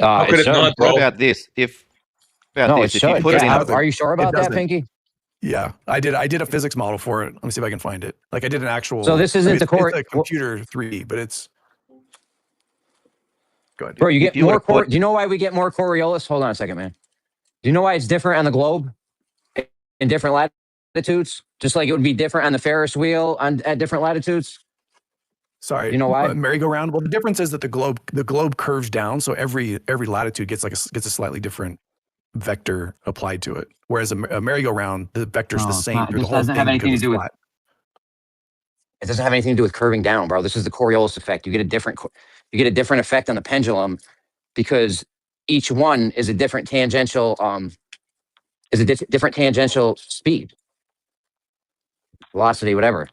How could it not, bro? What about this? If It you put it in, Are you sure about that, Pfinky? Yeah, I did a physics model for it. Let me see if I can find it. Like I did an actual. So this isn't the core. It's a computer 3D, but it's. Go ahead, dude. Bro, you get more core. Do you know why we get more Coriolis? Hold on a second, man. Do you know why it's different on the globe in different latitudes? Just like it would be different on the Ferris wheel at different latitudes. Sorry, you know why? Merry-go-round. Well, the difference is that the globe curves down, so every latitude gets a slightly different vector applied to it. Whereas a merry-go-round, the vector's the same through the whole thing because it's flat. It doesn't have anything to do with curving down, bro. This is the Coriolis effect. You get a different effect on the pendulum because each one is a different tangential different tangential speed, velocity, whatever.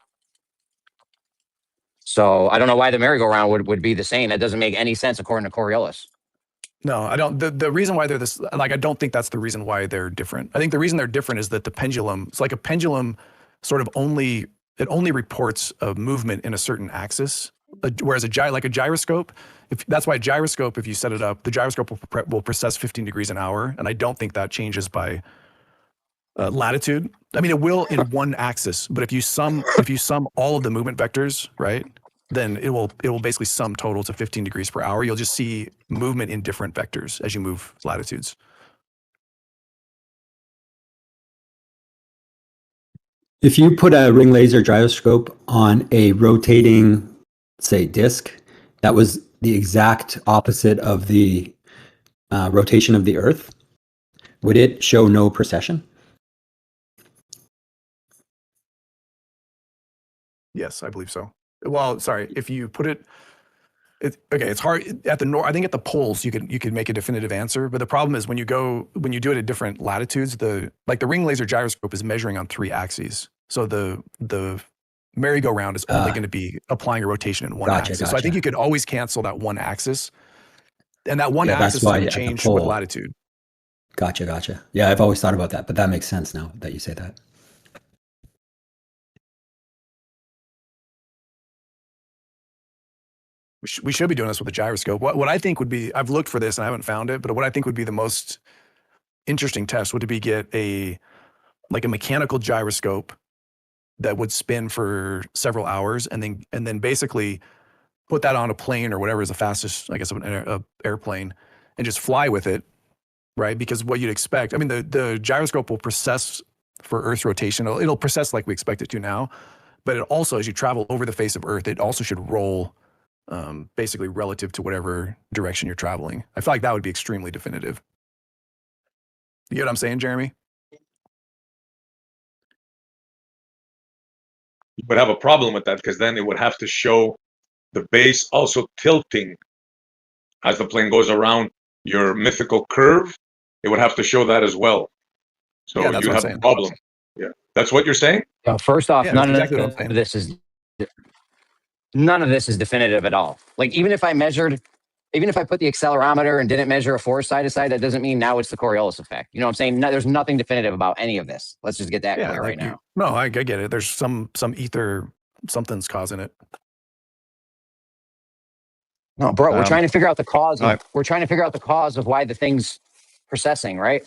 So I don't know why the merry-go-round would be the same. That doesn't make any sense according to Coriolis. No, I don't. The reason why they're this, like, I don't think that's the reason why they're different. I think the reason they're different is that the pendulum, it's like a pendulum sort of only reports a movement in a certain axis. Whereas a gyroscope, that's why a gyroscope, if you set it up, the gyroscope will precess 15 degrees an hour. And I don't think that changes by latitude. I mean, it will in one axis, but if you sum all of the movement vectors, right, then it will basically sum total to 15 degrees per hour. You'll just see movement in different vectors as you move latitudes. If you put a ring laser gyroscope on a rotating, say, disk, that was the exact opposite of the rotation of the Earth, would it show no precession? Yes, I believe so. Well, sorry, if you put it, okay, it's hard at the north. I think at the poles you could make a definitive answer, but the problem is when you do it at different latitudes, the ring laser gyroscope is measuring on 3 axes. So the merry-go-round is only going to be applying a rotation in one axis. So I think you could always cancel that one axis, and that one axis is going to change with latitude. Gotcha. Yeah, I've always thought about that, but that makes sense now that you say that. We should be doing this with a gyroscope. What I think would be, I've looked for this and I haven't found it, but what I think would be the most interesting test would be get a mechanical gyroscope that would spin for several hours and then basically put that on a plane or whatever is the fastest, I guess, of an airplane, and just fly with it, right? Because what you'd expect, I mean, the gyroscope will precess for Earth's rotation. It'll precess like we expect it to now, but it also, as you travel over the face of Earth, it also should roll basically relative to whatever direction you're traveling. I feel like that would be extremely definitive. You get what I'm saying, Jeremy? You would have a problem with that because then it would have to show the base also tilting as the plane goes around your mythical curve. It would have to show that as well. So yeah, you have a problem. Yeah, that's what you're saying? First off, yeah, none of this is definitive at all. Like, even if I put the accelerometer and didn't measure a force side to side, that doesn't mean now it's the Coriolis effect. You know what I'm saying? No, there's nothing definitive about any of this. Let's just get that clear right now. No, I get it. There's some ether, something's causing it. No, bro, we're trying to figure out the cause. We're trying to figure out the cause of why the thing's processing, right?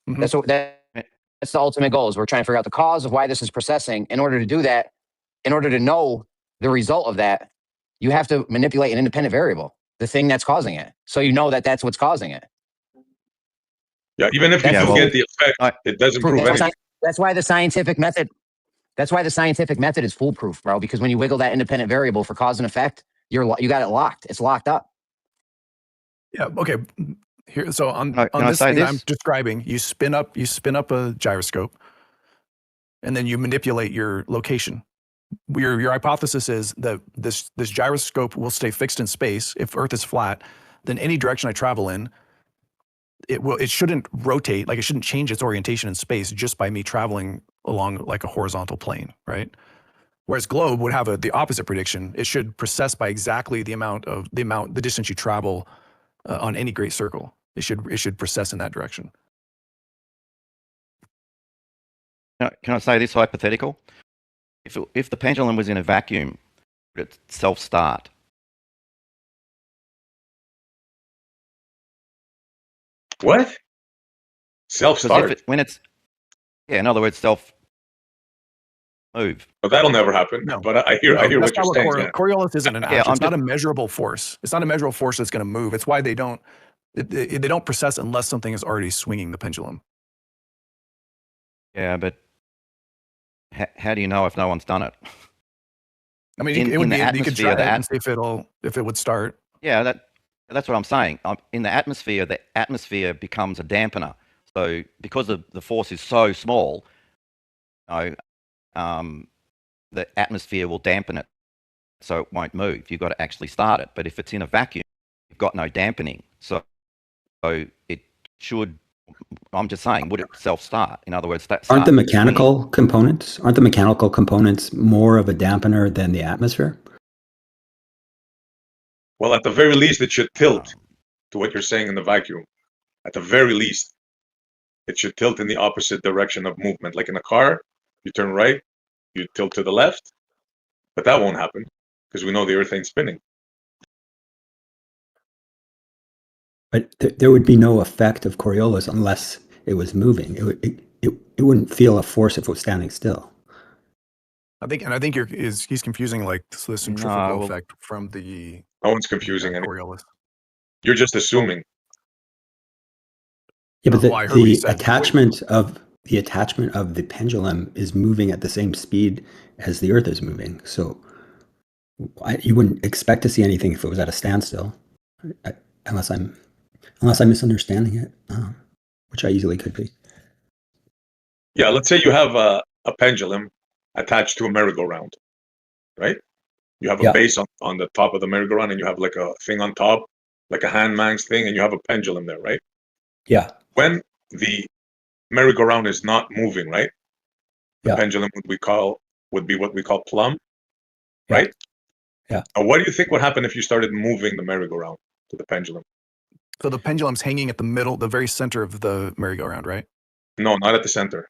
Mm-hmm. That's the ultimate goal. Is we're trying to figure out the cause of why this is processing. In order to do that, in order to know the result of that, you have to manipulate an independent variable, the thing that's causing it. So you know that that's what's causing it. Yeah, even if you get the effect, it doesn't prove anything. That's why the scientific method is foolproof, bro. Because when you wiggle that independent variable for cause and effect, you got it locked. It's locked up. Yeah. Okay. Here. So on this thing I'm describing, you spin up a gyroscope, and then you manipulate your location. Your hypothesis is that this gyroscope will stay fixed in space. If Earth is flat, then any direction I travel in, it shouldn't rotate, like it shouldn't change its orientation in space just by me traveling along like a horizontal plane, right? Whereas globe would have the opposite prediction. It should precess by exactly the distance you travel on any great circle. It should precess in that direction. Can I say this hypothetical? If the pendulum was in a vacuum, would it self-start? What? Self-start? Because when it's, yeah, in other words, self move. But that'll never happen. No. But I hear That's what you're not saying. Coriolis isn't an action. Yeah, It's not a measurable force. It's not a measurable force that's going to move. It's why they don't process unless something is already swinging the pendulum. Yeah, but how do you know if no one's done it? I mean, it would be, you could try it and see if it would start. Yeah, that's what I'm saying. In the atmosphere becomes a dampener. So because the force is so small, the atmosphere will dampen it, so it won't move. You've got to actually start it. But if it's in a vacuum, you've got no dampening. So it should. I'm just saying, would it self-start? In other words, aren't the mechanical components more of a dampener than the atmosphere? Well, at the very least, it should tilt to what you're saying in the vacuum. At the very least, it should tilt in the opposite direction of movement. Like in a car, you turn right, you tilt to the left, but that won't happen because we know the Earth ain't spinning. But there would be no effect of Coriolis unless it was moving. It wouldn't feel a force if it was standing still. I think he's confusing like the centrifugal effect from the. No one's confusing anything. Coriolis. You're just assuming. Yeah, but the attachment of the pendulum is moving at the same speed as the Earth is moving. So you wouldn't expect to see anything if it was at a standstill, unless I'm misunderstanding it, which I easily could be. Yeah, let's say you have a pendulum attached to a merry-go-round, right? You have a base on the top of the merry-go-round, and you have like a thing on top, like a handman's thing, and you have a pendulum there, right? Yeah. When the merry-go-round is not moving, right? The pendulum would be what we call plumb, right? Yeah. Now, what do you think would happen if you started moving the merry-go-round to the pendulum? So the pendulum's hanging at the very center of the merry-go-round, right? No, not at the center.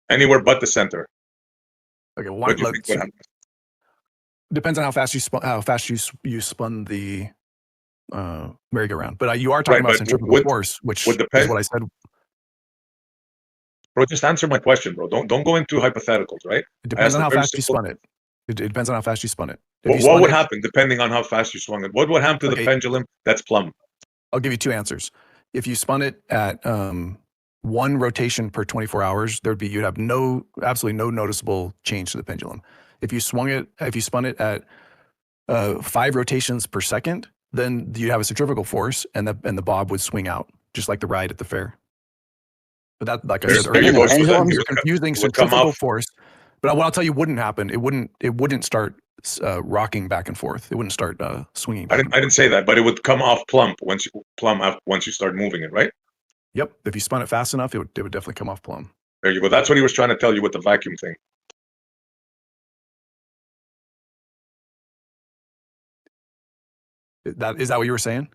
Anywhere but the center. Okay. What do you think would happen? Depends on how fast you spun the merry-go-round. But you are talking about centrifugal force, which is what I said. Bro, just answer my question, bro. Don't go into hypotheticals, right? It depends on how fast you spun it. It depends on how fast you spun it. What would happen depending on how fast you swung it? What would happen to the pendulum that's plumb? I'll give you two answers. If you spun it at one rotation per 24 hours, you'd have absolutely no noticeable change to the pendulum. If you spun it at 5 rotations per second, then you'd have a centrifugal force, and the bob would swing out, just like the ride at the fair. But that, like I said earlier, you're confusing centrifugal force. But what I'll tell you wouldn't happen. It wouldn't start rocking back and forth. It wouldn't start swinging. I didn't say that, but it would come off plumb once you start moving it, right? Yep. If you spun it fast enough, it would definitely come off plumb. There you go. That's what he was trying to tell you with the vacuum thing. Is that what you were saying?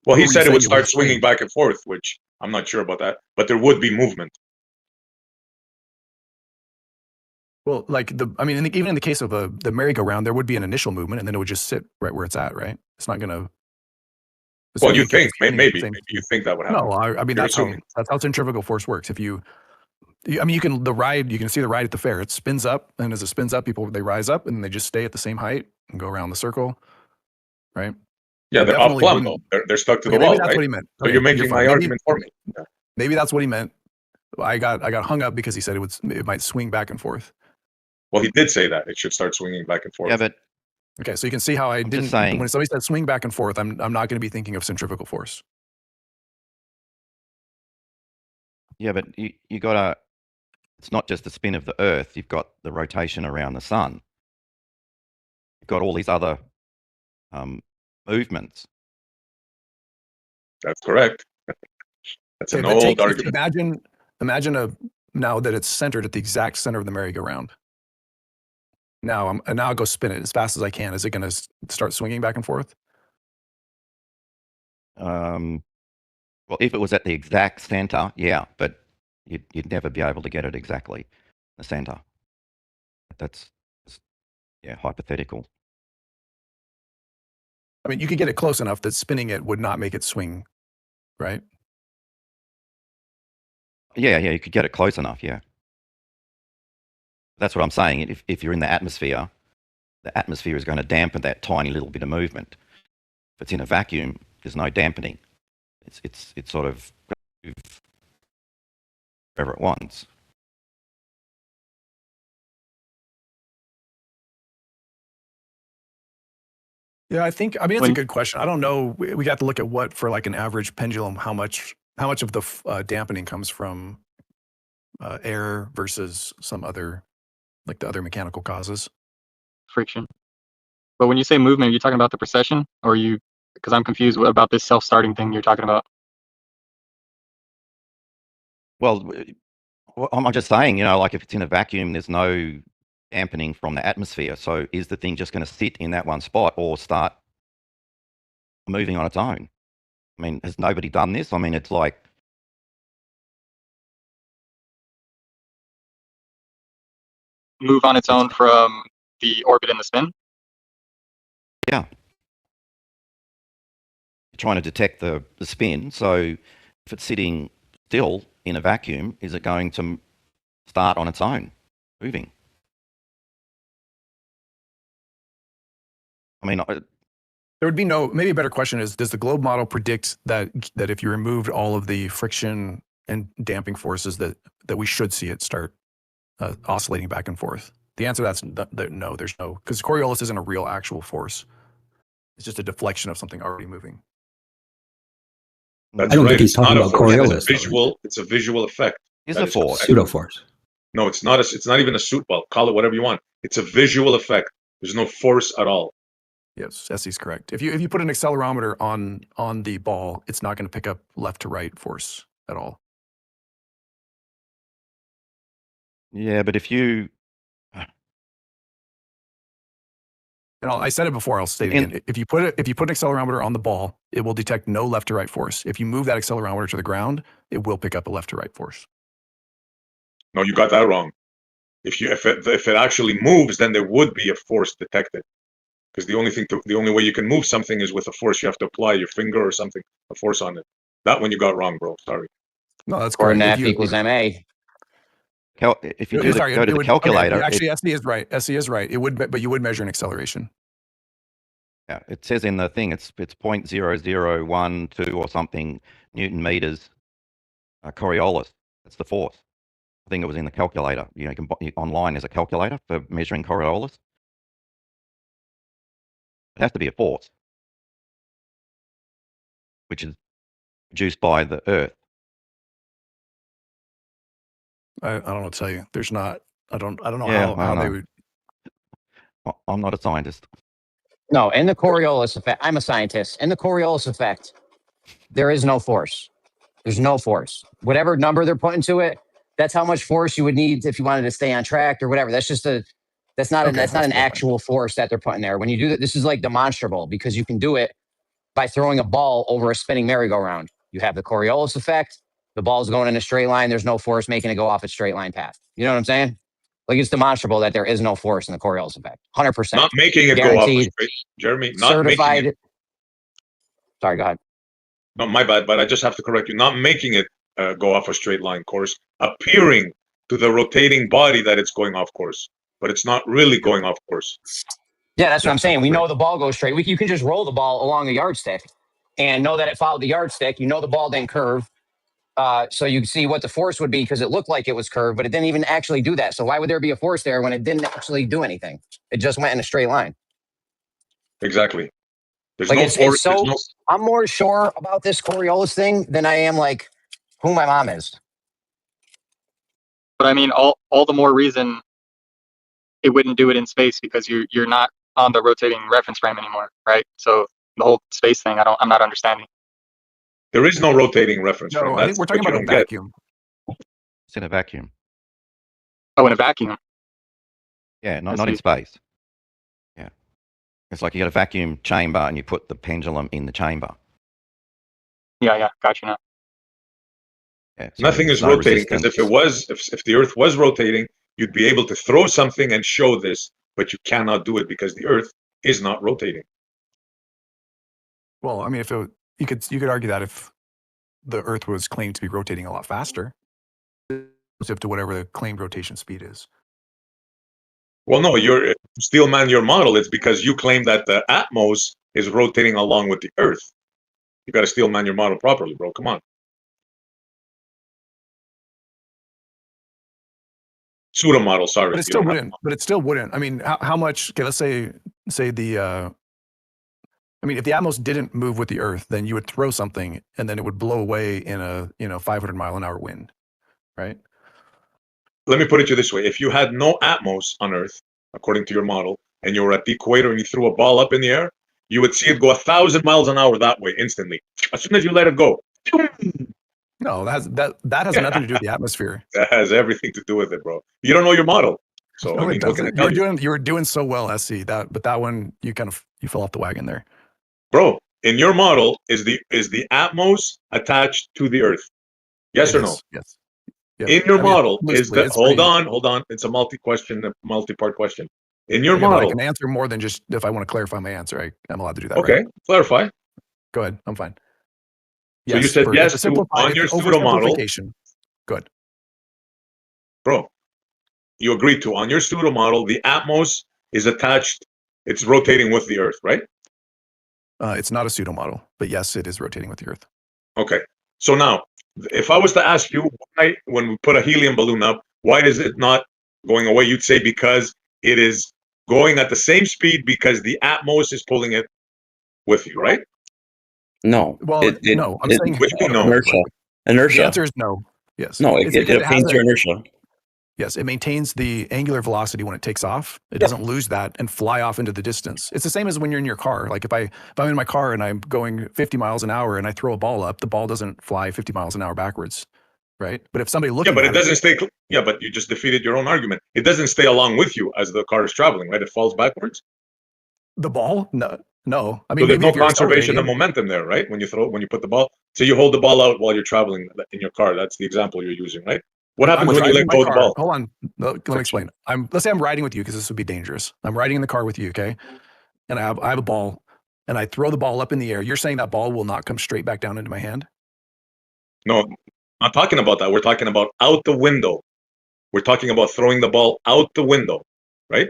Well, he said it would start swinging back and forth, which I'm not sure about that, but there would be movement. Well, even in the case of the merry-go-round, there would be an initial movement, and then it would just sit right where it's at, right? It's not going to. Well, you think maybe you think that would happen. No, I mean that's how centrifugal force works. You can see the ride at the fair. It spins up, and as it spins up, they rise up, and they just stay at the same height and go around the circle, right? Yeah, they're off plumb though. They're stuck to the wall. Maybe that's right? what he meant. So you're making my argument for me. Yeah. Maybe that's what he meant. I got hung up because he said it might swing back and forth. Well, he did say that it should start swinging back and forth. Yeah, but okay, so you can see how when somebody said swing back and forth, I'm not going to be thinking of centrifugal force. Yeah, but you got to. It's not just the spin of the Earth. You've got the rotation around the sun. You've got all these other movements. That's correct. That's an old argument. Imagine now that it's centered at the exact center of the merry-go-round. Now I'll go spin it as fast as I can. Is it going to start swinging back and forth? Well, if it was at the exact center, yeah, but you'd never be able to get it exactly the center. That's hypothetical. I mean, you could get it close enough that spinning it would not make it swing, right? Yeah, you could get it close enough, yeah. That's what I'm saying. If you're in the atmosphere is going to dampen that tiny little bit of movement. If it's in a vacuum, there's no dampening. It's sort of wherever it wants. Yeah, I mean, it's a good question. I don't know. We got to look at what, for like an average pendulum, how much of the dampening comes from air versus some other, like the other mechanical causes. Friction. But when you say movement, are you talking about the precession, or are you? Because I'm confused about this self-starting thing you're talking about. Well, I'm just saying, like if it's in a vacuum, there's no dampening from the atmosphere. So is the thing just going to sit in that one spot or start moving on its own? I mean, has nobody done this? I mean, it's like, Move on its own from the orbit and the spin? yeah. You're trying to detect the spin. So if it's sitting still in a vacuum, is it going to start on its own, moving? I mean, there would be no, maybe a better question is, does the globe model predict that if you removed all of the friction and damping forces that we should see it start oscillating back and forth? The answer to that's no, there's no, because Coriolis isn't a real actual force. It's just a deflection of something already moving. That's I don't right. think he's It's not talking a about force. Coriolis. It's a visual effect. Is That a is force. correct. Pseudo force. No, it's not. It's not even a suit ball. Call it whatever you want. It's a visual effect. There's no force at all. Yes, Essie's correct. If you put an accelerometer on the ball, it's not going to pick up left to right force at all. Yeah, but if you... And I said it before, I'll state it again. If you put an accelerometer on the ball, it will detect no left to right force. If you move that accelerometer to the ground, it will pick up a left to right force. No, you got that wrong. If it actually moves, then there would be a force detected. Because the only way you can move something is with a force. You have to apply your finger or something, a force on it. That one you got wrong, bro. Sorry. No, that's Or correct. F equals MA. If you go to the calculator... Okay, actually, Essie is right. Essie is right. It would, but you would measure an acceleration. Yeah, it says in the thing it's 0.0012 or something Newton meters Coriolis. That's the force. I think it was in the calculator. You can online there's a calculator for measuring Coriolis. It has to be a force, which is produced by the Earth. I don't know what to tell you. There's not. I don't know Yeah, how they would. I'm not a scientist. No, in the Coriolis effect, I'm a scientist. In the Coriolis effect, there is no force. There's no force. Whatever number they're putting to it, that's how much force you would need if you wanted to stay on track or whatever. That's just that's not an actual force that they're putting there. When you do that, this is like demonstrable because you can do it by throwing a ball over a spinning merry-go-round. You have the Coriolis effect. The ball's going in a straight line. There's no force making it go off its straight line path. You know what I'm saying? Like it's demonstrable that there is no force in the Coriolis effect. 100%. Not making it go off a straight, Jeremy. Not certified. making it. Sorry, go ahead. No, my bad. But I just have to correct you. Not making it go off a straight line course. Appearing to the rotating body that it's going off course, but it's not really going off course. Yeah, that's what I'm saying. We know the ball goes straight. You can just roll the ball along the yardstick and know that it followed the yardstick. You know the ball didn't curve. So you can see what the force would be because it looked like it was curved, but it didn't even actually do that. So why would there be a force there when it didn't actually do anything? It just went in a straight line. Exactly. There's like no force. So I'm more sure about this Coriolis thing than I am like who my mom is. But I mean, all the more reason it wouldn't do it in space because you're not on the rotating reference frame anymore, right? So the whole space thing, I'm not understanding. There is no rotating reference frame. No, I think we're talking about a vacuum. It's in a vacuum. Oh, in a vacuum. Yeah, not in space. Yeah. It's like you got a vacuum chamber and you put the pendulum in the chamber. Yeah, got you now. Yeah, so nothing is rotating because if the Earth was rotating, you'd be able to throw something and show this, but you cannot do it because the Earth is not rotating. Well, I mean, if it, you could argue that if the Earth was claimed to be rotating a lot faster, relative to whatever the claimed rotation speed is. Well, no, you're still man your model. It's because you claim that the Atmos is rotating along with the Earth. You got to steel man your model properly, bro. Come on. Pseudo model, sorry. But it still wouldn't. But it still wouldn't. I mean, how much? Okay, let's say the. I mean, if the Atmos didn't move with the Earth, then you would throw something, and then it would blow away in a 500-mile-an-hour wind, right? Let me put it to you this way: if you had no Atmos on Earth, according to your model, and you were at the equator and you threw a ball up in the air, you would see it go 1,000 miles an hour that way instantly. As soon as you let it go. No, that has nothing to do with the atmosphere. That has everything to do with it, bro. You don't know your model, so No, I mean, what can I tell you? You were doing so well, SC. But that one you fell off the wagon there, bro. In your model, is the Atmos attached to the Earth? Yes or no? Yes. Yeah. In your model, is the hold on. It's a multi-part question. In your model, model, I can answer more than just if I want to clarify my answer. I'm allowed to do that. Okay, right? Clarify. Go ahead. I'm fine. So you said yes to on your pseudo model. Good. Bro, you agreed to on your pseudo model, the Atmos is attached, it's rotating with the Earth, right? It's not a pseudo model, but yes, it is rotating with the Earth. Okay. So now, if I was to ask you why, when we put a helium balloon up, why is it not going away? You'd say because it is going at the same speed because the Atmos is pulling it with you, right? No. Well, no. I'm saying which we know. Inertia. The answer is no. Yes. No, it obtains your inertia. Yes, it maintains the angular velocity when it takes off. It doesn't lose that and fly off into the distance. It's the same as when you're in your car. Like if I'm in my car and I'm going 50 miles an hour and I throw a ball up, the ball doesn't fly 50 miles an hour backwards, right? But if somebody looking, but it doesn't stay. Yeah, but you just defeated your own argument. It doesn't stay along with you as the car is traveling, right? It falls backwards. The ball, no. I mean, so there's no conservation of momentum there, right? When you put the ball, so you hold the ball out while you're traveling in your car. That's the example you're using, right? What happens when you let go of the ball? Hold on, let me explain. Let's say I'm riding with you because this would be dangerous. I'm riding in the car with you, okay? And I have a ball, and I throw the ball up in the air. You're saying that ball will not come straight back down into my hand? No, I'm not talking about that. We're talking about out the window. We're talking about throwing the ball out the window, right?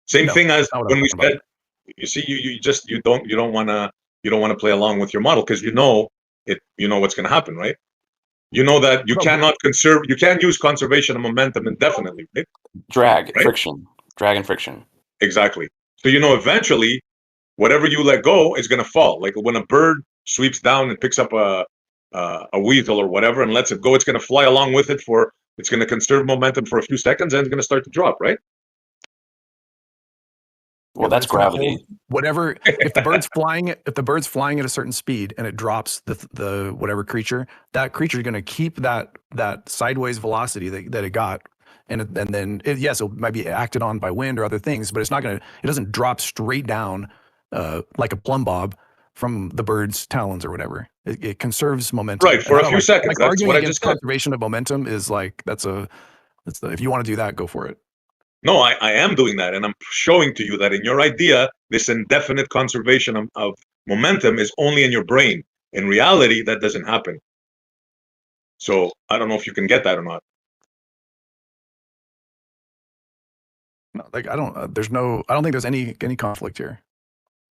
Same thing as when we said. You see, you don't want to play along with your model because you know what's going to happen, right? You know that you can't use conservation of momentum indefinitely, right? Drag and friction. Exactly. So eventually, whatever you let go is going to fall. Like when a bird sweeps down and picks up a weasel or whatever and lets it go, it's going to fly along with it it's going to conserve momentum for a few seconds and it's going to start to drop, right? Well, that's gravity. Whatever. If the bird's flying at a certain speed and it drops the whatever creature, that creature is going to keep that sideways velocity that it got, and then it might be acted on by wind or other things, but it doesn't drop straight down like a plumb bob from the bird's talons or whatever. It conserves momentum. Right, for a few seconds. Like arguing against conservation of momentum is like if you want to do that, go for it. No, I am doing that, and I'm showing to you that in your idea, this indefinite conservation of momentum is only in your brain. In reality, that doesn't happen. So I don't know if you can get that or not. No, like I don't think there's any conflict here.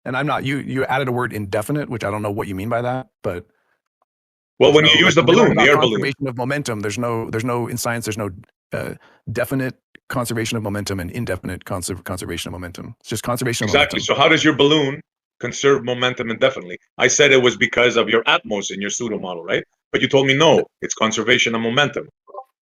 And I'm not. You added a word indefinite, which I don't know what you mean by that, but. Well, when you use the balloon, the air balloon. Conservation of momentum. There's no in science. There's no definite conservation of momentum and indefinite conservation of momentum. It's just conservation of momentum. Exactly. So how does your balloon conserve momentum indefinitely? I said it was because of your Atmos in your pseudo model, right? But you told me no, it's conservation of momentum.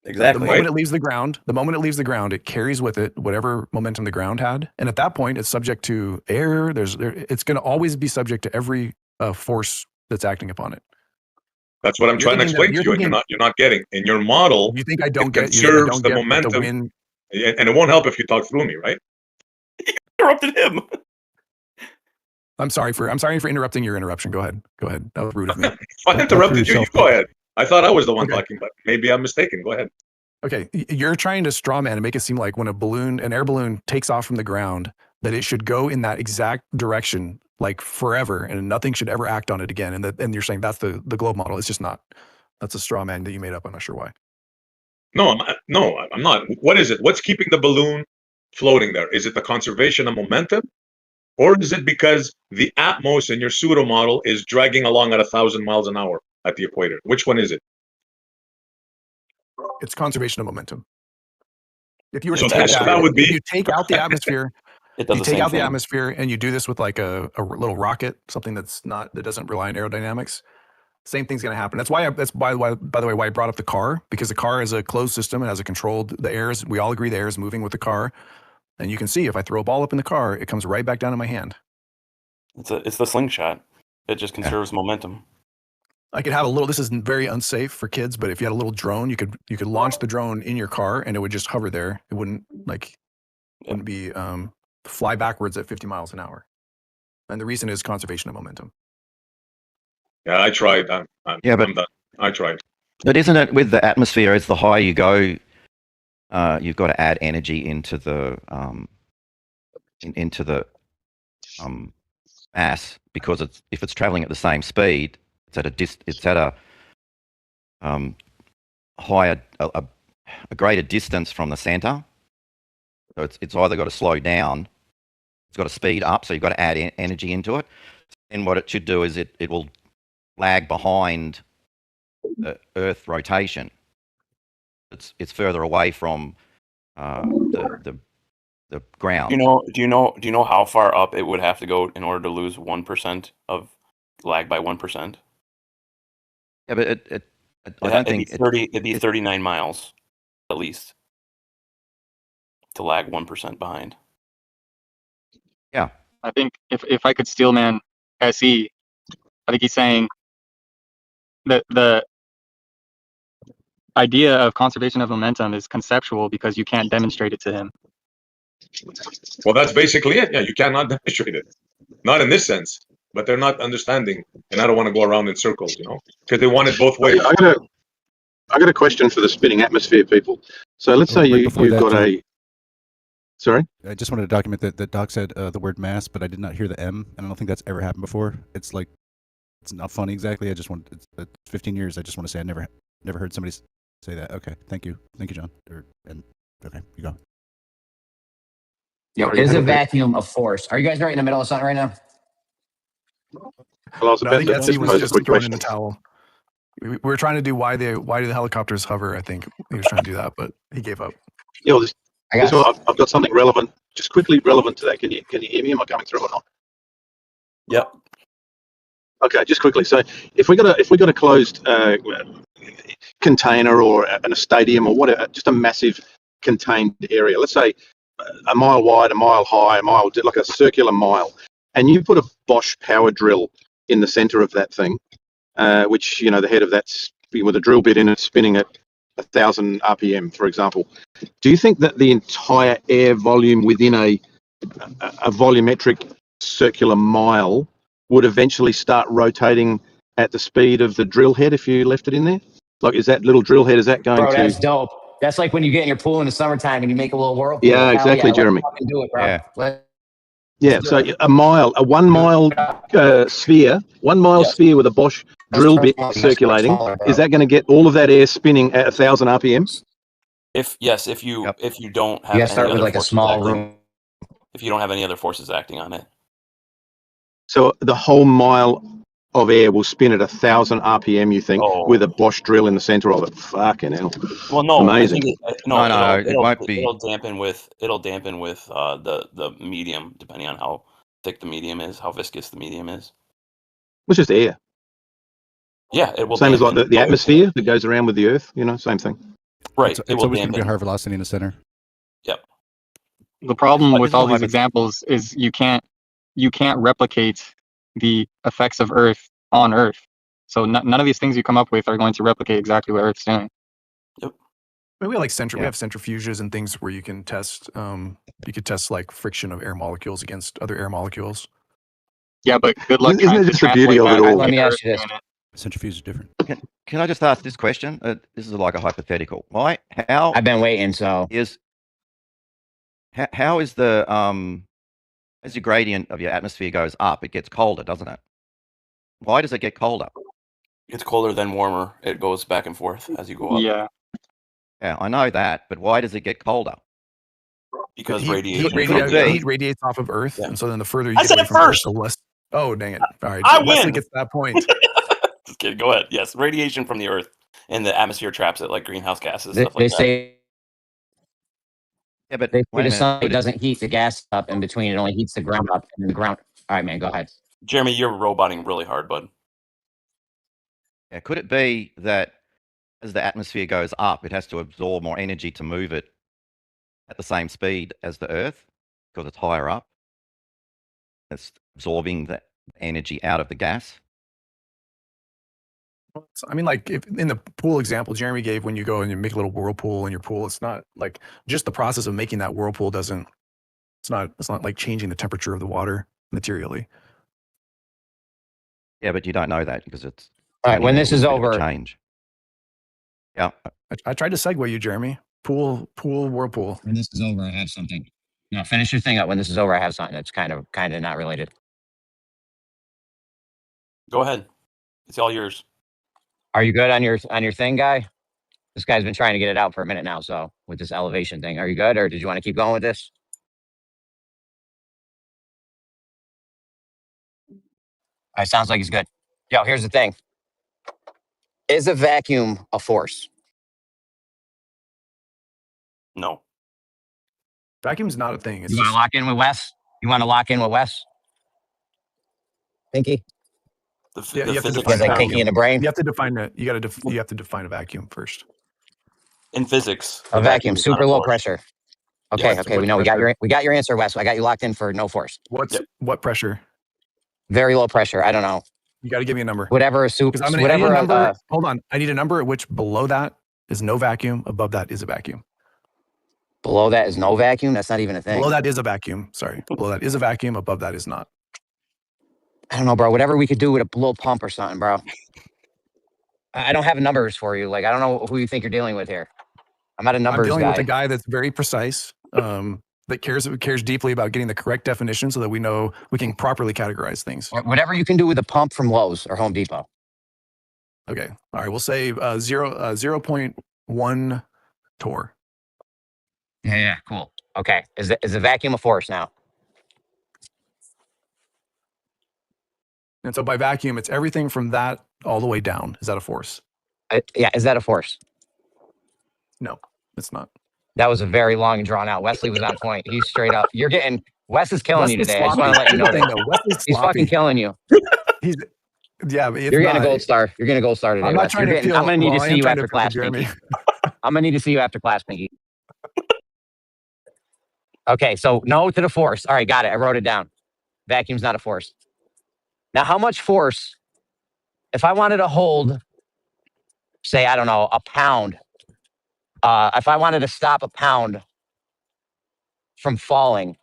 Exactly. The moment it leaves the ground, it carries with it whatever momentum the ground had, and at that point, it's subject to air. It's going to always be subject to every force that's acting upon it. That's what I'm trying to explain to you, and you're not getting. In your model, you think I don't get conserves the momentum, and it won't help if you talk through me, right? You interrupted him. I'm sorry for interrupting your interruption. Go ahead. That was rude of me. If I interrupted you, go ahead. I thought I was the one talking, but maybe I'm mistaken. Go ahead. Okay, you're trying to straw man and make it seem like when an air balloon takes off from the ground, that it should go in that exact direction like forever, and nothing should ever act on it again. And you're saying that's the globe model. It's just not. That's a straw man that you made up. I'm not sure why. No, I'm not. What is it? What's keeping the balloon floating there? Is it the conservation of momentum? Or is it because the Atmos in your pseudo model is dragging along at 1,000 miles an hour at the equator? Which one is it? It's conservation of momentum. If you were So to take that would be. if you take out the atmosphere, It does you the take same out the thing. atmosphere and you do this with like a little rocket, something that doesn't rely on aerodynamics. Same thing's going to happen. That's why by the way, why I brought up the car, because the car is a closed system and has a controlled, we all agree the air is moving with the car. And you can see if I throw a ball up in the car, it comes right back down in my hand. It's the slingshot. It just conserves momentum. I could have a little, this is very unsafe for kids, but if you had a little drone, you could launch the drone in your car and it would just hover there. It wouldn't be fly backwards at 50 miles an hour. And the reason is conservation of momentum. Yeah, I tried. I'm done. I tried. But isn't it with the atmosphere, as the higher you go, you've got to add energy into the mass, because if it's traveling at the same speed, it's at a higher, a greater distance from the center. So it's either got to slow down, it's got to speed up, so you've got to add energy into it. And what it should do is it will lag behind the Earth rotation. It's further away from the ground. Do you know how far up it would have to go in order to lose 1% of lag by 1%? Yeah, but I don't think it'd be 39 miles at least to lag 1% behind. Yeah, I think if I could steelman SE, I think he's saying that the idea of conservation of momentum is conceptual because you can't demonstrate it to him. Well, that's basically it. Yeah, you cannot demonstrate it. Not in this sense, but they're not understanding, and I don't want to go around in circles, because they want it both ways. I got a question for the spinning atmosphere people. So let's say you've got a. Sorry? I just wanted to document that Doc said the word mass, but I did not hear the M, and I don't think that's ever happened before. It's not funny exactly. It's 15 years. I just want to say I never heard somebody say that. Okay, thank you, John. Okay, you go. It is a vacuum of force. Are you guys right in the middle of something right now? Well, I was about to SE was pose a just quick throwing in question. the towel. We were trying to do why do the helicopters hover? I think he was trying to do that, but he gave up. Yeah, well, I've got something relevant, just quickly relevant to that. Can you hear me? Am I coming through or not? Yep. Okay, just quickly. So if we got a closed container or in a stadium or whatever, just a massive contained area, let's say a mile wide, a mile high, like a circular mile, and you put a Bosch power drill in the center of that thing, which, the head of that's with a drill bit in it spinning at 1,000 RPM, for example. Do you think that the entire air volume within a volumetric circular mile would eventually start rotating at the speed of the drill head if you left it in there? Like, is that little drill head, is that going Bro, to... that's dope. That's like when you get in your pool in the summertime and you make a little whirlpool. Yeah, exactly, Jeremy. Let's fucking do it, bro. Yeah, so a 1 mile sphere, 1 mile sphere with a Bosch drill bit circulating, is that going to get all of that air spinning at 1,000 RPM? If you don't have You gotta any start with other like a forces small acting, room. if you don't have any other forces acting on it. So the whole mile of air will spin at 1,000 RPM, you think, with a Bosch drill in the center of it? Fucking hell. Well, no, amazing. I think it won't be. It'll dampen with the medium, depending on how thick the medium is, how viscous the medium is. It's just air. Yeah, it will. Same as like dampen the atmosphere that goes around with the Earth, same thing. Right. It's always going to be a higher velocity in the center. Yep. The problem with all these examples is you can't replicate the effects of Earth on Earth. So none of these things you come up with are going to replicate exactly what Earth's doing. Yep. We have we have centrifuges and things where you can test. You could test like friction of air molecules against other air molecules. Yeah, but good luck. Isn't it just the beauty of it all? Let me ask you this. Centrifuge is different. Can I just ask this question? This is like a hypothetical. How I've been waiting. So how is the as your gradient of your atmosphere goes up, it gets colder, doesn't it? Why does it get colder? It's colder than warmer. It goes back and forth as you go up. Yeah. Yeah, I know that, but why does it get colder? Because heat radiation. heat radiates off of Earth, Yeah. and so then the further you I get said away it from Earth, first. the less. Oh, dang it! All right, I Wesley win. gets that point. Just kidding. Go ahead. Yes, radiation from the Earth and the atmosphere traps it like greenhouse gases, They, stuff they like that. say Yeah, but they say wait a the minute. sun doesn't heat the gas up in between; it only heats the ground up, and then the ground. All right, man, go ahead. Jeremy, you're roboting really hard, bud. Yeah, could it be that as the atmosphere goes up, it has to absorb more energy to move it at the same speed as the Earth because it's higher up? It's absorbing the energy out of the gas. I mean, like if, in the pool example Jeremy gave, when you go and you make a little whirlpool in your pool, it's not like just the process of making that whirlpool doesn't. It's not like changing the temperature of the water materially. Yeah, but you don't know that because it's All right, only when a this is little bit of a over, change. Yeah, I tried to segue you, Jeremy. Pool, whirlpool. when this is over, I have something. No, finish your thing up. When this is over, I have something that's kind of not related. Go ahead. It's all yours. Are you good on your thing, guy? This guy's been trying to get it out for a minute now. So with this elevation thing, are you good, or did you want to keep going with this? All right, sounds like he's good. Yo, here's the thing: is a vacuum a force? No. Vacuum's not a thing. It's You want to just lock in with Wes? You want to lock in with Wes? Pinky? The, Yeah, the you have to physics define Is like vacuum. pinky in the brain? you have to define it. You have to define a vacuum first. in physics. A the vacuum, is not a super low force. pressure. Okay, Yes. okay, we know we got your answer, Wes. I got you locked in for no force. What pressure? Very low pressure. I don't know. You got to give me a number. Whatever a soup. Because I need a Whatever. number. Hold on. I need a number at which below that is no vacuum. Above that is a vacuum. Below that is no vacuum. That's not even a thing. Below that is a vacuum. Sorry. Below that is a vacuum. Above that is not. I don't know, bro. Whatever we could do with a little pump or something, bro. I don't have numbers for you. Like, I don't know who you think you're dealing with here. I'm not a numbers I'm dealing guy. with a guy that's very precise. That cares deeply about getting the correct definition so that we know we can properly categorize things. Whatever you can do with a pump from Lowe's or Home Depot. Okay. All right. We'll say 0.1 torr. Yeah, cool. Okay. Is a vacuum a force now? And so by vacuum, it's everything from that all the way down. Is that a force? Yeah. Is that a force? No, it's not. That was a very long and drawn out. Wesley was on point. He's straight up. You're getting Wes is killing you Wesley's today. I just want to let you know that. Wesley's He's fucking killing you. Yeah, but it's You're getting not. a gold star. You're getting a gold star today. I'm not Wes. trying to feel. I'm gonna need to I see am you trying after to feel class, Jeremy. Pinky. I'm gonna need to see you after class, Pinky. Okay, so no to the force. All right, got it. I wrote it down. Vacuum's not a force. Now, how much force? If I wanted to hold, say, I don't know, a pound. If I wanted to stop a pound from falling,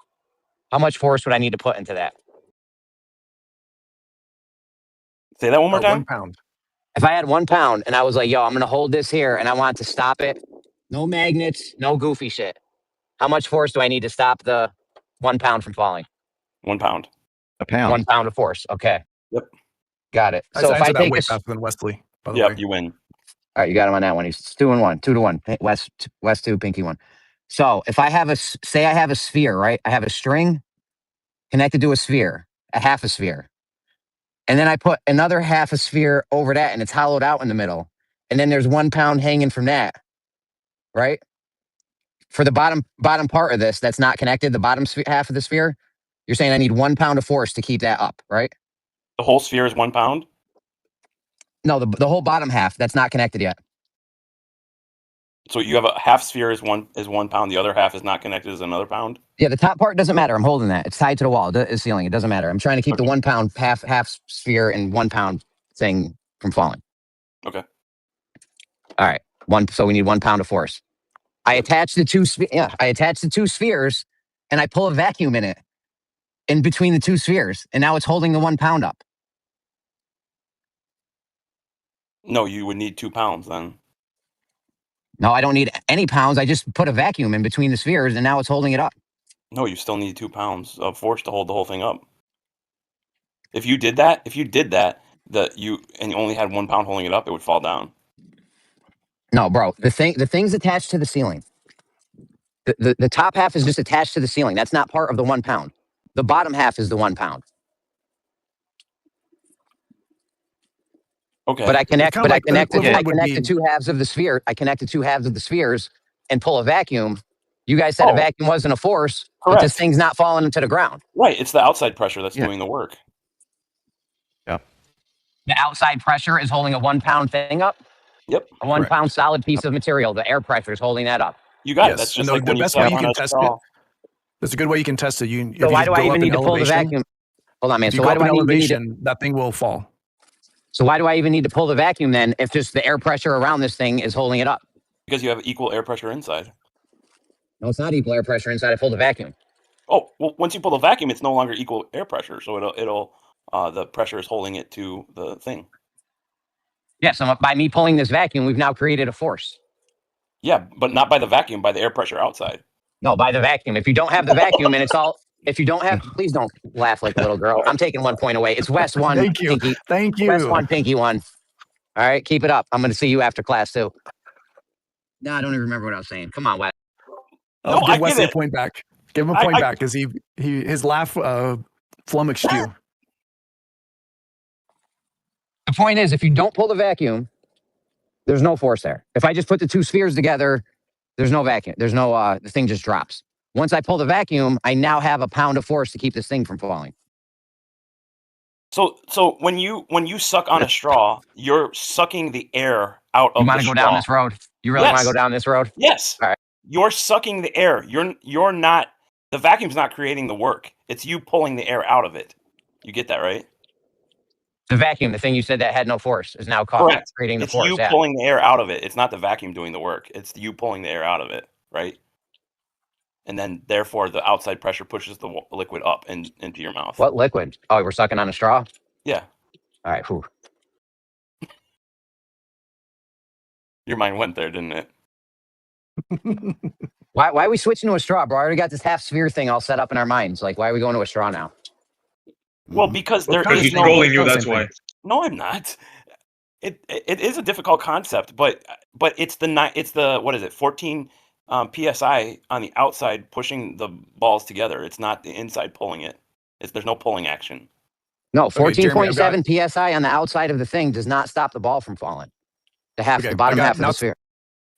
how much force would I need to put into that? Say that one more time. 1 pound. If I had 1 pound and I was like, yo, I'm going to hold this here and I want to stop it, no magnets, no goofy shit. How much force do I need to stop the 1 pound from falling? 1 pound. a pound. 1 pound of force. Okay. Yep. Got it. I So if I answered that take way this, all faster than Wesley. By the way. Yep, you win. right, you got him on that one. He's 2-1, 2-1. Hey, West 2, Pinky 1. So if I have say I have a sphere, right? I have a string connected to a sphere, a half a sphere. And then I put another half a sphere over that and it's hollowed out in the middle. And then there's 1 pound hanging from that, right? For the bottom part of this that's not connected, the bottom half of the sphere, you're saying I need 1 pound of force to keep that up, right? The whole sphere is 1 pound. No, the whole bottom half that's not connected yet. So you have a half sphere is one pound. The other half is not connected as another pound. Yeah, the top part doesn't matter. I'm holding that. It's tied to the wall, the ceiling. It doesn't matter. I'm trying to keep the 1 pound half sphere and 1 pound thing from falling. Okay. All right. So we need 1 pound of force. I attach the two spheres and I pull a vacuum in it in between the two spheres. And now it's holding the 1 pound up. No, you would need 2 pounds then. No, I don't need any pounds. I just put a vacuum in between the spheres and now it's holding it up. No, you still need 2 pounds of force to hold the whole thing up. If you did that, and you only had 1 pound holding it up, it would fall down. No, bro. The thing's attached to the ceiling. The top half is just attached to the ceiling. That's not part of the 1 pound. The bottom half is the 1 pound. Okay. But I connect the 2 halves of the sphere. I connect the 2 halves of the spheres and pull a vacuum. You guys said a vacuum wasn't a force, but this thing's not falling into the ground. Right. It's the outside pressure that's doing the work. Yeah. The outside pressure is holding a 1 pound thing up. Yep. A 1 pound solid piece of material. The air pressure is holding that up. You got it. That's just like the when best you way suck you on can a test straw. it. That's a good way you can test it. So why do I even need to pull the vacuum? Hold on, man. If you So go why up do in I need elevation, that thing will fall. So why do I even need to pull the vacuum then if just the air pressure around this thing is holding it up? Because you have equal air pressure inside. No, it's not equal air pressure inside. I pulled the vacuum. Oh, well, once you pull the vacuum, it's no longer equal air pressure. So it'll the pressure is holding it to the thing. Yeah, so by me pulling this vacuum, we've now created a force. Yeah, but not by the vacuum, by the air pressure outside. No, by the vacuum. If you don't have the vacuum and it's all, if you don't have, please don't laugh like a little girl. I'm taking 1 point away. It's West 1, Thank you. Pinky. Thank you. West 1, Pinky 1. All right, keep it up. I'm going to see you after class too. No, I don't even remember what I was saying. Come on, West. No, give I Wesley get a it. point back. Give him a point back because his laugh flummoxed you. The point is, if you don't pull the vacuum, there's no force there. If I just put the 2 spheres together, there's no vacuum. There's no, the thing just drops. Once I pull the vacuum, I now have a pound of force to keep this thing from falling. So when you suck on a straw, you're sucking the air out of the straw. You want to go down this road? You really want to go down this road? Yes. All right. You're sucking the air. You're not, the vacuum's not creating the work. It's you pulling the air out of it. You get that, right? The vacuum, the thing you said that had no force, is now creating the force. It's you pulling the air out of it. It's not the vacuum doing the work. It's you pulling the air out of it, right? And then, therefore, the outside pressure pushes the liquid up and into your mouth. What liquid? Oh, we're sucking on a straw? Yeah. All right. Whew. Your mind went there, didn't it? Why are we switching to a straw, bro? I already got this half sphere thing all set up in our minds. Like, why are we going to a straw now? Well, because there is He's no... trolling you, that's why. No, I'm not. It is a difficult concept, but it's the what is it, 14 psi on the outside pushing the balls together. It's not the inside pulling it. There's no pulling action. No, 14.7 psi on the outside of the thing does not stop the ball from falling. The bottom half of the sphere.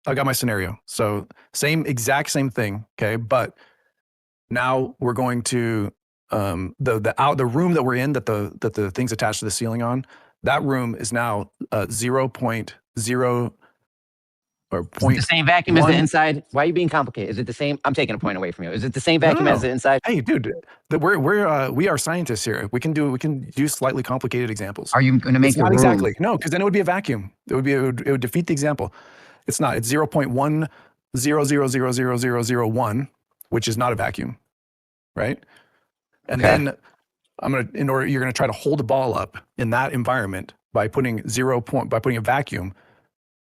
I got my scenario. So exact same thing. Okay, but now we're going to the room that we're in that the thing's attached to the ceiling on. That room is now 0.0 or point. The same vacuum as the inside. Why are you being complicated? Is it the same? I'm taking a point away from you. Is it the same vacuum as the inside? Hey, dude, we are scientists here. We can do slightly complicated examples. Are you going to make it's not exactly no? Because then it would be a vacuum. It would defeat the example. It's not. It's 0.1000001, which is not a vacuum, right? And then you're gonna try to hold the ball up in that environment by putting a vacuum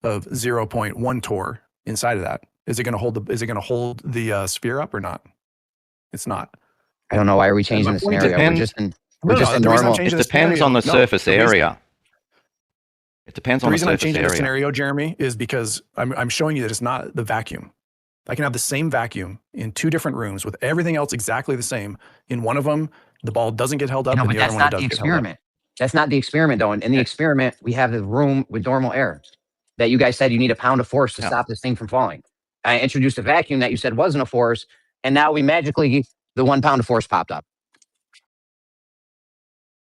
of 0.1 torr inside of that. Is it gonna hold the sphere up or not? It's not. I don't know. Why are we changing the scenario? We're just in normal. It depends on the surface area. It depends on the surface area. The reason I'm changing the scenario, Jeremy, is because I'm showing you that it's not the vacuum. I can have the same vacuum in 2 different rooms with everything else exactly the same. In one of them, the ball doesn't get held up, and the other one does get held up. That's not the experiment, though. In the experiment, we have the room with normal air that you guys said you need a pound of force to stop this thing from falling. I introduced a vacuum that you said wasn't a force, and now we magically, the 1 pound of force popped up.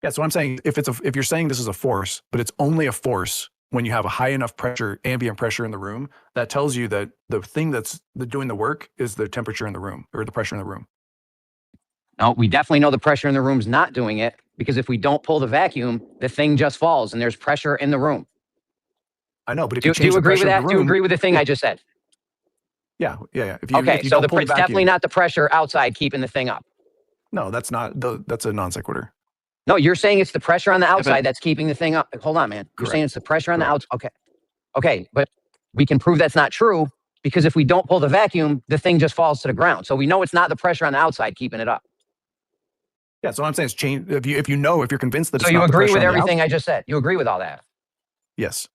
Yeah, so I'm saying if you're saying this is a force, but it's only a force when you have a high enough pressure, ambient pressure in the room, that tells you that the thing that's doing the work is the temperature in the room or the pressure in the room. No, we definitely know the pressure in the room's not doing it, because if we don't pull the vacuum, the thing just falls and there's pressure in the room. I know, but if do you agree with that? Do you agree with the thing I just said? Yeah. If you so it's definitely not the pressure outside keeping the thing up. No, that's a non sequitur. No, you're saying it's the pressure on the outside that's keeping the thing up. Hold on, man. You're saying it's the pressure on the outside. Okay, but we can prove that's not true because if we don't pull the vacuum, the thing just falls to the ground. So we know it's not the pressure on the outside keeping it up. Yeah, so what I'm saying is change. If you're convinced that So it's you not the agree pressure with on the everything I just said? You agree with all that? Yes.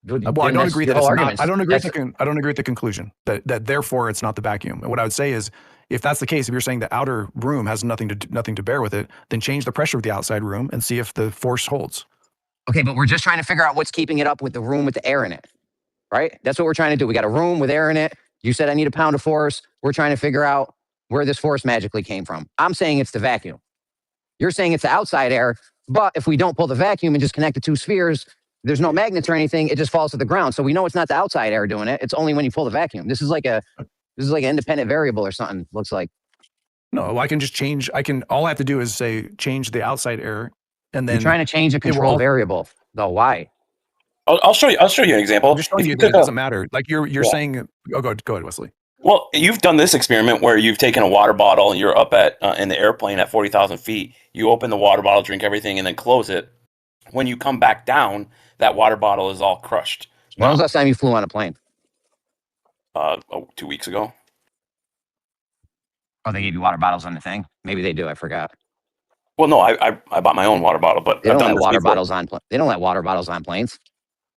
Good. Well, I Then don't that's agree your that whole it's not. argument. I don't agree. That's- I don't agree with the conclusion that therefore it's not the vacuum. And what I would say is, if that's the case, if you're saying the outer room has nothing to bear with it, then change the pressure of the outside room and see if the force holds. Okay, but we're just trying to figure out what's keeping it up with the room with the air in it, right? That's what we're trying to do. We got a room with air in it. You said I need a pound of force. We're trying to figure out where this force magically came from. I'm saying it's the vacuum. You're saying it's the outside air, but if we don't pull the vacuum and just connect the two spheres, there's no magnets or anything. It just falls to the ground. So we know it's not the outside air doing it. It's only when you pull the vacuum. This is like an independent variable or something. Looks like. No, I can just change. All I have to do is say change the outside air, and then You're trying to change a control variable. Though why? I'll show you. I'll show you an example. I'm just showing you that it doesn't matter. Like you're saying. Oh, go ahead, Wesley. Well, you've done this experiment where you've taken a water bottle and you're up at in the airplane at 40,000 feet. You open the water bottle, drink everything, and then close it. When you come back down, that water bottle is all crushed. When was the last time you flew on a plane? 2 weeks ago. Oh, they gave you water bottles on the thing? Maybe they do. I forgot. Well, no, I bought my own water bottle, but They I've don't done let this water before. bottles on. They don't let water bottles on planes.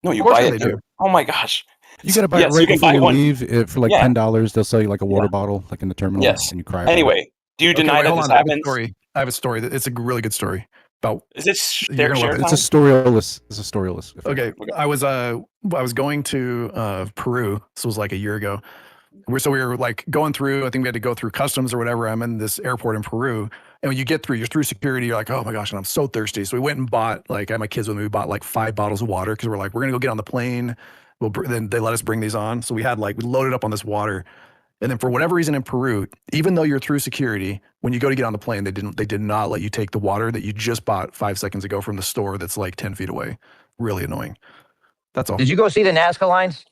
No, you Of course buy they it. do. Oh my gosh! You gotta buy Yes, it right you can before buy you one. leave. For like Yeah. $10, they'll sell you like a water Yeah. bottle, like in the terminal, Yes. and you cry. About it. Anyway, do you deny wait, that hold this on. happens? I have a story. It's a really good story about. Is it You're gonna love share it. time? It's a Coriolis. It's a Coriolis. Okay, I was going to Peru. This was like a year ago. We were like going through. I think we had to go through customs or whatever. I'm in this airport in Peru, and when you're through security. You're like, oh my gosh, and I'm so thirsty. So we went and bought I had my kids with me. We bought like 5 bottles of water because we're like, we're gonna go get on the plane. Then they let us bring these on. So we loaded up on this water. And then for whatever reason in Peru, even though you're through security, when you go to get on the plane, they did not let you take the water that you just bought 5 seconds ago from the store that's like 10 feet away. Really annoying. That's all. Did you go see the Nazca lines?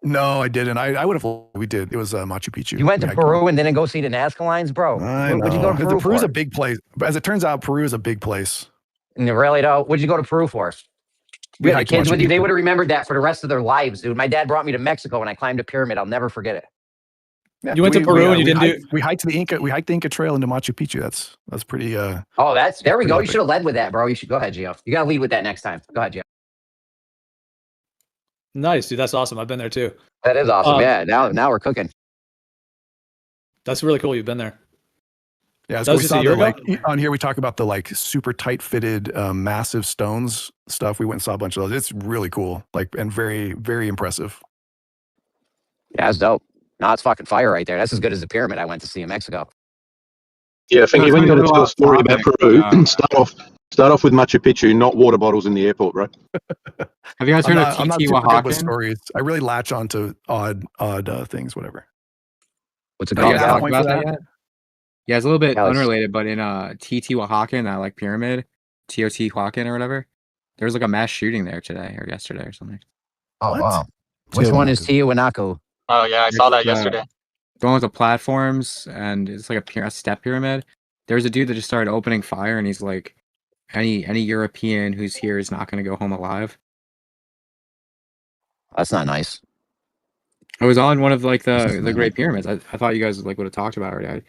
No, I didn't. I would have. We did. It was Machu Picchu. You went to Peru and didn't go see the Nazca lines, bro. I know. What'd you go to Peru Peru's for? a big place. As it turns out, Peru is a big place. And really, though, what'd you go to Peru for? We You had the hiked kids Machu with you. They Picchu. would have remembered that for the rest of their lives, dude. My dad brought me to Mexico and I climbed a pyramid. I'll never forget it. Yeah, You went to Peru and you didn't do. We hiked the Inca. We hiked the Inca Trail into Machu Picchu. That's pretty. Oh, there we go. You should have led with that, bro. You should go ahead, Gio. You gotta lead with that next time. Go ahead, Gio. Nice, dude. That's awesome. I've been there too. That is awesome. Yeah. Now we're cooking. That's really cool. You've been there. Yeah, That so was we just a saw year the ago? on here. We talk about the super tight fitted, massive stones stuff. We went and saw a bunch of those. It's really cool, and very, very impressive. Yeah, that's dope. No, it's fucking fire right there. That's as good as the pyramid I went to see in Mexico. Yeah, Pfinky, when you got to tell a story about Peru, topic. start off with Machu Picchu, not water bottles in the airport, right? Have you guys heard of I'm not TT super good with Oaxacan? stories. I really latch on to odd things, whatever. What's it Have you called? guys Yeah, talked point about for that that. yet? Yeah, it's a little bit Yeah, let's- unrelated, but in TT Oaxacan, that like pyramid, Teotihuacan or whatever, there was like a mass shooting there today or yesterday or something. Oh, What? wow. Which one is Tiwanaku? Oh yeah, I saw that yesterday. The one with the platforms and it's like a step pyramid. There was a dude that just started opening fire, and he's like, any European who's here is not going to go home alive. That's not nice. I was on one of like the Great Pyramids. I thought you guys would have talked about it already. I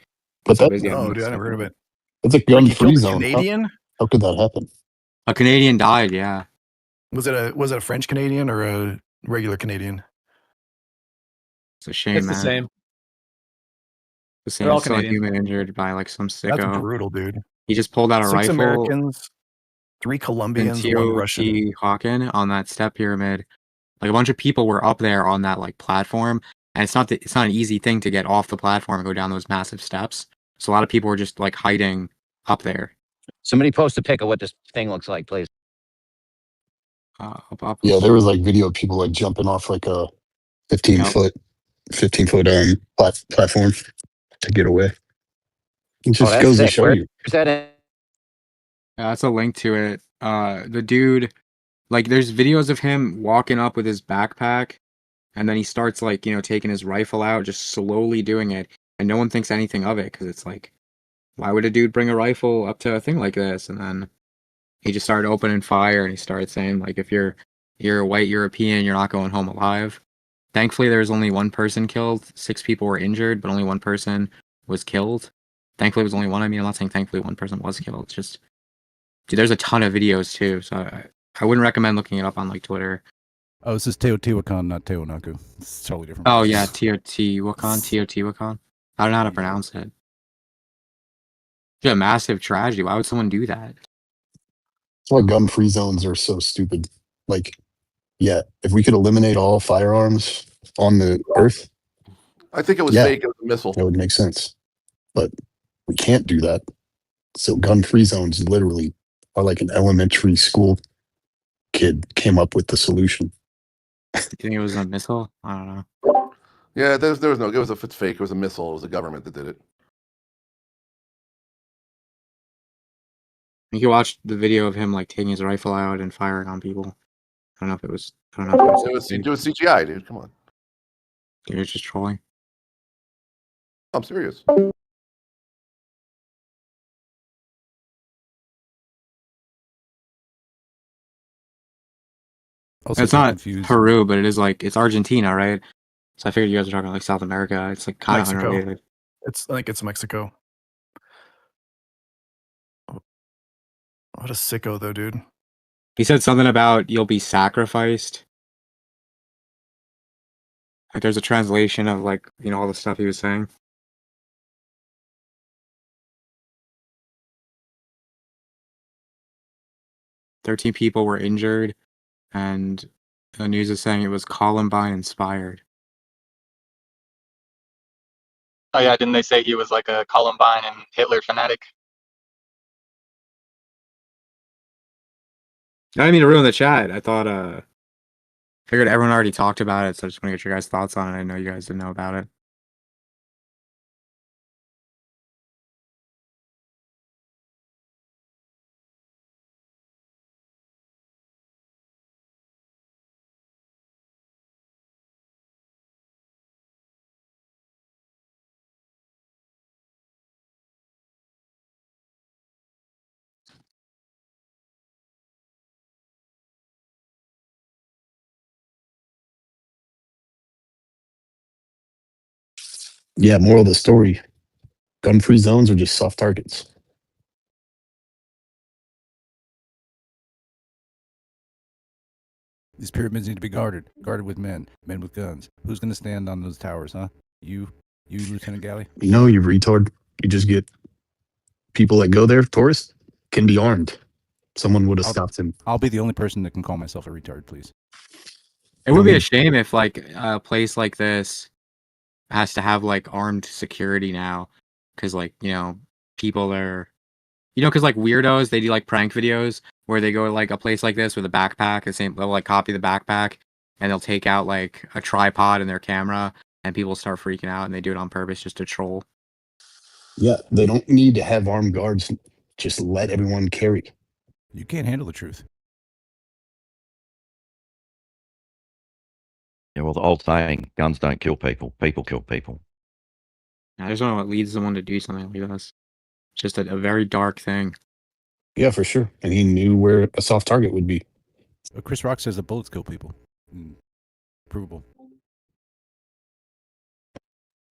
But so that, busy. I No, didn't dude, I step never heard up. of it. that's a Like gun he killed free a zone. Canadian? How could that happen? A Canadian died. Yeah, Was it a French Canadian or a regular Canadian? it's a shame, It's man. the same. The same. They're all Still a Canadian. human injured by like some That's sicko. brutal, dude. He just pulled out a 6 rifle. Americans, 3 in Colombians, 1 Russian. Teotihuacan on that step pyramid. Like a bunch of people were up there on that like platform, and it's not an easy thing to get off the platform and go down those massive steps. So a lot of people were just like hiding up there. Somebody post a pic of what this thing looks like, please. Yeah, there was like video of people like jumping off like a 15 foot platform to get away. It just that's goes to sick. show you. Where's that in? Yeah, that's a link to it. The dude, like, there's videos of him walking up with his backpack, and then he starts like taking his rifle out, just slowly doing it, and no one thinks anything of it because it's like, why would a dude bring a rifle up to a thing like this? And then he just started opening fire, and he started saying like, if you're a white European, you're not going home alive. Thankfully, there was only one person killed. 6 people were injured, but only one person was killed. Thankfully, it was only one. I mean, I'm not saying thankfully one person was killed. It's just, dude, there's a ton of videos too. So I wouldn't recommend looking it up on like Twitter. Oh, this is Teotihuacan, not Teonaku. It's totally different. Oh yeah, Teotihuacan. I don't know how to pronounce it. It's a massive tragedy. Why would someone do that? That's why gun-free zones are so stupid. Like, yeah, if we could eliminate all firearms on the Earth, I think it was Yeah. fake. It was a missile. that would make sense. But we can't do that. So gun-free zones literally are like an elementary school kid came up with the solution. Do you think it was a missile? I don't know. Yeah, there was no. It's fake. It was a missile. It was the government that did it. You can watch the video of him like taking his rifle out and firing on people. I don't know if it was. I don't know if it was. It was CGI, dude. Come on. Dude, it's just trolling. I'm serious. Also, It's get not confused. Peru, but it is like it's Argentina, right? So I figured you guys were talking like South America. It's like kind of Mexico. unrelated. I think it's Mexico. What a sicko, though, dude. He said something about you'll be sacrificed. Like there's a translation of like all the stuff he was saying. "13 people were injured, and the news is saying it was Columbine inspired." Oh yeah, didn't they say he was like a Columbine and Hitler fanatic? I didn't mean to ruin the chat. I thought figured everyone already talked about it, so I just want to get your guys' thoughts on it. I know you guys didn't know about it. Yeah, moral of the story. Gun-free zones are just soft targets. These pyramids need to be guarded with men with guns. Who's going to stand on those towers, huh? You, Lieutenant Galley? No, you retard. You just get people that go there, tourists, can be armed. Someone would have stopped him. I'll be the only person that can call myself a retard, please. It would be a shame if like a place like this has to have like armed security now, because like people are, because like weirdos, they do like prank videos where they go to like a place like this with a backpack, they'll like copy the backpack and they'll take out like a tripod and their camera, and people start freaking out, and they do it on purpose just to troll. Yeah, they don't need to have armed guards. Just let everyone carry. You can't handle the truth. Yeah, well, the old saying, guns don't kill people, people kill people. I just don't know what leads someone to do something like this. It's just a very dark thing. Yeah, for sure. And he knew where a soft target would be. But Chris Rock says that bullets kill people. Provable.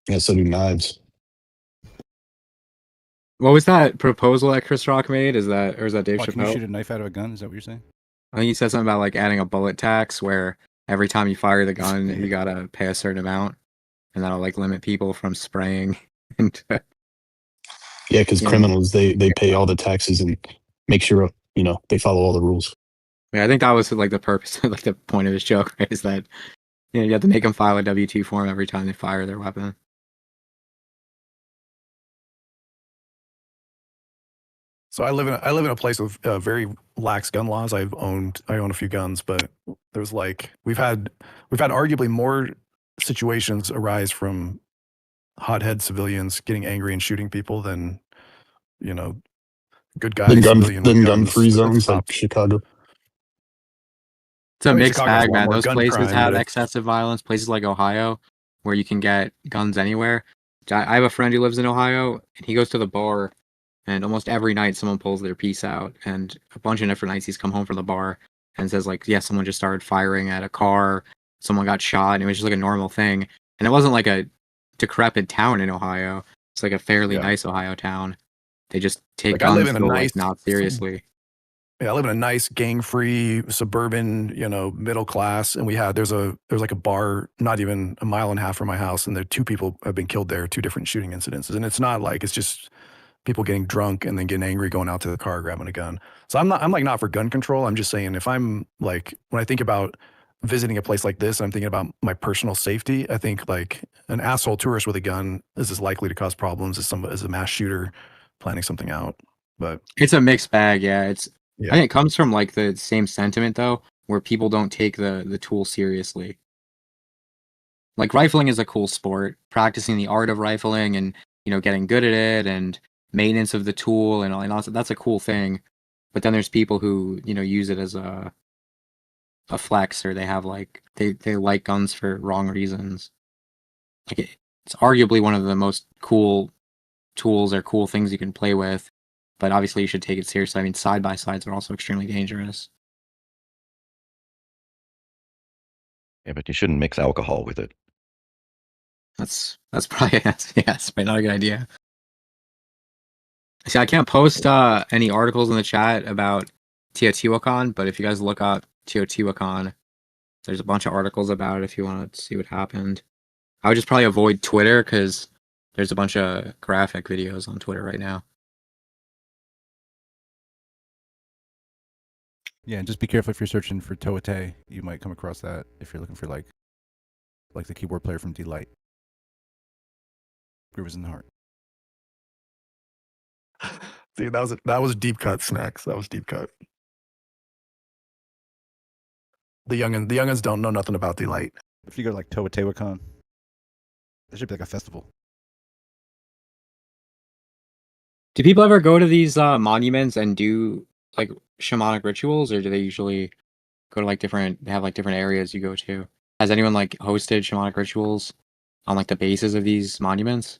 Yeah, so do knives. What was that proposal that Chris Rock made? Is that Dave Can you Chappelle? shoot a knife out of a gun? Is that what you're saying? I think he said something about like adding a bullet tax where every time you fire the gun, you gotta pay a certain amount, and that'll like limit people from spraying. Yeah, because criminals they pay all the taxes and make sure they follow all the rules. Yeah, I think that was like the purpose, like the point of his joke, right? Is that you have to make them file a W-2 form every time they fire their weapon. So I live in a place with very lax gun laws. I own a few guns, but there's like we've had arguably more situations arise from hothead civilians getting angry and shooting people than good guys. Then gun-free zones like Chicago. It's a mixed Chicago's a bag, lot man. more Those gun places crime, have but excessive violence. Places like Ohio, where you can get guns anywhere. I have a friend who lives in Ohio, and he goes to the bar, and almost every night someone pulls their piece out. And a bunch of different nights he's come home from the bar and says like, yeah, someone just started firing at a car someone got shot, and it was just like a normal thing. And it wasn't like a decrepit town in Ohio. It's like a fairly nice Ohio town. They just take Like, I live guns in a so nice, like not seriously. Yeah, I live in a nice gang-free suburban, middle class, and there's like a bar not even a mile and a half from my house, and there 2 people have been killed there, 2 different shooting incidences, and it's not like it's just people getting drunk and then getting angry, going out to the car, grabbing a gun. So I'm like not for gun control. I'm just saying if I'm like when I think about visiting a place like this, I'm thinking about my personal safety. I think like an asshole tourist with a gun is as likely to cause problems as a mass shooter planning something out. But it's a mixed bag. Yeah, I yeah, think it comes from like the same sentiment though, where people don't take the tool seriously. Like rifling is a cool sport. Practicing the art of rifling and getting good at it and maintenance of the tool and all that's a cool thing. But then there's people who use it as a flex, or they have like they like guns for wrong reasons. Like it's arguably one of the most cool tools or cool things you can play with, but obviously you should take it seriously. I mean, side by sides are also extremely dangerous. Yeah, but you shouldn't mix alcohol with it. That's probably that's probably not a good idea. See, I can't post any articles in the chat about Teotihuacan, but if you guys look up Teotihuacan, there's a bunch of articles about it if you want to see what happened. I would just probably avoid Twitter because there's a bunch of graphic videos on Twitter right now. Yeah, and just be careful if you're searching for Toate. You might come across that if you're looking for like the keyboard player from Delight. Grooves in the Heart. see, that was deep cut, Snacks. That was deep cut. The youngins don't know nothing about Delight. If you go to like Teotihuacan, there should be like a festival. Do people ever go to these monuments and do like shamanic rituals, or do they usually go to like different areas you go to? Has anyone like hosted shamanic rituals on like the bases of these monuments?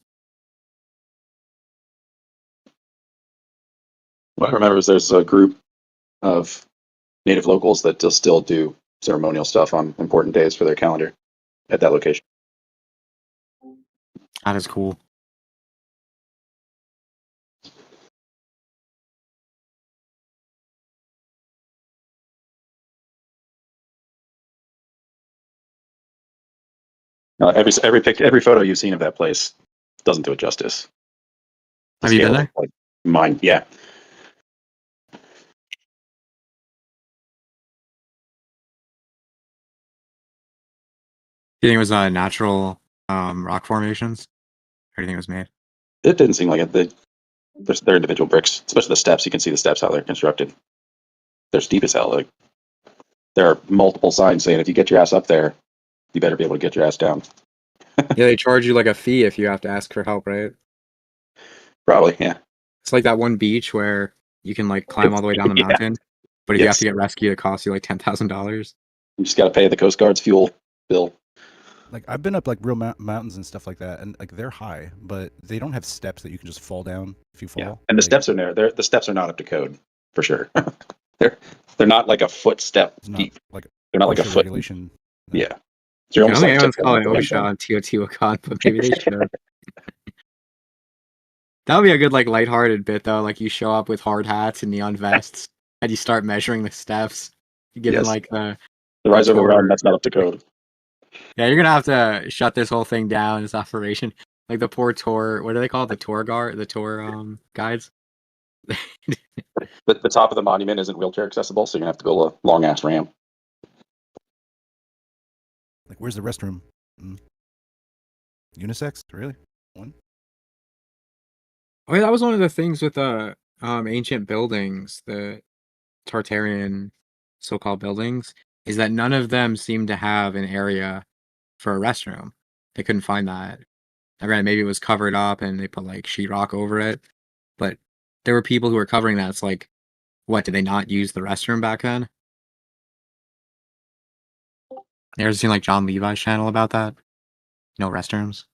What I remember is there's a group of native locals that still do ceremonial stuff on important days for their calendar at that location. That is cool. Every photo you've seen of that place doesn't do it justice. Have you been there? Like mine, yeah. Do you think it was natural rock formations? Or do you think it was made? It didn't seem like it. They're individual bricks, especially the steps. You can see the steps how they're constructed. They're steep as hell. Like there are multiple signs saying if you get your ass up there, you better be able to get your ass down. Yeah, they charge you like a fee if you have to ask for help, right? Probably, yeah. It's like that one beach where you can like climb all the way down the Yeah. mountain, but if you have Yes. to get rescued, it costs you like $10,000. You just got to pay the Coast Guard's fuel bill. Like I've been up like real mountains and stuff like that, and like they're high, but they don't have steps that you can just fall down if you fall. Yeah, and the steps are narrow. The steps are not up to code for sure. they're not like a foot step deep. Like they're not like a foot. Regulation. Yeah. So I you're don't almost think like anyone's tipping calling over the OSHA rim. on Teotihuacan, but maybe they should. That would be a good like lighthearted bit though. Like you show up with hard hats and neon vests, and you start measuring the steps. You give it Yes. like the rise over tour. run. That's not up to code. Yeah, you're gonna have to shut this whole thing down. This operation, like the poor tour. What do they call it? The tour guides. But the top of the monument isn't wheelchair accessible, so you're gonna have to go a long ass ramp. Like where's the restroom? Unisex? Really? One? Oh, yeah, that was one of the things with the ancient buildings, the Tartarian so-called buildings, is that none of them seemed to have an area for a restroom. They couldn't find that. Now, granted, maybe it was covered up and they put like sheetrock over it, but there were people who were covering that. It's like, what, did they not use the restroom back then? You ever seen like John Levi's channel about that? No restrooms?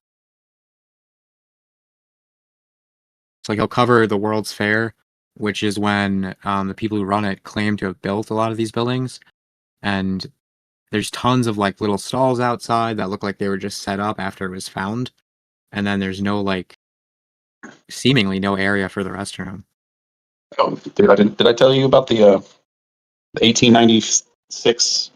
It's like he'll cover the World's Fair, which is when the people who run it claim to have built a lot of these buildings, and there's tons of like little stalls outside that look like they were just set up after it was found, and then there's no like seemingly no area for the restroom. Oh, dude, did I tell you about the 1896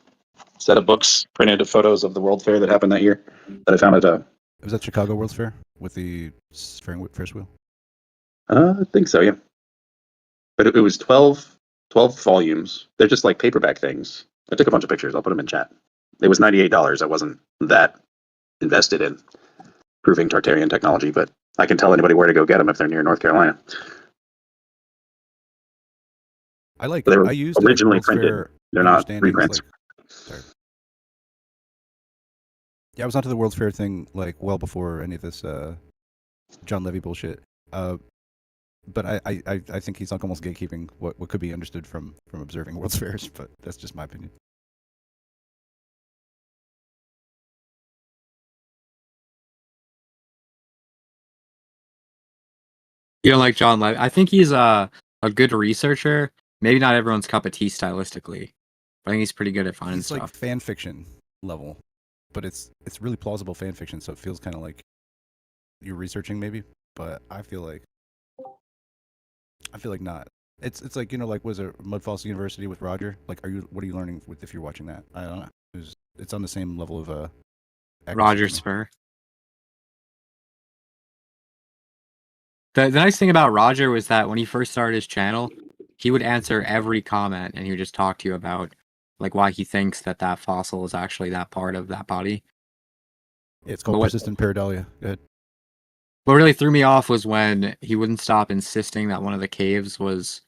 set of books printed of photos of the World Fair that happened that year that I found at a. Was that Chicago World's Fair with the Ferris wheel? I think so, yeah. But it was 12 volumes. They're just like paperback things. I took a bunch of pictures. I'll put them in chat. It was $98. I wasn't that invested in proving Tartarian technology, but I can tell anybody where to go get them if they're near North Carolina. I like. They were I used originally World's printed. Fair They're not understandings, reprints. sorry. Yeah, I was onto the World's Fair thing like well before any of this John Levy bullshit. But I think he's like almost gatekeeping what could be understood from observing World's Fairs, but that's just my opinion. You don't like John Levy? I think he's a good researcher. Maybe not everyone's cup of tea stylistically, but I think he's pretty good at finding It's stuff. like fan fiction level, but it's really plausible fan fiction, so it feels kind of like you're researching maybe. But I feel like not. It's like, you know, like was it Mudfalls University with Roger? Like, what are you learning if you're watching that? I don't know. It's on the same level of Roger Spur. The nice thing about Roger was that when he first started his channel, he would answer every comment and he would just talk to you about like why he thinks that fossil is actually that part of that body. Yeah, it's called persistent pareidolia. Go ahead. What really threw me off was when he wouldn't stop insisting that one of the caves was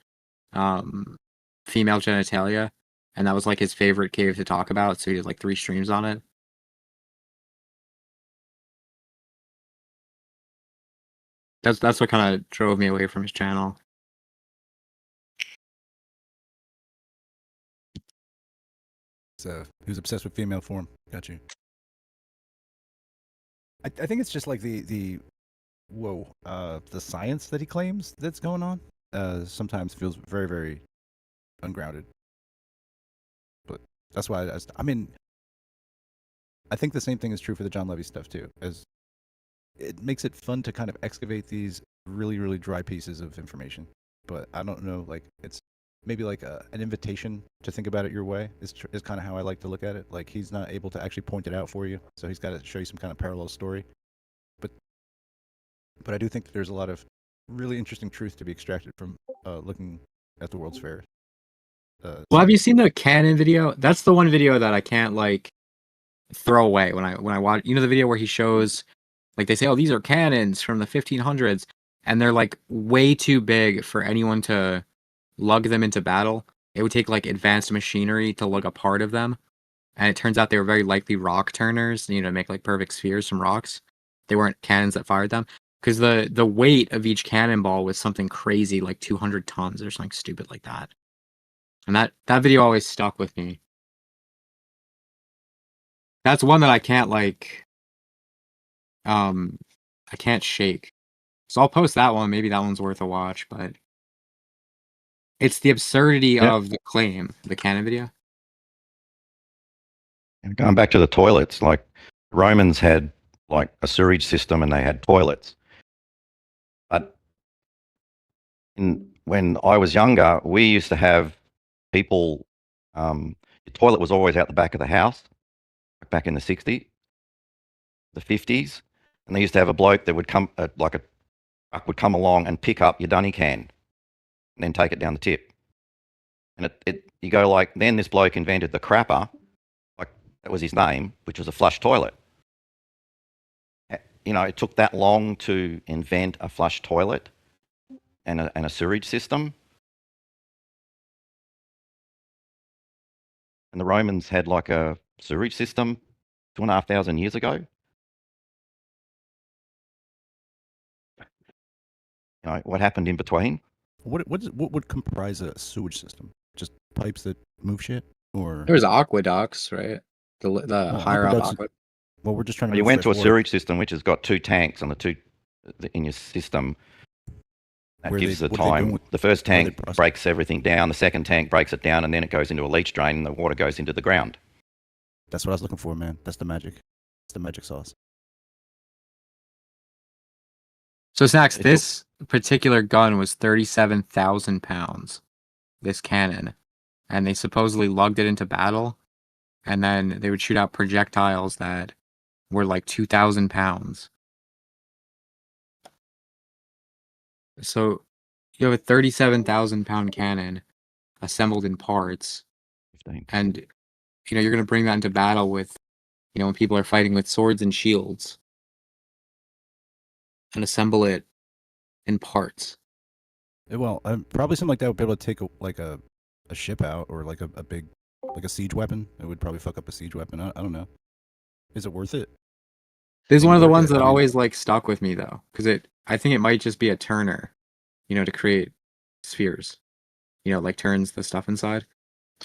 female genitalia, and that was like his favorite cave to talk about, so he did like 3 streams on it. That's what kind of drove me away from his channel. So he was obsessed with female form. Got you. I think it's just like the science that he claims that's going on sometimes feels very, very ungrounded. But that's why I mean, I think the same thing is true for the John Levy stuff too. As it makes it fun to kind of excavate these really, really dry pieces of information. But I don't know, like it's maybe like an invitation to think about it your way is kind of how I like to look at it. Like he's not able to actually point it out for you, so he's got to show you some kind of parallel story. But I do think that there's a lot of really interesting truth to be extracted from looking at the World's Fair. Well, have you seen the Canon video? That's the one video that I can't like throw away when I watch. You know the video where he shows, like they say, oh, these are cannons from the 1500s, and they're like way too big for anyone to lug them into battle. It would take like advanced machinery to lug a part of them, and it turns out they were very likely rock turners, you know, to make like perfect spheres from rocks. They weren't cannons that fired them. Because the weight of each cannonball was something crazy, like 200 tons or something stupid like that. And that video always stuck with me. That's one that I can't like, I can't shake. So I'll post that one. Maybe that one's worth a watch, but it's the absurdity of the claim, the Canon video. And going back to the toilets, like Romans had like a sewage system and they had toilets. But when I was younger, we used to have people, the toilet was always out the back of the house, back in the 60s, the 50s, and they used to have a bloke that would come, like a truck would come along and pick up your dunny can and then take it down the tip. And you go like, then this bloke invented the crapper, like that was his name, which was a flush toilet. You know, it took that long to invent a flush toilet and a sewage system. And the Romans had like a sewage system 2,500 years ago. You know, what happened in between? What would comprise a sewage system? Just pipes that move shit, or There was aqueducts, right? The higher up aqueduct. Well, we're just trying to. You went to a sewage system which has got 2 tanks on in your system. That gives the time. The first tank breaks everything down. The second tank breaks it down, and then it goes into a leach drain, and the water goes into the ground. That's what I was looking for, man. That's the magic. It's the magic sauce. So Snacks, this particular gun was 37,000 pounds. This cannon, and they supposedly lugged it into battle, and then they would shoot out projectiles that were like 2,000 pounds. So you have a 37,000-pound cannon assembled in parts, and you're going to bring that into battle with, when people are fighting with swords and shields, and assemble it in parts. Well, probably something like that would be able to take a ship out, or like a big, like a siege weapon. It would probably fuck up a siege weapon. I don't know. Is it worth it? This is one of the ones that always like stuck with me though, because I think it might just be a turner, to create spheres, like turns the stuff inside.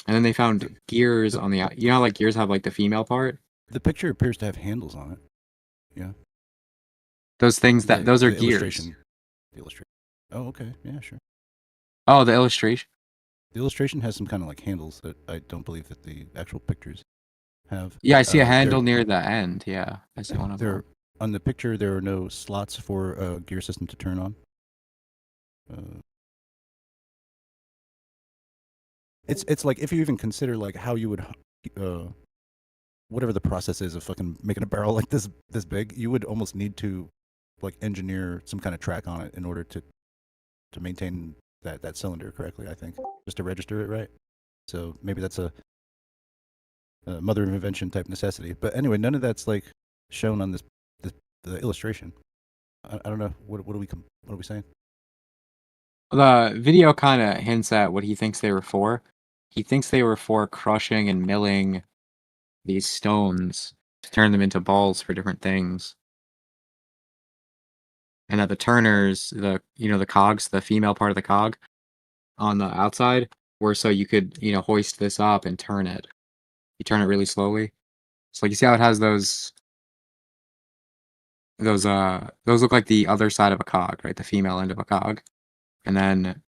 And then they found gears on the how like gears have like the female part. The picture appears to have handles on it. Yeah. Those things those are gears. The illustration. Oh, okay. Yeah, sure. Oh, the illustration. The illustration has some kind of like handles that I don't believe that the actual pictures have. Yeah, I see a handle near the end. Yeah, I see one of them. On the picture, there are no slots for a gear system to turn on. It's like, if you even consider like how you would, whatever the process is of fucking making a barrel like this big, you would almost need to like engineer some kind of track on it in order to maintain that cylinder correctly, I think, just to register it right. So maybe that's a mother of invention type necessity. But anyway, none of that's like shown on the illustration. I don't know. What are we saying? The video kind of hints at what he thinks they were for. He thinks they were for crushing and milling these stones to turn them into balls for different things. And that the turners, the cogs, the female part of the cog on the outside, were so you could, hoist this up and turn it. You turn it really slowly. So like, you see how it has those look like the other side of a cog, right? The female end of a cog. And then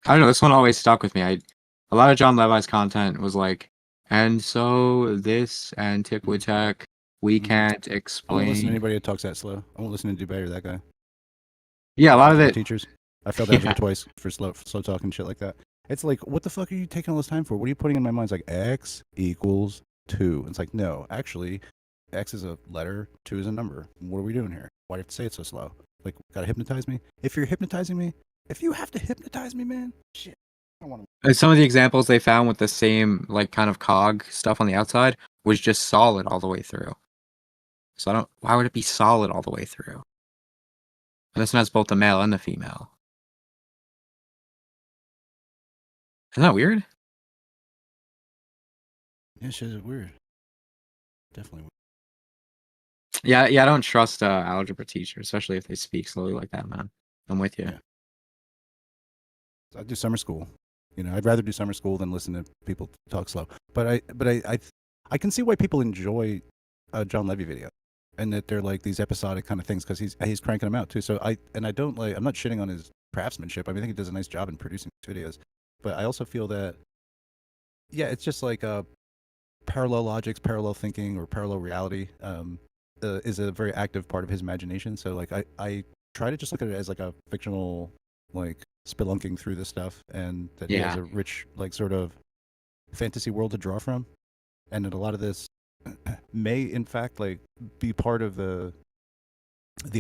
I don't know, this one always stuck with me. A lot of John Levi's content was like, and so this Antiquitech, we can't explain. I won't listen to anybody who talks that slow. I won't listen to Dubai or that guy. Yeah, a lot of it. Teachers. I failed that twice for slow talking shit like that. It's like, what the fuck are you taking all this time for? What are you putting in my mind? It's like x equals 2. It's like, no, actually, x is a letter, 2 is a number. What are we doing here? Why do you have to say it so slow? Like, gotta hypnotize me? If you're hypnotizing me, if you have to hypnotize me, man, shit. I don't want to. And some of the examples they found with the same like kind of cog stuff on the outside was just solid all the way through. So why would it be solid all the way through? And this one has both the male and the female. Isn't that weird? Yeah, shit is weird. Definitely weird. Yeah, I don't trust algebra teachers, especially if they speak slowly like that, man. I'm with you. Yeah. I do summer school. I'd rather do summer school than listen to people talk slow. But I can see why people enjoy a John Levy video, and that they're like these episodic kind of things, because he's cranking them out too. So I'm not shitting on his craftsmanship. I mean, I think he does a nice job in producing videos. But I also feel that, yeah, it's just like parallel logics, parallel thinking, or parallel reality is a very active part of his imagination. So like I try to just look at it as like a fictional, like, spelunking through this stuff, and that he has a rich, like, sort of fantasy world to draw from, and that a lot of this may in fact like be part of the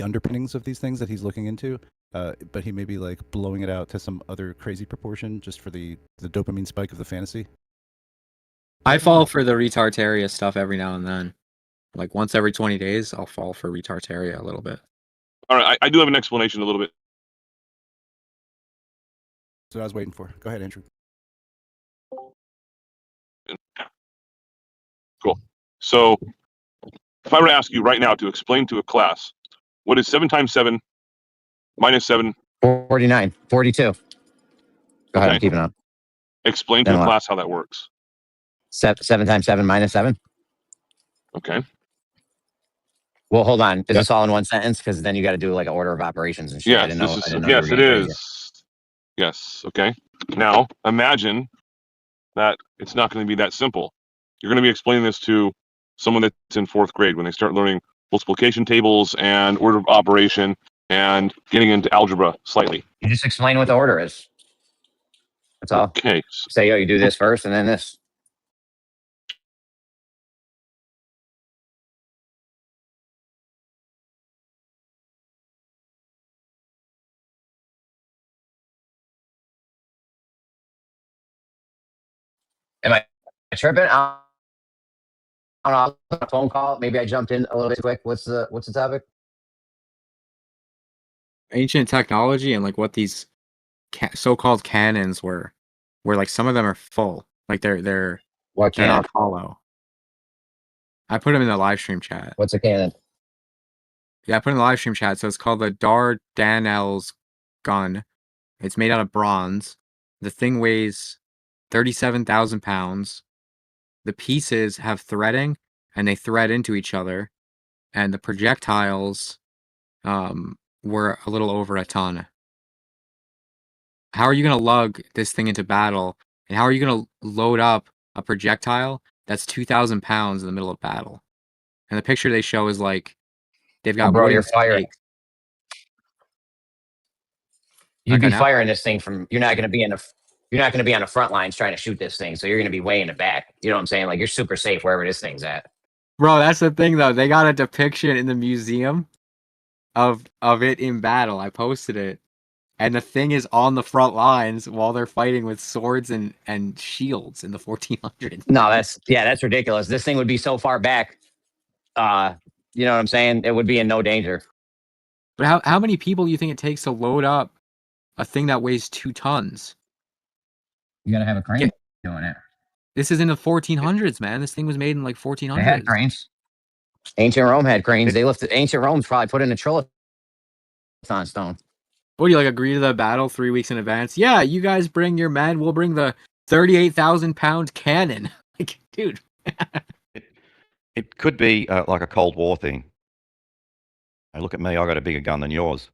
underpinnings of these things that he's looking into, but he may be like blowing it out to some other crazy proportion just for the dopamine spike of the fantasy. I fall for the Retartaria stuff every now and then. Like once every 20 days, I'll fall for Retartaria a little bit. All right, I do have an explanation a little bit. That's what I was waiting for. Go ahead, Andrew. Cool. So if I were to ask you right now to explain to a class what is 7 times 7 minus 7? 49. 42. Go ahead, I'm keeping on. Explain to the class how that works. 7 times 7 minus 7. Okay. Well, hold on. Is this all in one sentence? Because then you got to do like an order of operations and shit. Yes, yes, it is. Yes. Okay. Now imagine that it's not going to be that simple. you're going to be explaining this to someone that's in 4th grade when they start learning multiplication tables and order of operation and getting into algebra slightly. You just explain what the order is. That's all. Okay. Say, yo, you do this first and then this. Am I tripping? I don't know. I was on a phone call. Maybe I jumped in a little bit quick. What's the topic? Ancient technology and like what these so-called cannons were, where like some of them are full, like they're not hollow. I put them in the live stream chat. What's a cannon? Yeah, I put it in the live stream chat. So it's called the Dardanelles gun. It's made out of bronze. The thing weighs 37,000 pounds. The pieces have threading, and they thread into each other. And the projectiles were a little over a ton. How are you going to lug this thing into battle? And how are you going to load up a projectile that's 2,000 pounds in the middle of battle? And the picture they show is like, they've got bro, wooden you're firing. stakes. You'd be firing this thing from. You're not going to be on the front lines trying to shoot this thing. So you're going to be way in the back. You know what I'm saying? Like you're super safe wherever this thing's at. Bro, that's the thing though. They got a depiction in the museum of it in battle. I posted it. And the thing is on the front lines while they're fighting with swords and shields in the 1400s. No, that's ridiculous. This thing would be so far back. You know what I'm saying? It would be in no danger. But how many people do you think it takes to load up a thing that weighs 2 tons? You gotta have a crane doing it. This is in the 1400s, man. This thing was made in like 1400s. They had cranes. Ancient Rome had cranes. They lifted. Ancient Rome's probably put in a trilithon stone. What do you like? Agree to the battle 3 weeks in advance? Yeah, you guys bring your men. We'll bring the 38,000-pound cannon. Like, dude. It could be like a Cold War thing. Hey, look at me, I got a bigger gun than yours.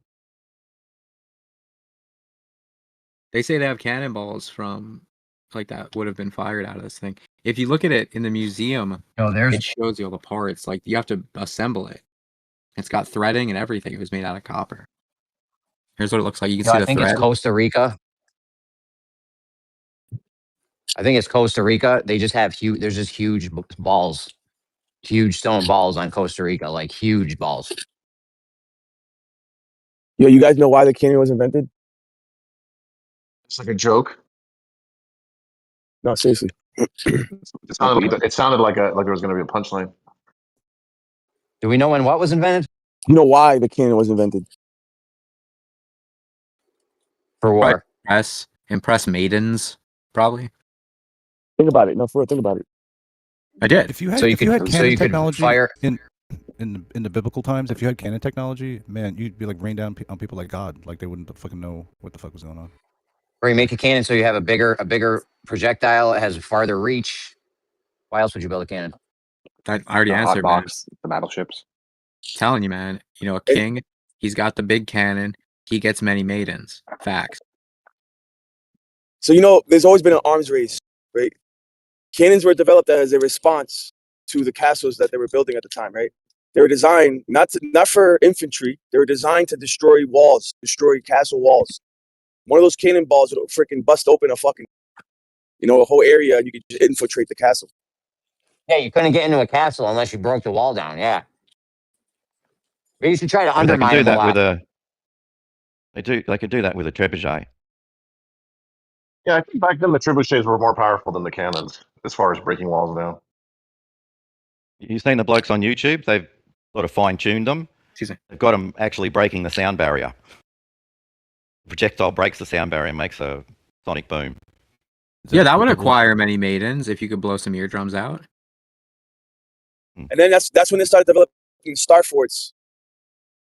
They say they have cannonballs from like that would have been fired out of this thing. If you look at it in the museum, it shows you all the parts. Like you have to assemble it. It's got threading and everything. It was made out of copper. Here's what it looks like. You can see the thread. I think it's Costa Rica. I think it's Costa Rica. They just have huge. There's just huge balls, huge stone balls on Costa Rica, like huge balls. Yo, you guys know why the cannon was invented? It's like a joke. No, seriously. It sounded like there was going to be a punchline. Do we know when what was invented? You know why the cannon was invented? For war. Impress maidens, probably. Think about it. No, for real, think about it. I did. If you had cannon technology fire in the biblical times, if you had cannon technology, man, you'd be like rain down on people like God. Like they wouldn't fucking know what the fuck was going on. Or you make a cannon so you have a bigger projectile. It has a farther reach. Why else would you build a cannon? I already answered, man. The battleships. Telling you, man. You know, a king, he's got the big cannon. He gets many maidens. Facts. So, you know, there's always been an arms race, right? Cannons were developed as a response to the castles that they were building at the time, right? They were designed not for infantry. They were designed to destroy walls, destroy castle walls. One of those cannonballs would freaking bust open a fucking, a whole area, and you could just infiltrate the castle. Yeah, you couldn't get into a castle unless you broke the wall down. Yeah. But you should try to undermine them a lot. They could do that with a trebuchet. Yeah, I think back then the trebuchets were more powerful than the cannons as far as breaking walls down. You've seen the blokes on YouTube? They've sort of fine-tuned them. They've got them actually breaking the sound barrier. The projectile breaks the sound barrier and makes a sonic boom. Yeah, that would acquire many maidens if you could blow some eardrums out. And then that's when they started developing star forts.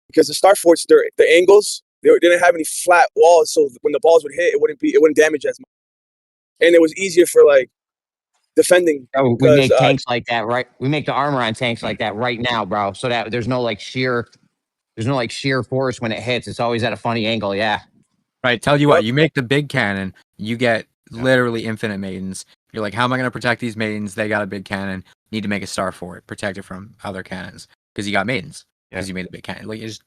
Because the star forts, the angles, they didn't have any flat walls, so when the balls would hit, it wouldn't damage as much. And it was easier for like defending. We make tanks like that, right? We make the armor on tanks like that right now, bro. So that there's no shear force when it hits. It's always at a funny angle, yeah. Right, tell you what, you make the big cannon, you get literally infinite maidens. You're like, how am I going to protect these maidens? They got a big cannon. Need to make a star for it. Protect it from other cannons because you got maidens. Because you made a big cannon. Like, it's,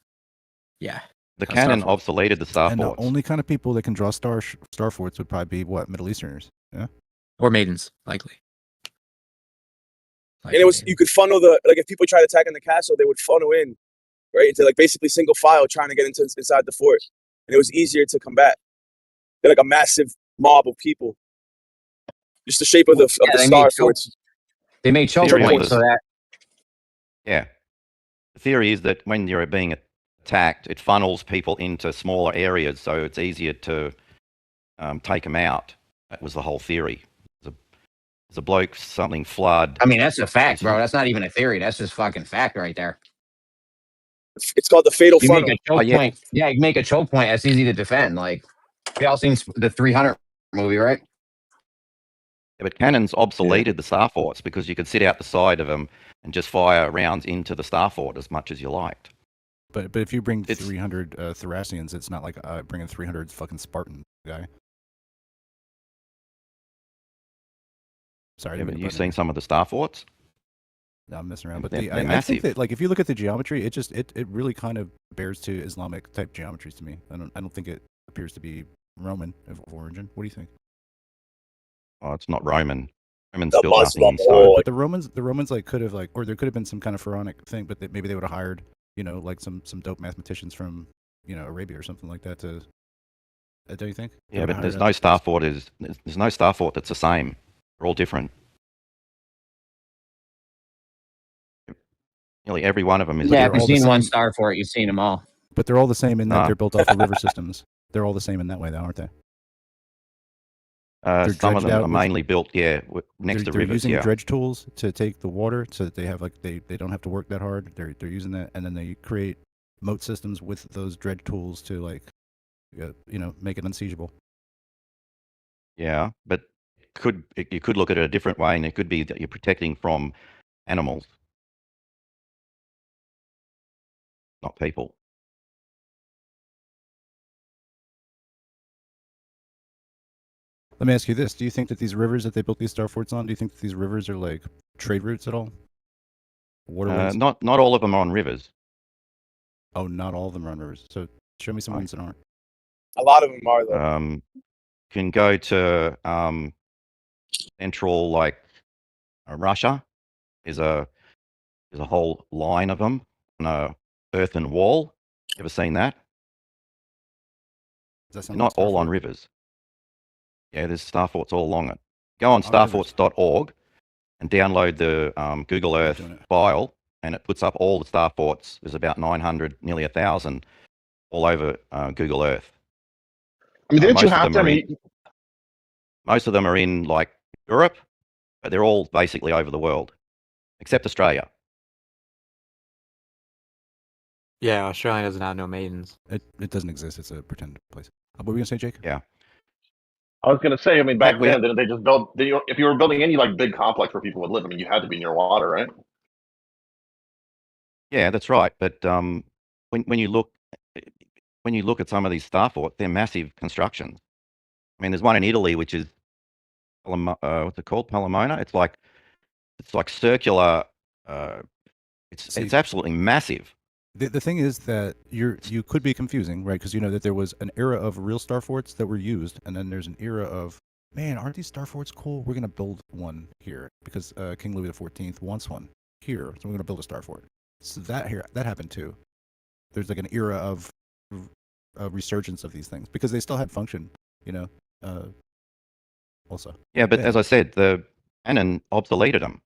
yeah. The cannon obsoleted the star And the forts. only kind of people that can draw star forts would probably be what, Middle Easterners, yeah, or maidens, likely. And it was, you could funnel like if people tried attacking the castle, they would funnel in, right, into like basically single file trying to get inside the fort, and it was easier to combat. They're like a massive mob of people. Just the shape of the star forts. They made choke points so that. Yeah. The theory is that when you're being attacked, it funnels people into smaller areas, so it's easier to take them out. That was the whole theory. There's a bloke, something flood. I mean, that's a fact, bro. That's not even a theory. That's just fucking fact right there. It's called the fatal funnel. Make a choke point. Yeah, you make a choke point. That's easy to defend. Like, we all seen the 300 movie, right? Yeah, but cannons obsoleted the star forts because you could sit out the side of them and just fire rounds into the star fort as much as you liked. But if you bring 300 Thracians, it's not like bringing 300 fucking Spartan guy. Sorry, yeah, but you've seen some of the star forts. No, I'm messing around, but they're I think that, like, if you look at the geometry, it really kind of bears to Islamic type geometries to me. I don't think it appears to be Roman of origin. What do you think? Oh, it's not Roman. Romans The built nothing in Muslim stone. But the Romans like could have like, or there could have been some kind of pharaonic thing, but maybe they would have hired, you know, like some dope mathematicians from, you know, Arabia or something like that to. Don't you think? Yeah, but there's no star fort. There's no star fort that's the same. They're all different. Nearly every one of them is. Yeah, if different. you've seen one star fort, you've seen them all. But they're all the same in that they're built off the river systems. They're all the same in that way, though, aren't they? Some of them are mainly built, next to they're rivers. using Yeah, dredge tools to take the water, so that they have like they don't have to work that hard. They're using that, and then they create moat systems with those dredge tools to like, you know, make it unsiegeable. yeah, but you could look at it a different way, and it could be that you're protecting from animals, not people. Let me ask you this: do you think that these rivers that they built these star forts on, do you think that these rivers are like trade routes at all? Waterways? Not all of them are on rivers. Oh, not all of them are on rivers. So show me some ones that aren't. A lot of them are though. Can go to central, like Russia. There's a whole line of them on a earthen wall. Ever seen that? Does that They're sound not like Star all on Fort? rivers. Yeah, there's star forts all along it. Go on On rivers. starforts.org and download the Google Earth file, and it puts up all the star forts. There's about 900, nearly 1,000, all over Google Earth. I mean, didn't you Most of have them to? are in- Most of them are in like Europe, but they're all basically over the world, except Australia. Yeah, Australia doesn't have no maidens. It doesn't exist. It's a pretend place. What were you gonna say, Jake? Yeah. I was gonna say, I mean, back we- then, didn't they just build? If you were building any like big complex where people would live, I mean, you had to be near water, right? Yeah, that's right. But when you look at some of these star forts, they're massive constructions. I mean, there's one in Italy which is what's it called? Palomona. It's like circular. It's absolutely massive. The thing is that you could be confusing, right? Because you know that there was an era of real star forts that were used, and then there's an era of, man, aren't these star forts cool? We're gonna build one here because King Louis XIV wants one here, so we're gonna build a star fort. So that happened too. There's like an era of resurgence of these things because they still had function, you know. Also. Yeah, but as I said, the cannon obsoleted them.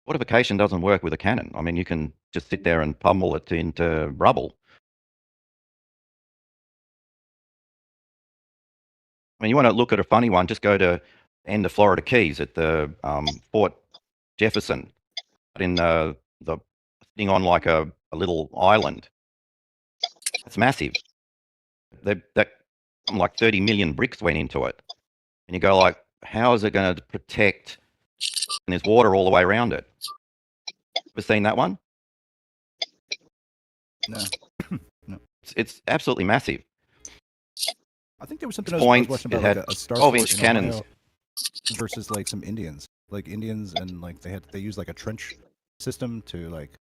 Fortification doesn't work with a cannon. I mean, you can just sit there and pummel it into rubble. I mean, you want to look at a funny one, just go to the end of Florida Keys at the Fort Jefferson, in the sitting on like a little island. It's massive. Something like 30 million bricks went into it. And you go like, how is it going to protect? And there's water all the way around it. Ever seen that one? No. No. It's absolutely massive. I think there was something else I was Points. watching It about had like a star 12-inch fort in cannons. Ohio. versus like some Indians, and like they use like a trench system to like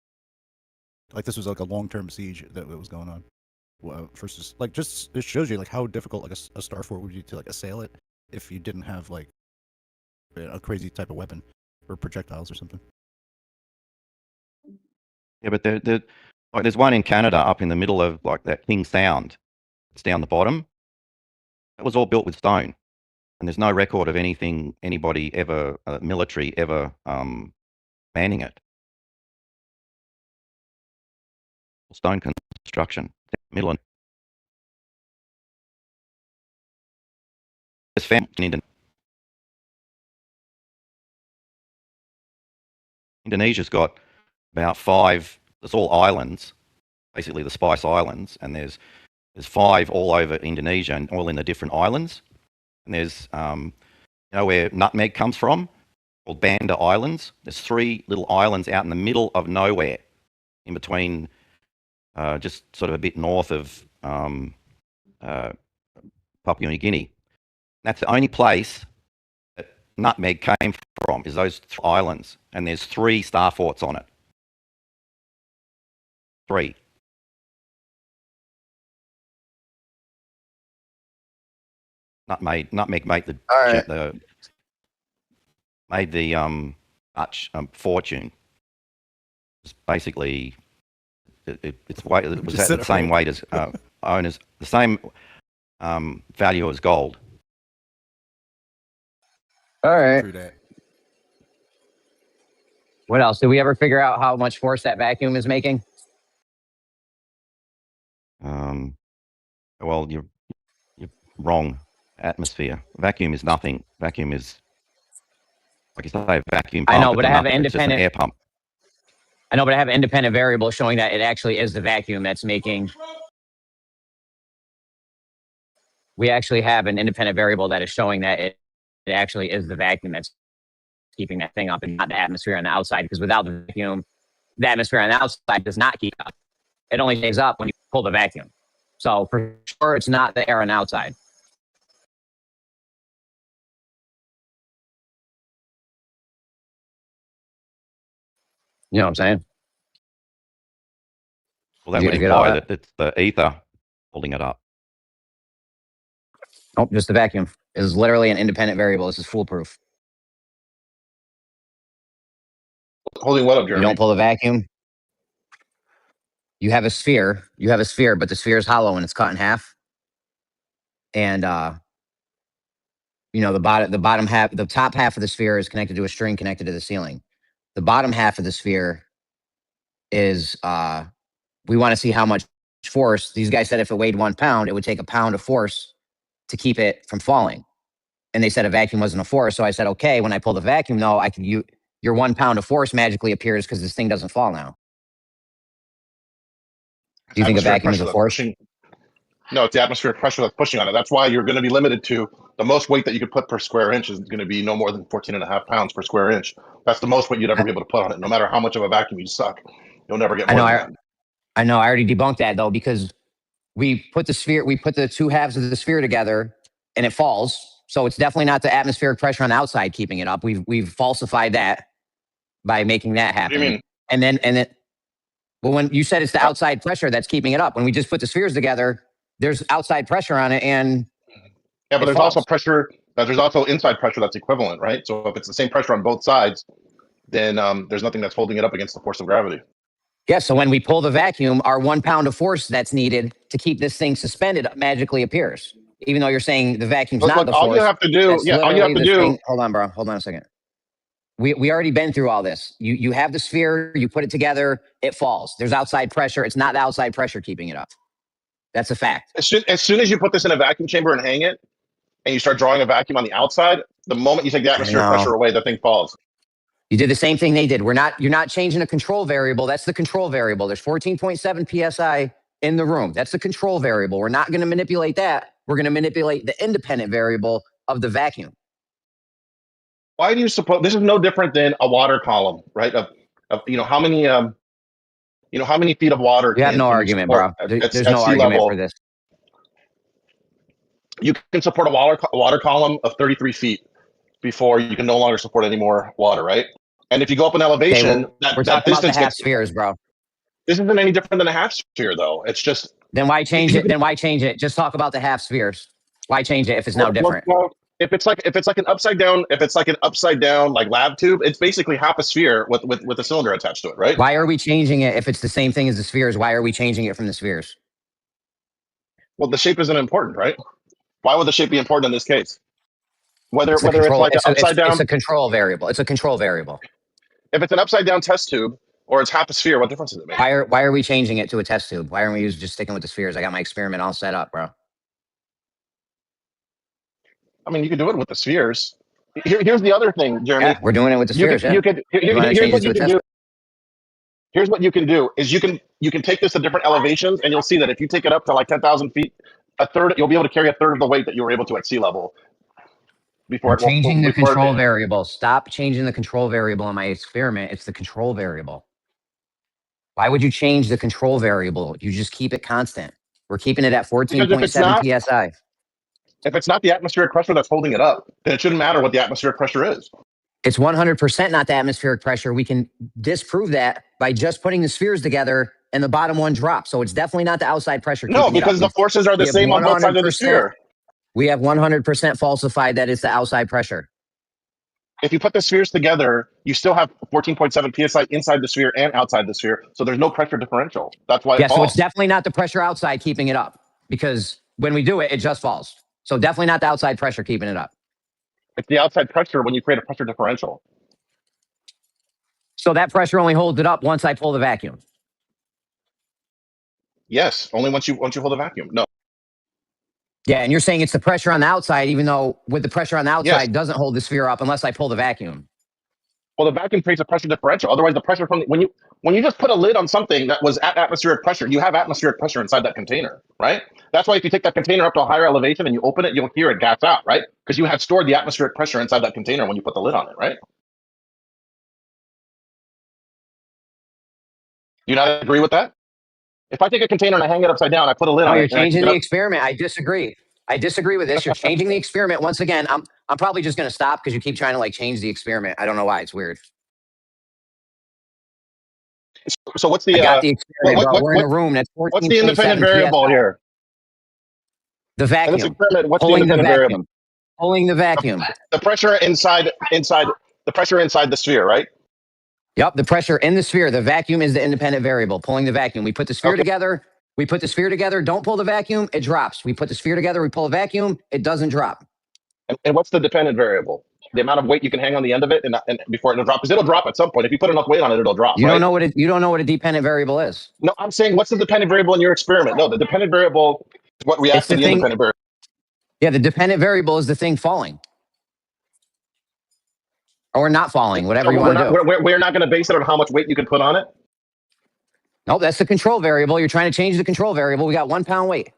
this was like a long-term siege that was going on. Versus like just it shows you like how difficult like a star fort would be to like assail it if you didn't have like a crazy type of weapon or projectiles or something. Yeah, but like there's one in Canada up in the middle of like that King Sound. It's down the bottom. That was all built with stone, and there's no record of anybody ever, military ever manning it. Stone construction, middle. It's found in Indonesia's got about 5. It's all islands, basically the Spice Islands, and there's 5 all over Indonesia and all in the different islands. And there's where nutmeg comes from, called Banda Islands. There's 3 little islands out in the middle of nowhere, in between, just sort of a bit north of Papua New Guinea. That's the only place that nutmeg came from, is those 3 islands, and there's 3 star forts on it. 3. Nutmeg made the Dutch fortune. It's basically it was at the same weight as owners, the same value as gold. All right. What else? Did we ever figure out how much force that vacuum is making? Well, you're wrong. Atmosphere. Vacuum is nothing. Vacuum is, like you say, a vacuum pump. I know, but I have an It's just an independent air pump. I know, but I have an independent variable showing that it actually is the vacuum that's making. We actually have an independent variable that is showing that it actually is the vacuum that's keeping that thing up and not the atmosphere on the outside. Because without the vacuum, the atmosphere on the outside does not keep up. It only stays up when you pull the vacuum. So for sure, it's not the air on the outside. You know what I'm saying? Well, that would imply that it's the ether holding it up. Nope, just the vacuum. It is literally an independent variable. This is foolproof. Holding what up, Jeremy? You don't pull the vacuum. You have a sphere. But the sphere is hollow and it's cut in half. And the bottom half, the top half of the sphere is connected to a string connected to the ceiling. The bottom half of the sphere is we want to see how much force. These guys said if it weighed 1 pound, it would take 1 pound of force to keep it from falling. And they said a vacuum wasn't a force. So I said, okay, when I pull the vacuum, though, I can your 1 pound of force magically appears because this thing doesn't fall now. Do you think a vacuum is a force? No, it's the atmospheric pressure that's pushing on it. That's why you're going to be limited to the most weight that you could put per square inch is going to be no more than 14.5 pounds per square inch. That's the most weight you'd ever be able to put on it. No matter how much of a vacuum you suck, you'll never get more than that. I know. I already debunked that though, because we put the 2 halves of the sphere together and it falls. So it's definitely not the atmospheric pressure on the outside keeping it up. We've falsified that by making that happen. What do you mean? And then well, when you said it's the outside pressure that's keeping it up, when we just put the spheres together, there's outside pressure on it, and but there's also pressure. There's also inside pressure that's equivalent, right? So if it's the same pressure on both sides, then there's nothing that's holding it up against the force of gravity. Yeah. So when we pull the vacuum, our 1 pound of force that's needed to keep this thing suspended magically appears. Even though you're saying the vacuum's not the force. All you have to do, all you have to do. Hold on, bro. Hold on a second. We already been through all this. You have the sphere, you put it together, it falls. There's outside pressure. It's not the outside pressure keeping it up. That's a fact. As soon as you put this in a vacuum chamber and hang it, and you start drawing a vacuum on the outside, the moment you take the atmospheric pressure away, the thing falls. You did the same thing they did. You're not changing a control variable. That's the control variable. There's 14.7 PSI in the room. That's the control variable. We're not going to manipulate that. We're going to manipulate the independent variable of the vacuum. Why do you suppose this is no different than a water column, right? Of how many feet of water? You have no argument, bro. There's no argument for this. You can support a water column of 33 feet. before you can no longer support any more water, right? And if you go up in elevation, we're that talking about the distance half gets. spheres, bro. This isn't any different than a half sphere, though. It's just. Then why change it? Then why change it? Just talk about the half spheres. Why change it if it's now different? Well, if it's like an upside down, like lab tube, it's basically half a sphere with a cylinder attached to it, right? Why are we changing it if it's the same thing as the spheres? Why are we changing it from the spheres? Well, the shape isn't important, right? Why would the shape be important in this case? Whether it's control, like an upside down, it's a control variable. It's a control variable. If it's an upside down test tube or it's half a sphere, what difference does it make? Why are we changing it to a test tube? Why aren't we just sticking with the spheres? I got my experiment all set up, bro. I mean, you could do it with the spheres. Here's the other thing, Jeremy. Yeah, we're doing it with the spheres. Here's what you can do. Here's what you can do is you can take this to different elevations, and you'll see that if you take it up to like 10,000 feet, you'll be able to carry a third of the weight that you were able to at sea level. We're changing the control variable. Stop changing the control variable in my experiment. It's the control variable. Why would you change the control variable? You just keep it constant. We're keeping it at 14.7 psi. If it's not the atmospheric pressure that's holding it up, then it shouldn't matter what the atmospheric pressure is. It's 100% not the atmospheric pressure. We can disprove that by just putting the spheres together and the bottom one drops. So it's definitely not the outside pressure. No, because the forces are the same on both sides of the sphere. We have 100% falsified that it's the outside pressure. If you put the spheres together, you still have 14.7 psi inside the sphere and outside the sphere. So there's no pressure differential. That's why it falls. So it's definitely not the pressure outside keeping it up, because when we do it, it just falls. So definitely not the outside pressure keeping it up. It's the outside pressure when you create a pressure differential. So that pressure only holds it up once I pull the vacuum. Yes, only once you hold a vacuum. No. Yeah, and you're saying it's the pressure on the outside, even though with the pressure on the outside doesn't hold the sphere up unless I pull the vacuum. Well, the vacuum creates a pressure differential. Otherwise, the pressure from when you just put a lid on something that was at atmospheric pressure, you have atmospheric pressure inside that container, right? That's why if you take that container up to a higher elevation and you open it, you'll hear it gas out, right? Because you had stored the atmospheric pressure inside that container when you put the lid on it, right? Do you not agree with that? If I take a container and I hang it upside down, I put a lid on it. You're changing the experiment. I disagree. I disagree with this. You're changing the experiment. Once again, I'm probably just going to stop because you keep trying to like change the experiment. I don't know why. It's weird. So what's the? I got the experiment, bro. We're in a room that's 14. What's the independent variable here? The vacuum. In this experiment, what's the independent variable? Pulling the vacuum. The pressure inside the pressure inside the sphere, right? Yep, the pressure in the sphere. The vacuum is the independent variable. Pulling the vacuum. We put the sphere together. We put the sphere together. Don't pull the vacuum. It drops. We put the sphere together. We pull a vacuum. It doesn't drop. And what's the dependent variable? The amount of weight you can hang on the end of it, and before it'll drop, because it'll drop at some point. If you put enough weight on it, it'll drop. You don't know what you don't know what a dependent variable is. No, I'm saying what's the dependent variable in your experiment? No, the dependent variable is what reacts to the independent variable. Yeah, the dependent variable is the thing falling. Or not falling, whatever you want to do. We're not going to base it on how much weight you can put on it? No, that's the control variable. You're trying to change the control variable. We got 1 pound weight.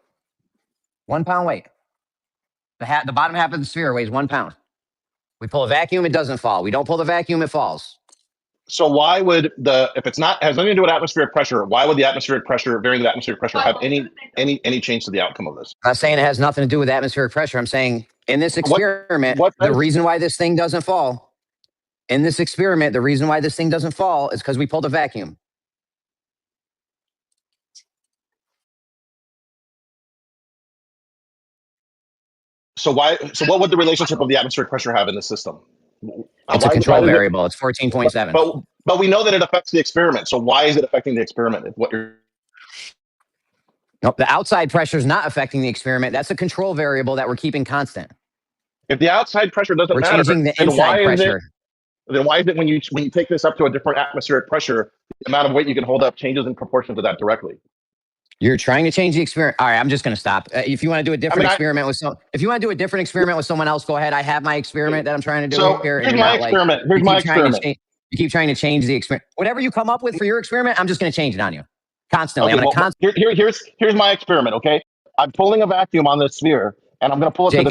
1 pound weight. The bottom half of the sphere weighs 1 pound. We pull a vacuum, it doesn't fall. We don't pull the vacuum, it falls. So why would if it's not has nothing to do with atmospheric pressure, why would the atmospheric pressure, varying the atmospheric pressure, have any change to the outcome of this? I'm not saying it has nothing to do with atmospheric pressure. I'm saying in this experiment, the reason why this thing doesn't fall, is because we pulled a vacuum. So what would the relationship of the atmospheric pressure have in the system? It's a control variable. It's 14.7. But we know that it affects the experiment. So why is it affecting the experiment? Nope, the outside pressure is not affecting the experiment. That's a control variable that we're keeping constant. If the outside pressure doesn't matter, changing the inside pressure. Then why is it when you take this up to a different atmospheric pressure, the amount of weight you can hold up changes in proportion to that directly? You're trying to change the experiment. All right, I'm just going to stop. If you want to do a different experiment with someone else, go ahead. I have my experiment that I'm trying to do here. Here's my experiment. Here's my experiment. You keep trying to change the experiment. Whatever you come up with for your experiment, I'm just going to change it on you constantly. Okay, here's my experiment. Okay, I'm pulling a vacuum on this sphere, and I'm going to pull it to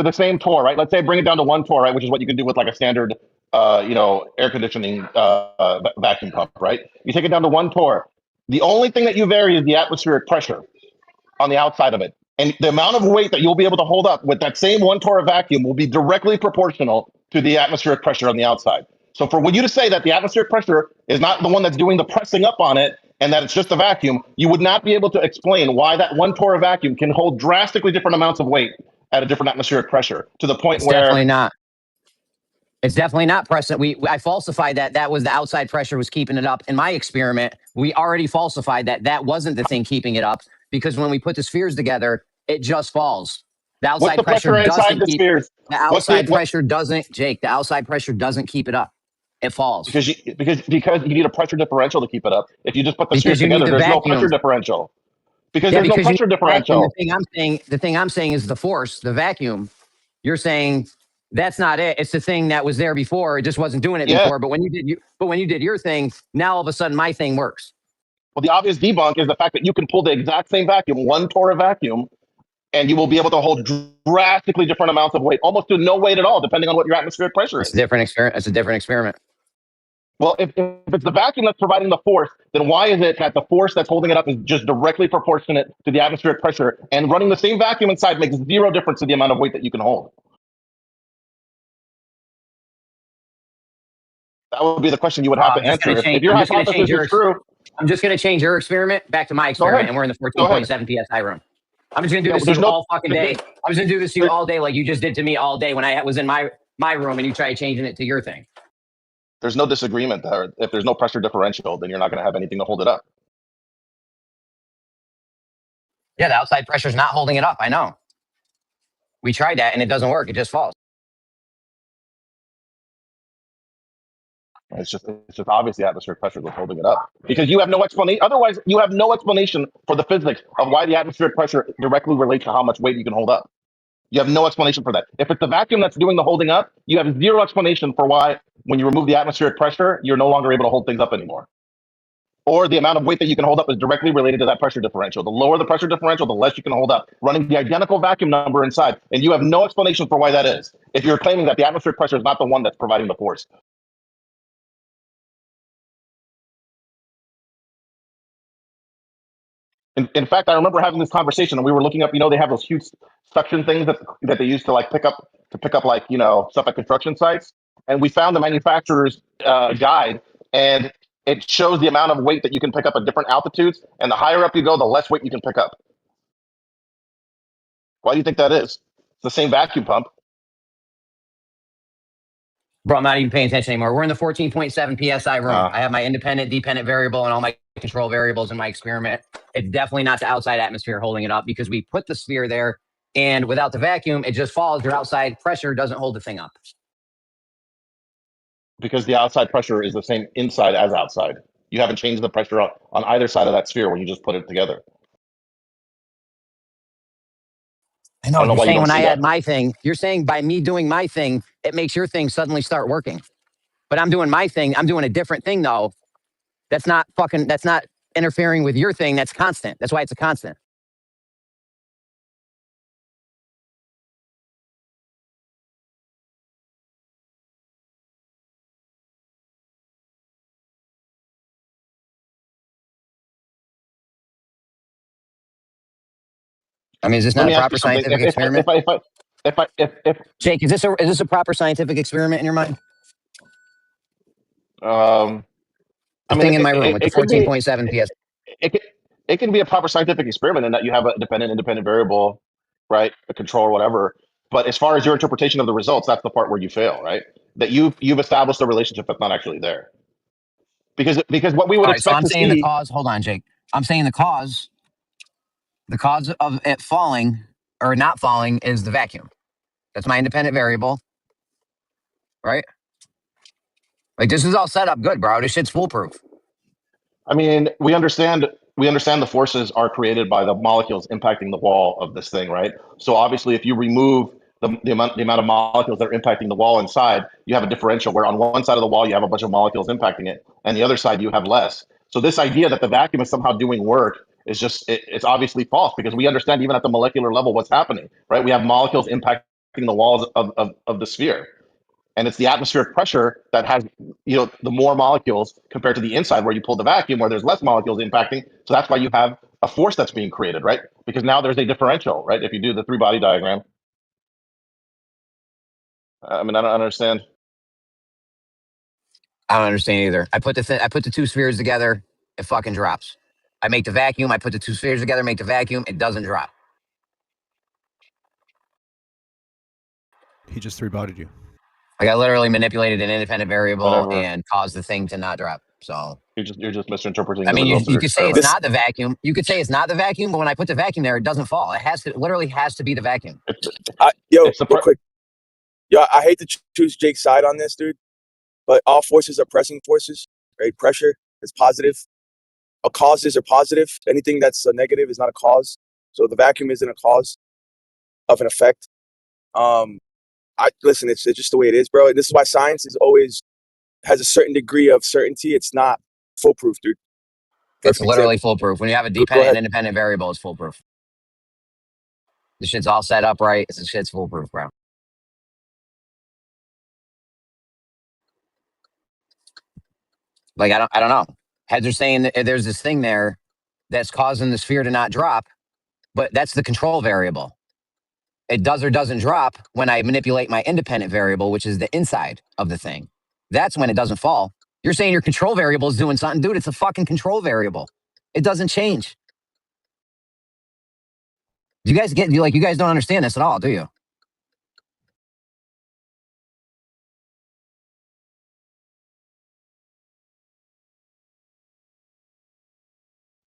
the same torr. Right? Let's say I bring it down to 1 torr, right, which is what you can do with like a standard, air conditioning vacuum pump. Right? You take it down to 1 torr. The only thing that you vary is the atmospheric pressure on the outside of it. And the amount of weight that you'll be able to hold up with that same 1 torr of vacuum will be directly proportional to the atmospheric pressure on the outside. So for you to say that the atmospheric pressure is not the one that's doing the pressing up on it and that it's just a vacuum, you would not be able to explain why that 1 torr of vacuum can hold drastically different amounts of weight at a different atmospheric pressure to the point It's where definitely not. It's definitely not pressing. I falsified that. That was the outside pressure was keeping it up. In my experiment, we already falsified that. That wasn't the thing keeping it up because when we put the spheres together, it just falls. The what's outside the pressure pressure inside doesn't the keep. spheres? The outside pressure doesn't, Jake. The outside pressure doesn't keep it up. It falls because you need a pressure differerential to keep it up. If you just put the spheres because you need together, the there's no vacuum. pressure differential. Because Yeah, there's no because you pressure need the vacuum. differential. The thing I'm saying is the force, the vacuum. You're saying that's not it. It's the thing that was there before. It just wasn't doing it Yeah. before. But when you did your thing, now all of a sudden my thing works. Well, the obvious debunk is the fact that you can pull the exact same vacuum, 1 torr of vacuum, and you will be able to hold drastically different amounts of weight, almost to no weight at all, depending on what your atmospheric pressure is. It's a different experiment. It's a different experiment. Well, if it's the vacuum that's providing the force, then why is it that the force that's holding it up is just directly proportionate to the atmospheric pressure, and running the same vacuum inside makes zero difference to the amount of weight that you can hold? That would be the question you would have to answer. If your hypothesis is true, I'm just going to change your experiment back to my experiment, and we're in the 14.7 psi room. I'm just going to do this to you all fucking day. I'm just going to do this to you all day, like you just did to me all day when I was in my room, and you tried changing it to your thing. There's no disagreement there. If there's no pressure differential, then you're not going to have anything to hold it up. Yeah, the outside pressure is not holding it up. I know. We tried that, and it doesn't work. It just falls. It's just obvious the atmospheric pressure is holding it up because you have no explanation. Otherwise, you have no explanation for the physics of why the atmospheric pressure directly relates to how much weight you can hold up. You have no explanation for that. If it's the vacuum that's doing the holding up, you have zero explanation for why, when you remove the atmospheric pressure, you're no longer able to hold things up anymore. Or the amount of weight that you can hold up is directly related to that pressure differential. The lower the pressure differential, the less you can hold up, running the identical vacuum number inside. And you have no explanation for why that is, if you're claiming that the atmospheric pressure is not the one that's providing the force. In fact, I remember having this conversation, and we were looking up. They have those huge suction things that they use to pick up stuff at construction sites. And we found the manufacturer's guide, and it shows the amount of weight that you can pick up at different altitudes. And the higher up you go, the less weight you can pick up. Why do you think that is? It's the same vacuum pump. Bro, I'm not even paying attention anymore. We're in the 14.7 psi room. I have my independent, dependent variable and all my control variables in my experiment. It's definitely not the outside atmosphere holding it up because we put the sphere there, and without the vacuum, it just falls. Your outside pressure doesn't hold the thing up. Because the outside pressure is the same inside as outside. You haven't changed the pressure on either side of that sphere when you just put it together. I know. You're saying when I add my thing, you're saying by me doing my thing, it makes your thing suddenly start working. But I'm doing my thing. I'm doing a different thing though. That's not interfering with your thing. That's constant. That's why it's a constant. I mean, is this not a proper scientific experiment? Jake, is this a proper scientific experiment in your mind? I mean, in my room with the 14.7 PS. It can be a proper scientific experiment in that you have a independent variable, right? A control or whatever. But as far as your interpretation of the results, that's the part where you fail, right? That you've established a relationship that's not actually there. Because what we would expect so I'm to saying see. The cause. Hold on, Jake. I'm saying the cause of it falling or not falling is the vacuum. That's my independent variable, right? Like this is all set up good, bro. This shit's foolproof. I mean, we understand the forces are created by the molecules impacting the wall of this thing, right? So obviously, if you remove the amount of molecules that are impacting the wall inside, you have a differential where on one side of the wall you have a bunch of molecules impacting it, and the other side you have less. So this idea that the vacuum is somehow doing work is just it's obviously false because we understand even at the molecular level what's happening, right? We have molecules impacting the walls of the sphere. And it's the atmospheric pressure that has, the more molecules compared to the inside where you pull the vacuum, where there's less molecules impacting. So that's why you have a force that's being created, right? Because now there's a differential, right? If you do the three body diagram. I mean, I don't understand. I don't understand either. I put the two spheres together, it fucking drops. I make the vacuum, I put the two spheres together, make the vacuum, it doesn't drop. He just three-bodied you. Like I literally manipulated an independent variable Whatever. and caused the thing to not drop. So you're just misinterpreting. I mean, the results you of could your say it's experiment. not the vacuum. You could say it's not the vacuum, but when I put the vacuum there, it doesn't fall. It has to literally has to be the vacuum. Real quick. Yo, I hate to choose Jake's side on this, dude, but all forces are pressing forces, right? Pressure is positive. All causes are positive. Anything that's a negative is not a cause. So the vacuum isn't a cause of an effect. Listen, it's just the way it is, bro. And this is why science is always has a certain degree of certainty. It's not foolproof, dude. It's Perfect literally example. foolproof. When you have a Go dependent and ahead. independent variable, it's foolproof. The shit's all set up right. The shit's foolproof, bro. Like I don't know. Heads are saying that there's this thing there that's causing the sphere to not drop, but that's the control variable. It does or doesn't drop when I manipulate my independent variable, which is the inside of the thing. That's when it doesn't fall. You're saying your control variable is doing something, dude. It's a fucking control variable. It doesn't change. Do you guys get? You guys don't understand this at all, do you?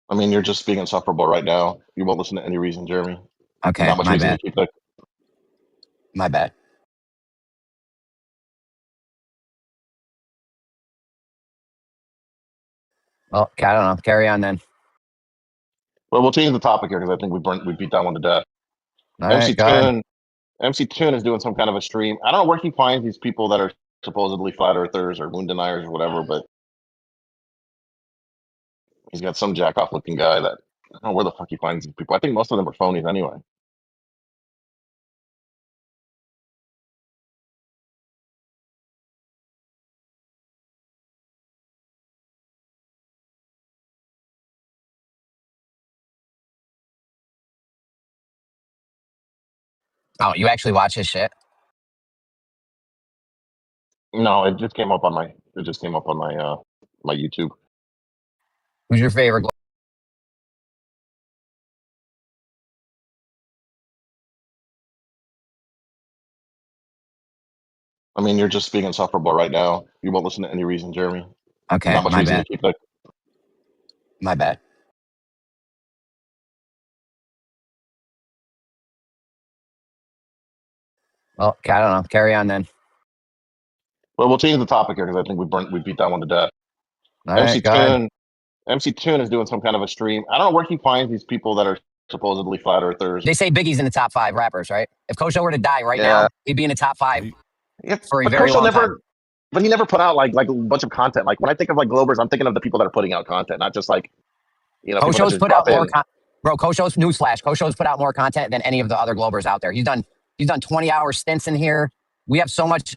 I mean, you're just being insufferable right now. You won't listen to any reason, Jeremy. Okay, Not much my reason bad. to keep that. My bad. Well, I don't know. Carry on then. Well, we'll change the topic here because I think we beat that one to death. All right, go ahead. MC Toon is doing some kind of a stream. I don't know where he finds these people that are supposedly flat earthers or moon deniers or whatever, but he's got some jack off looking guy that I don't know where the fuck he finds these people. I think most of them are phonies anyway. Oh, you actually watch his shit? No, it just came up on my my YouTube. Who's your favorite? I mean, you're just being insufferable right now. You won't listen to any reason, Jeremy. Okay, Not much my reason bad. to keep that. My bad. Well, I don't know. Carry on then. Well, we'll change the topic here because I think we beat that one to death. All right, go ahead. MC Toon is doing some kind of a stream. I don't know where he finds these people that are supposedly flat earthers. They say Biggie's in the top 5 rappers, right? If Kosho were to die right now, he'd be in the top 5 for a But very Kosho long never, time. but he never put out like a bunch of content. Like when I think of like Globers, I'm thinking of the people that are putting out content, not just like people that Kosho's just put out drop more in. bro. Kosho's newsflash. Kosho's put out more content than any of the other Globers out there. He's done 20-hour stints in here. We have so much.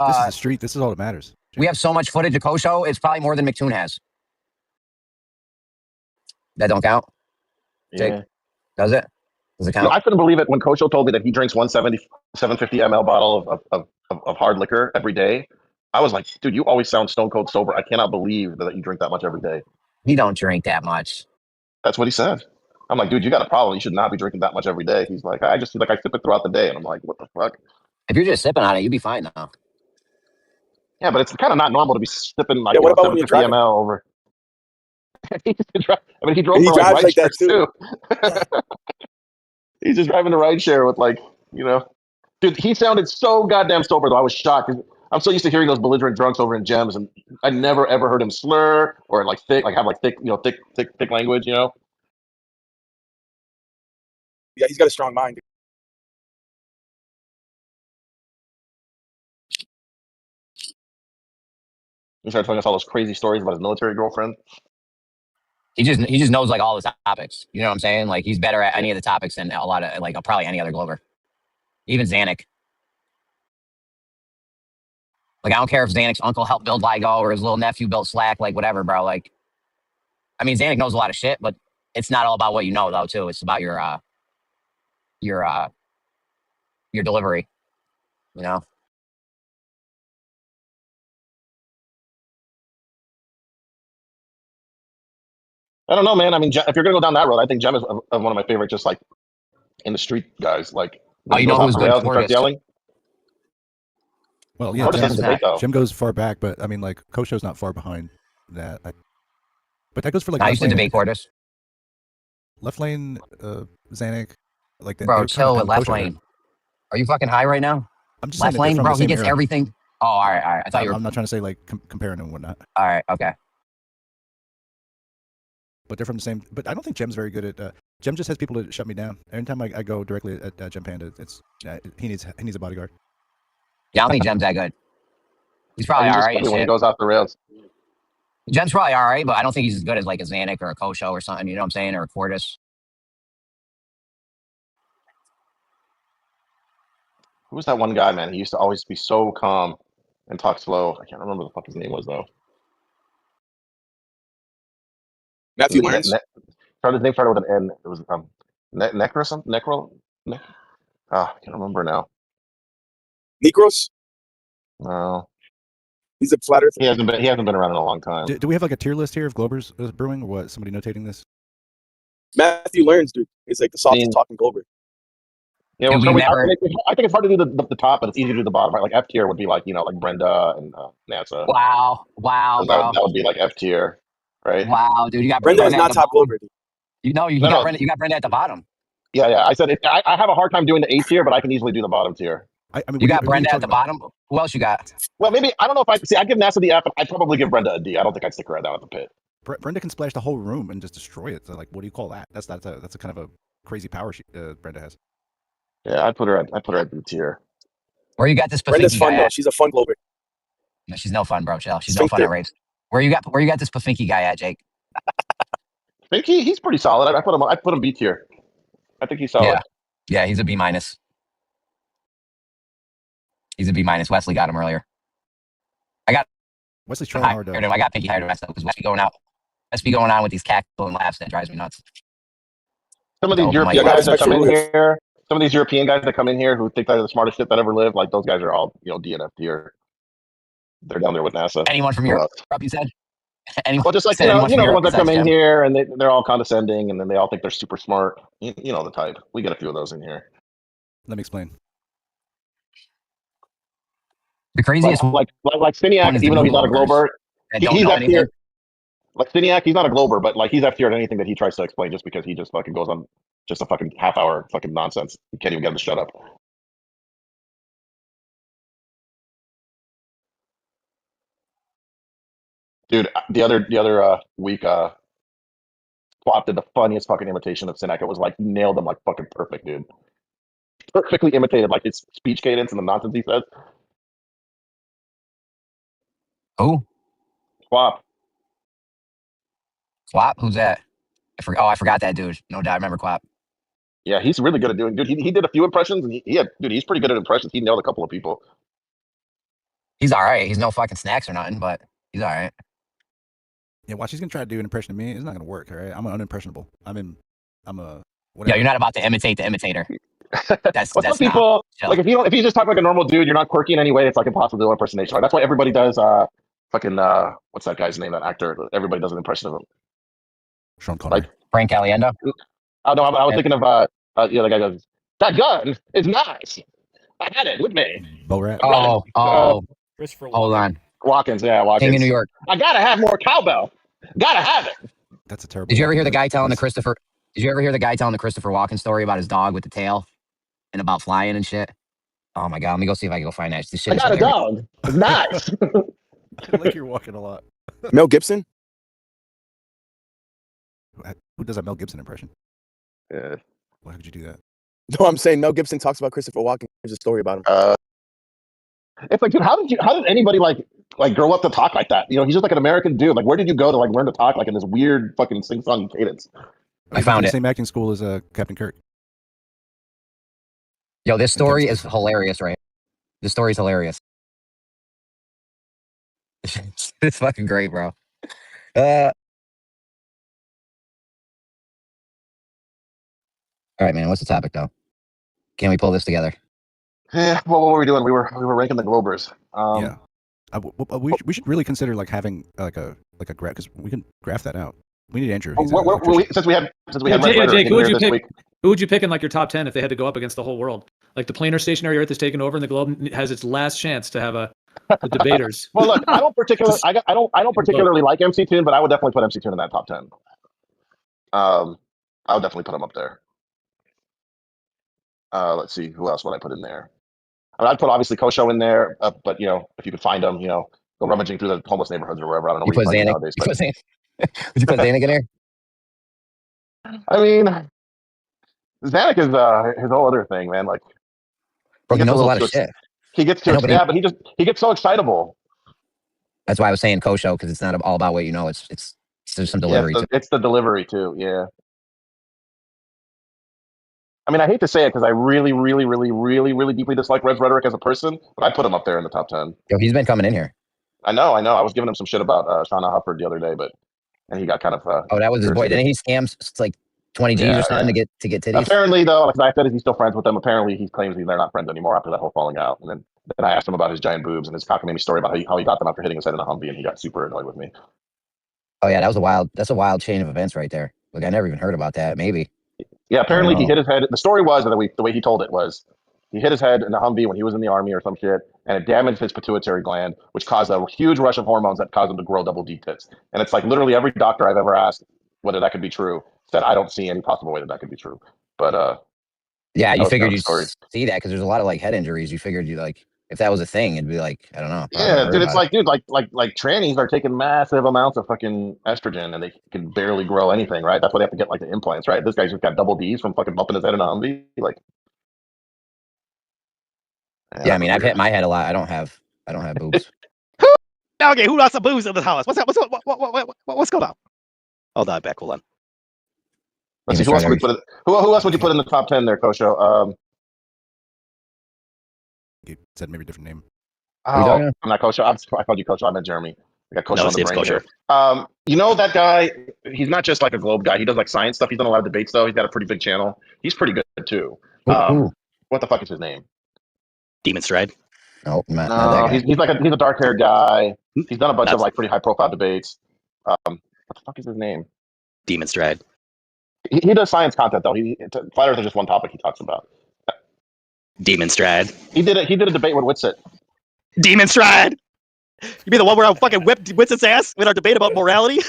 This is the street. This is all that matters. We have so much footage of Kosho. It's probably more than McToon has. That don't count. Jake, Yeah. does it? Does it count? I couldn't believe it when Kosho told me that he drinks 750 ml bottle of hard liquor every day. I was like, dude, you always sound stone cold sober. I cannot believe that you drink that much every day. He don't drink that much. That's what he said. I'm like, dude, you got a problem. You should not be drinking that much every day. He's like, I sip it throughout the day. And I'm like, what the fuck? If you're just sipping on it, you'd be fine now. Yeah, but it's kind of not normal to be sipping like what about when you're 750 driving? ml over. He drove And he for like drives ride like that shares too. He's just driving the ride share with dude, he sounded so goddamn sober though. I was shocked. I'm so used to hearing those belligerent drunks over in Gems, and I never ever heard him slur or thick language. Yeah, he's got a strong mind. He started telling us all those crazy stories about his military girlfriend. He just knows like all the topics. You know what I'm saying? Like he's better at any of the topics than a lot of probably any other Glover. Even Xanax. Like I don't care if Xanax's uncle helped build LIGO or his little nephew built Slack, like whatever, bro. Like, I mean, Xanax knows a lot of shit, but it's not all about what you know though, too. It's about your delivery. You know. I don't know, man. I mean, if you're gonna go down that road, I think Jem is one of my favorite, just like in the street guys. Like when Oh, he you goes know off who's the good? rails and starts Portis. yelling. Well, yeah, Portis has debate though. Jem goes far back, but I mean, like Kosho's not far behind that. But that goes for like I used to debate Portis. left lane, Zanuck, like Bro, they're trying chill to with pound left Kosho. lane. Are you fucking high right now? I'm just saying Left that they're lane, from bro. the He same gets era. everything. Oh, all right, all right. I thought you were. I'm not trying to say like comparing and whatnot. All right, okay. But they're from the same. But I don't think Jem's very good at. Jem just has people to shut me down. Every time I go directly at Gem Panda, it's he needs a bodyguard. Yeah, I don't think Jem's that good. He's probably He's all just right and funny when he shit. goes off the rails. Jem's probably all right, but I don't think he's as good as like a Zanuck or a Kosho or something. You know what I'm saying? Or a Portis. Who was that one guy, man? He used to always be so calm and talk slow. I can't remember what the fuck his name was though. Matthew Lyons. His name started with an N. It was Necro or something. Necro. I can't remember now. Negros. No. He's a flatter. He hasn't been around in a long time. Do we have like a tier list here of Globers brewing or what? Somebody notating this? Matthew Lyons, dude, is like the softest talking Glober. Yeah, well, I think it's hard to do the top, but it's easy to do the bottom. Right? Like F tier would be like like Brenda and NASA. Wow, bro. That would be like F tier, right? Wow, dude, you got Brenda Brenda is at not the top bottom. Glober, dude. You know, you got Brenda. You got Brenda at the bottom. Yeah. I said I have a hard time doing the A tier, but I can easily do the bottom tier. I mean, you got Brenda at the bottom. Who else you got? Well, maybe I don't know if I give NASA the F. I'd probably give Brenda a D. I don't think I'd stick her down at the pit. Brenda can splash the whole room and just destroy it. So, like, what do you call that? That's a kind of a crazy power Brenda has. Yeah, I'd put her at B tier. Where you got this? Brenda's Pfinky fun guy though. at? She's a fun Glober. No, she's no fun, bro. Chill. She's no fun at rapes. Where you got this Pfinky guy at, Jake? Pfinky, he's pretty solid. I put him B tier. I think he's solid. Yeah, he's a B minus. He's a B minus. Wesley got him earlier. I got Wesley's trying hard though. I got Pfinky higher than myself because Wesley going out. Let's be going on with these cackling laughs that drives me nuts. Some of these European guys that come in here, some of these European guys that come in here who think they're the smartest shit that ever lived, like those guys are all DNF tier. They're down there with NASA. Anyone from Europe, you said? Well, just like the ones that come in here and they're all condescending, and then they all think they're super smart. You know the type. We get a few of those in here. Let me explain. The craziest like Spiniak, even though he's not a Glober, he's F tier. Like Spiniak, he's not a Glober, but like he's F tier at anything that he tries to explain, just because he just fucking goes on just a fucking half-hour fucking nonsense. You can't even get him to shut up. Dude, the other week, Swap did the funniest fucking imitation of Sinek. It was like he nailed him like fucking perfect, dude. Perfectly imitated like his speech cadence and the nonsense he says. Who? Swap. Quap? Who's that? I forgot that dude. No doubt, I remember Quap. Yeah, he's really good at doing. Dude, he did a few impressions, and he's pretty good at impressions. He nailed a couple of people. He's all right. He's no fucking snacks or nothing, but he's all right. Yeah, watch. He's gonna try to do an impression of me. It's not gonna work. All right, I'm unimpressionable. I'm a. Yeah, you're not about to imitate the imitator. That's some people like if you just talk like a normal dude, you're not quirky in any way. It's like impossible to do impersonation. Right? That's why everybody does what's that guy's name? That actor. Everybody does an impression of him. Sean Connery. Like Frank Caliendo. Oh no, I was thinking of the guy goes, that gun is nice. I had it with me. Bo Rat. Christopher. Hold on. Watkins, yeah, Watkins. King of New York. I gotta have more cowbell. Gotta have it. That's a terrible. Did you ever hear the guy telling the Christopher? Did you ever hear the guy telling the Christopher Walken story about his dog with the tail and about flying and shit? Oh my god, let me go see if I can go find that. This shit I got a dog. It's nice. I like you're walking a lot. Mel Gibson. Who does that Mel Gibson impression? Yeah. Why would you do that? No, I'm saying Mel Gibson talks about Christopher Walken. There's a story about him. It's like, dude, how did anybody like grow up to talk like that? He's just like an American dude. Like, where did you go to like learn to talk like in this weird fucking sing-song cadence? I found the it. Same acting school as Captain Kirk. Yo, this story is hilarious, right? This story is hilarious. It's fucking great, bro. All right, man. What's the topic though? Can we pull this together? Yeah. Well, what were we doing? We were ranking the Globers. Yeah. We should really consider like having like a graph, because we can graph that out. We need Andrew. He's since we had Jake, who would you pick? Who would you pick in like your top 10 if they had to go up against the whole world? Like the planar stationary Earth is taken over, and the globe has its last chance to have the debaters. Well, look, I don't particularly like MC Toon, but I would definitely put MC Toon in that top 10. I would definitely put him up there. Let's see, who else would I put in there? I mean, I'd put obviously Kosho in there, but if you could find him, go rummaging through the homeless neighborhoods or wherever. I don't know. You put Zanuck. Nowadays, Would you put Zanuck in there? I mean, Zanuck is his whole other thing, man. Like, Bro, he knows a lot of shit. He gets too but he gets so excitable. That's why I was saying Kosho, because it's not all about what you know. It's there's some delivery. It's the delivery too. Yeah. I mean, I hate to say it because I really, really, really, really, really deeply dislike Red's rhetoric as a person, but I put him up there in the top 10. Yo, he's been coming in here. I know. I was giving him some shit about Shauna Hufford the other day, and he got kind of. Oh, that was his boy. Didn't he scam? It's like 20 G's or something to get titties. Apparently, though, like I said, he's still friends with them. Apparently, he claims they're not friends anymore after that whole falling out. And then I asked him about his giant boobs and his cockamamie story about how he got them after hitting his head in a Humvee, and he got super annoyed with me. Oh yeah, that's a wild chain of events right there. Like I never even heard about that. Maybe. Yeah, apparently he hit his head. The story was the way he told it was he hit his head in a Humvee when he was in the army or some shit, and it damaged his pituitary gland, which caused a huge rush of hormones that caused him to grow double D tits. And it's like literally every doctor I've ever asked whether that could be true said I don't see any possible way that could be true. But yeah, you figured you'd see that because there's a lot of like head injuries. You figured if that was a thing, it'd be like, I don't know. Yeah, dude, it's like, like trannies are taking massive amounts of fucking estrogen and they can barely grow anything, right? That's why they have to get like the implants, right? This guy's just got double D's from fucking bumping his head in a Humvee. Like, yeah, I mean, I've hit my head a lot. I don't have boobs. Okay, who lost some boobs in the house? What's going on? Hold on, back. Hold on. Let's see, who else would you put in the top 10 there, Kosho? You said maybe a different name. Oh, I'm not Kosho. I called you Kosho. I meant Jeremy. We got Kosho on the brain here. You know that guy? He's not just like a globe guy. He does like science stuff. He's done a lot of debates though. He's got a pretty big channel. He's pretty good too. What the fuck is his name? Demonstryde. No, not that guy. He's a dark-haired guy. He's done a bunch of like pretty high-profile debates. What the fuck is his name? Demonstryde. He does science content though. Flat Earth is just one topic he talks about. Demonstryde. He did a debate with Witsit. Demonstryde. You mean the one where I fucking whipped Witsit's ass in our debate about morality?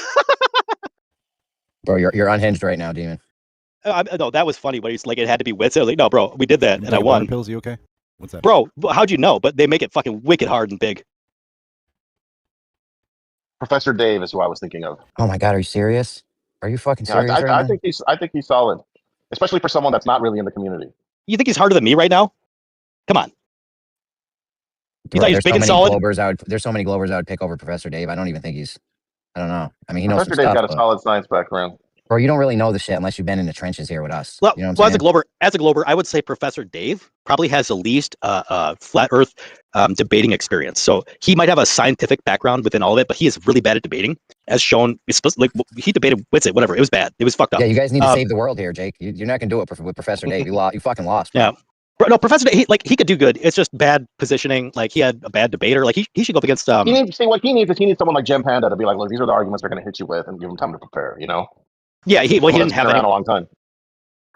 Bro, you're unhinged right now, Demon. No, that was funny. But he's like, it had to be Witsit. I was like, no, bro, we did that, and I won. Pills, you okay? What's that? Bro, how'd you know? But they make it fucking wicked hard and big. Professor Dave is who I was thinking of. Oh my god, are you serious? Are you fucking serious? I think he's solid, especially for someone that's not really in the community. You think he's harder than me right now? Come on. You thought he was big and solid? There's so many Globers I would pick over Professor Dave. I don't even think I don't know. I mean, he knows Professor Dave's got a solid science background. Bro, you don't really know the shit unless you've been in the trenches here with us. Well, you know what I'm saying? As a Glober, I would say Professor Dave probably has the least flat Earth debating experience. So he might have a scientific background within all of it, but he is really bad at debating, as shown. He debated Witsit, whatever. It was bad. It was fucked up. Yeah, you guys need to save the world here, Jake. You're not gonna do it with Professor Dave. You fucking lost. Bro. Yeah. No, Professor Dave, he could do good. It's just bad positioning. Like he had a bad debater. Like he should go up against. What he needs someone like Jim Panda to be like, look, these are the arguments they're going to hit you with, and give him time to prepare. You know. Yeah, he didn't have around a long time.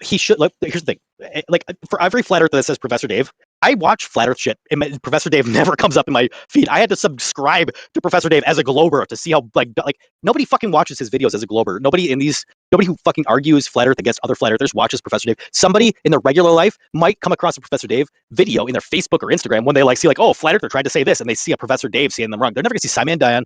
He should. Here's the thing. Like for every flat earth that says Professor Dave, I watch flat Earth shit, and Professor Dave never comes up in my feed. I had to subscribe to Professor Dave as a Glober to see how like nobody fucking watches his videos as a Glober. Nobody who fucking argues flat Earth against other flat Earthers watches Professor Dave. Somebody in their regular life might come across a Professor Dave video in their Facebook or Instagram when they see oh, flat Earther tried to say this, and they see a Professor Dave saying them wrong. They're never gonna see Simon Dion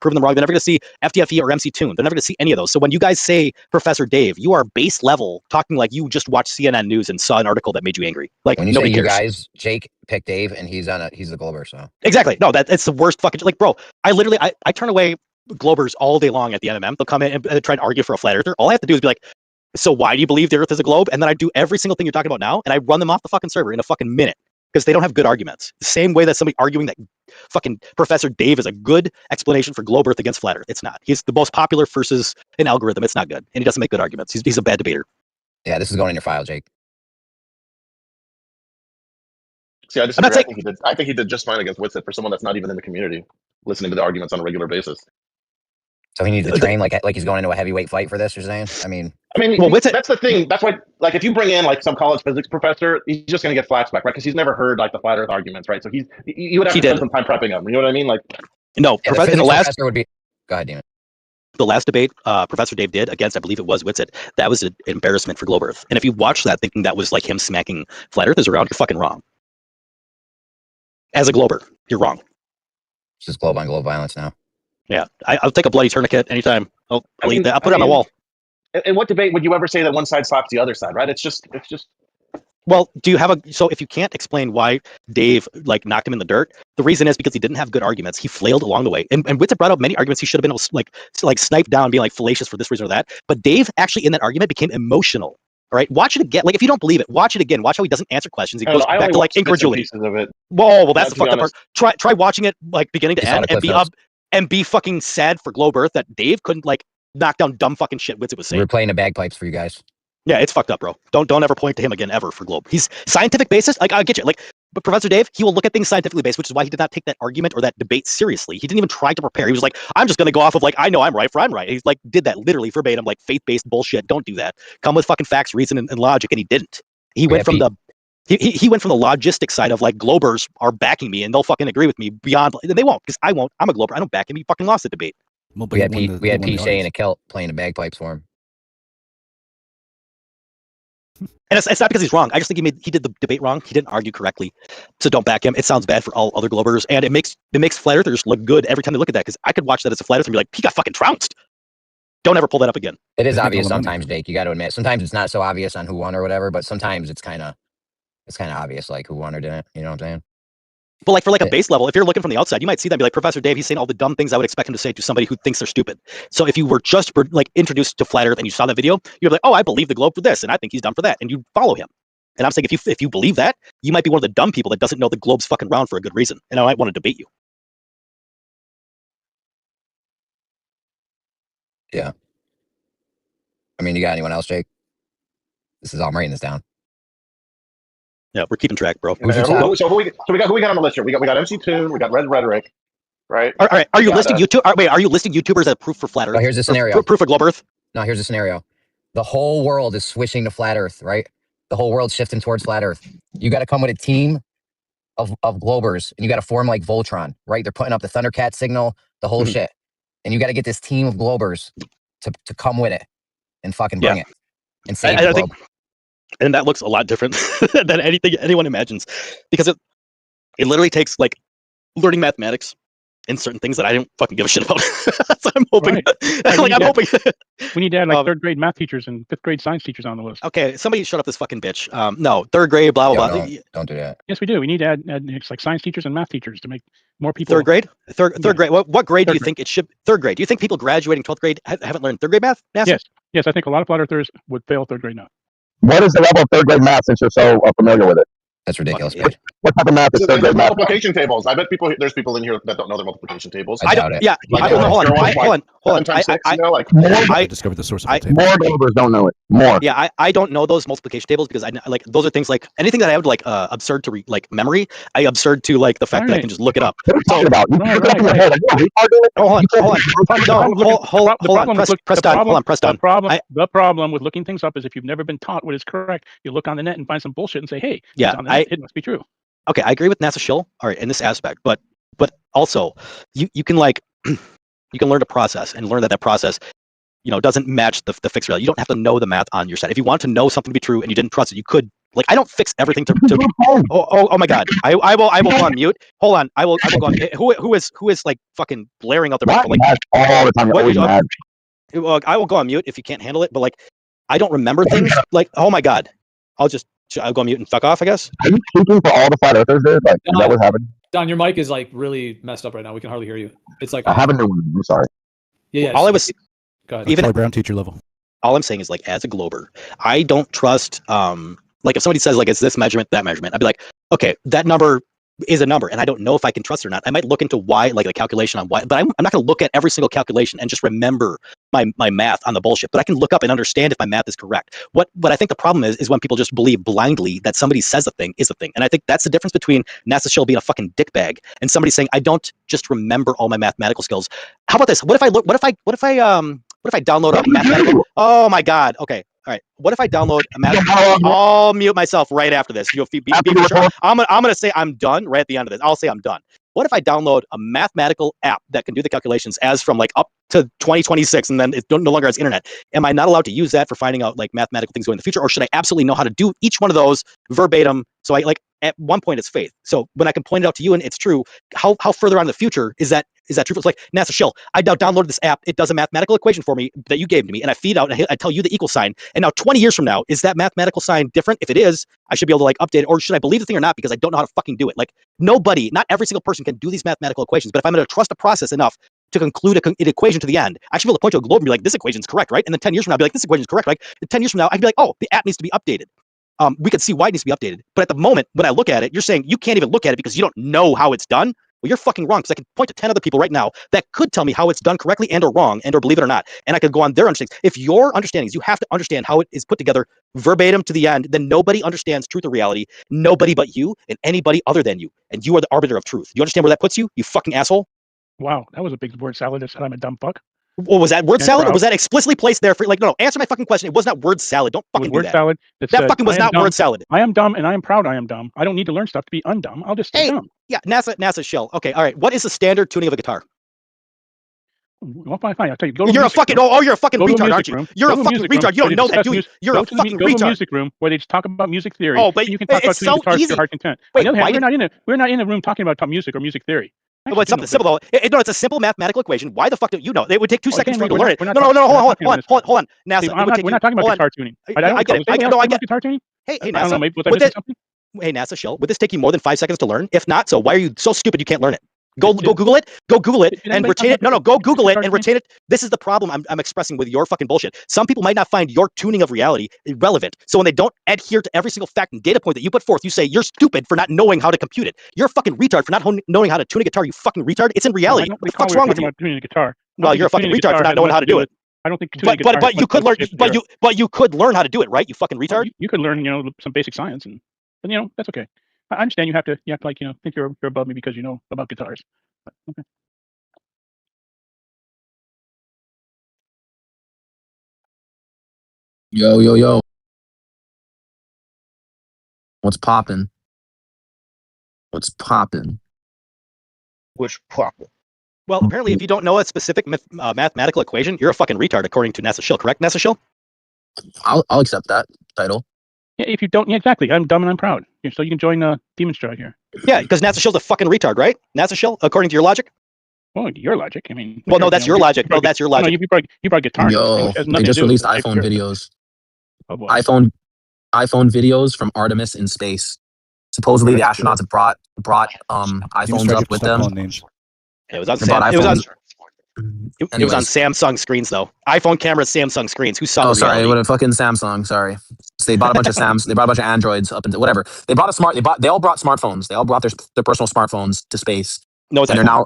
proving them wrong. They're never gonna see FDFE or MC Toon. They're never gonna see any of those. So when you guys say Professor Dave, you are base level talking like you just watched CNN News and saw an article that made you angry. Like when you nobody say you cares. Guys, Jake picked Dave, and he's the Glober. So exactly, no, it's the worst fucking bro. I turn away Globers all day long at the NMM. They'll come in and try and argue for a flat earther. All I have to do is be like, so why do you believe the Earth is a globe? And then I do every single thing you're talking about now, and I run them off the fucking server in a fucking minute because they don't have good arguments. The same way that somebody arguing that fucking Professor Dave is a good explanation for globe Earth against flat Earth. It's not. He's the most popular versus an algorithm. It's not good, and he doesn't make good arguments. He's a bad debater. Yeah, this is going in your file, Jake. See, I disagree. I think he did just fine against Witsit for someone that's not even in the community, listening to the arguments on a regular basis. So he needs to train like he's going into a heavyweight fight for this. You're saying? I mean, well, that's the thing. That's why, like, if you bring in like some college physics professor, he's just going to get flashback, right? Because he's never heard like the flat Earth arguments, right? So you would have to spend some time prepping him. You know what I mean? Like, no, yeah, in the last would be. Go ahead, Demon. The last debate Professor Dave did against, I believe it was Witsit, that was an embarrassment for Globe Earth. And if you watch that thinking that was like him smacking flat earthers around, you're fucking wrong. As a Glober, you're wrong. It's just globe on globe violence now. Yeah, I'll take a bloody tourniquet anytime. I'll put it on my wall. In what debate would you ever say that one side slaps the other side, right? It's just. Well, do you have so if you can't explain why Dave like knocked him in the dirt, the reason is because he didn't have good arguments. He flailed along the way. And Witsit brought up many arguments he should have been able to like snipe down, being like fallacious for this reason or that. But Dave actually in that argument became emotional. All right, watch it again. Like if you don't believe it, watch it again. Watch how he doesn't answer questions. He goes back to like incredulity. Well, that's the fucked up part. Try watching it like beginning to end and be fucking sad for Globe Earth that Dave couldn't like knock down dumb fucking shit Witsit was saying. We're playing the bagpipes for you guys. Yeah, it's fucked up, bro. Don't ever point to him again ever for Globe. He's scientific basis. Like I get you. Like, but Professor Dave, he will look at things scientifically based, which is why he did not take that argument or that debate seriously. He didn't even try to prepare. He was like, I'm just gonna go off of like I know I'm right for I'm right. He's like did that literally verbatim, like faith-based bullshit. Don't do that. Come with fucking facts, reason, and logic, and he didn't. He went from the he went from the logistic side of like Globers are backing me and they'll fucking agree with me beyond. They won't because I won't. I'm a Glober. I don't back him. He fucking lost the debate. Well, we had Pete saying a kilt playing the bagpipes for him. And it's not because he's wrong. I just think he did the debate wrong. He didn't argue correctly. So don't back him. It sounds bad for all other Globers. And it makes flat earthers look good every time they look at that. Because I could watch that as a flat earther and be like, he got fucking trounced. Don't ever pull that up again. It is obvious sometimes, Jake. You got to admit. Sometimes it's not so obvious on who won or whatever, but sometimes it's kind of obvious like who won or didn't. You know what I'm saying? But like for like a base level, if you're looking from the outside, you might see that and be like, Professor Dave, he's saying all the dumb things I would expect him to say to somebody who thinks they're stupid. So if you were just like introduced to flat Earth and you saw that video, you're like, oh, I believe the globe for this, and I think he's dumb for that, and you follow him. And I'm saying if you believe that, you might be one of the dumb people that doesn't know the globe's fucking round for a good reason, and I might want to debate you. Yeah. I mean, you got anyone else, Jake? I'm writing this down. Yeah, we're keeping track, bro. So who we got on the list here? We got MC Toon, we got Red Rhetoric, right? All right. Are you listing YouTube? Are you listing YouTubers as proof for flat Earth? No, here's the scenario. Proof for globe Earth? No, here's the scenario. The whole world is switching to flat Earth, right? The whole world's shifting towards flat Earth. You got to come with a team of Globers, and you got to form like Voltron, right? They're putting up the Thundercat signal, the whole shit. And you got to get this team of Globers to come with it and fucking bring it and save the globe. And that looks a lot different than anything anyone imagines, because it literally takes like learning mathematics and certain things that I don't fucking give a shit about. So I'm hoping, we need to add like third grade math teachers and fifth grade science teachers on the list. Okay, somebody shut up this fucking bitch. No, third grade, blah blah blah. Don't do that. Yes, we do. We need to add like science teachers and math teachers to make more people. Third grade, third grade. What grade do you think it should? Third grade. Do you think people graduating 12th grade haven't learned third grade math? Yes. I think a lot of flat earthers would fail third grade now. What is the level of third grade math since you're so familiar with it? That's ridiculous. What type of math is third grade math? Multiplication tables. I bet there's people in here that don't know their multiplication tables. I doubt it. Yeah. Hold on. I discovered the source of the table. More Globers don't know it. More. Yeah, I don't know those multiplication tables because I like those are things like anything that I would like absurd to like memory. I absurd to like the fact that I can just look it up. What are you talking about? Press down. The problem with looking things up is if you've never been taught what is correct, you look on the net and find some bullshit and say, hey, it must be true. Okay, I agree with NASAShill, all right, in this aspect, but also you can like you can learn to process and learn that process doesn't match the fixed reality. You don't have to know the math on your side. If you want to know something to be true and you didn't trust it, you could like I don't fix everything to oh my god. I will go on mute. Hold on. I will go on who is like fucking blaring out the microphone like all the time. I will go on mute if you can't handle it, but like I don't remember things like oh my god. I'll go on mute and fuck off, I guess. Are you speaking for all the flat earthers there? Like, is that what happened? Don, your mic is like really messed up right now. We can hardly hear you. It's like I have a new one. I'm sorry. Yeah. All I was go ahead. Even Brown teacher level. All I'm saying is like as a Glober, I don't trust like if somebody says like it's this measurement, that measurement, I'd be like, okay, that number is a number, and I don't know if I can trust it or not. I might look into why, like a calculation on why, but I'm not going to look at every single calculation and just remember my math on the bullshit. But I can look up and understand if my math is correct. What I think the problem is when people just believe blindly that somebody says a thing is a thing, and I think that's the difference between NASAShill being a fucking dickbag and somebody saying I don't just remember all my mathematical skills. How about this? What if I download a mathematical? Oh my god. Okay. All right. What if I download a mathematical? I'll mute myself right after this. You'll be sure. I'm gonna say I'm done right at the end of this. I'll say I'm done. What if I download a mathematical app that can do the calculations as from like up to 2026, and then it no longer has internet? Am I not allowed to use that for finding out like mathematical things going in the future, or should I absolutely know how to do each one of those verbatim? So I like at one point it's faith. So when I can point it out to you and it's true, how further on in the future is that true? It's like NASAShill. I now downloaded this app. It does a mathematical equation for me that you gave to me, and I feed out and I tell you the equal sign. And now 20 years from now, is that mathematical sign different? If it is, I should be able to like update it, or should I believe the thing or not because I don't know how to fucking do it? Like nobody, not every single person can do these mathematical equations. But if I'm going to trust the process enough to conclude an equation to the end, I should be able to point to a globe and be like, this equation's correct, right? And then 10 years from now, I'll be like, this equation's correct, right? And 10 years from now, I'd be like, oh, the app needs to be updated. We could see why it needs to be updated. But at the moment, when I look at it, you're saying you can't even look at it because you don't know how it's done. Well, you're fucking wrong, because I can point to 10 other people right now that could tell me how it's done correctly and or wrong and or believe it or not. And I could go on their understandings. If your understanding is you have to understand how it is put together verbatim to the end, then nobody understands truth or reality. Nobody but you and anybody other than you. And you are the arbiter of truth. You understand where that puts you, you fucking asshole? Wow, that was a big word salad that said I'm a dumb fuck. Well, was that word salad, or was that explicitly placed there for like, no, answer my fucking question. It was not word salad. Don't fucking do word that. Salad that fucking was not word salad. I am dumb and I am proud I am dumb. I don't need to learn stuff to be undumb. I'll just stay dumb. Yeah, NASAShill. Okay, all right. What is the standard tuning of a guitar? Well, fine. I'll tell you. You're a fucking you're a fucking retard, aren't you? You're a fucking retard. You don't know that, do you? You're a fucking retard. Go to a retard. music room where they just talk about music theory. Oh, but you can talk about tuning guitars to your heart content. Wait, on the other hand, we're not in a room talking about music or music theory. Well, it's something simple though. No, it's a simple mathematical equation. Why the fuck don't you know? It would take 2 seconds for you to learn it. No, hold on. NASA, we're not talking about guitar tuning. I get it. I get guitar tuning. Hey, NASA. I don't know. Maybe was I missing something? Hey, NASAShill. Would this take you more than 5 seconds to learn? If not, so why are you so stupid you can't learn it? Go Google it. Go Google it and retain it. No, go Google it and retain it. This is the problem I'm expressing with your fucking bullshit. Some people might not find your tuning of reality relevant. So when they don't adhere to every single fact and data point that you put forth, you say you're stupid for not knowing how to compute it. You're a fucking retard for not knowing how to tune a guitar, you fucking retard. It's in reality. What the fuck's wrong with you? Tuning a guitar. Well, you're a fucking retard for not knowing how to do it. I don't think. But you could learn. But you could learn how to do it, right? You fucking retard. You could learn, some basic science, and that's okay. I understand you have to like think you're above me because you know about guitars. But, okay. Yo. What's poppin'? What's poppin'? Well, apparently, if you don't know a specific mathematical equation, you're a fucking retard, according to NASAShill. Correct, NASAShill? I'll accept that title. Yeah, if you don't, exactly. I'm dumb and I'm proud. So you can join Demonstryde here. Yeah, because NASAShill's a fucking retard, right? NASAShill, according to your logic. Well, your logic. I mean. Well, no, that's your logic. No, that's your logic. You brought guitar. Yo, they just released iPhone videos. Oh, boy. iPhone videos from Artemis in space. Supposedly, the astronauts have brought iPhones up with them. It was on Samsung screens though. iPhone cameras, Samsung screens. Who saw? Oh, sorry, what a fucking Samsung. Sorry, so they bought a bunch of They brought a bunch of Androids up into whatever. They all brought smartphones. They all brought their personal smartphones to space. No, it's they're now.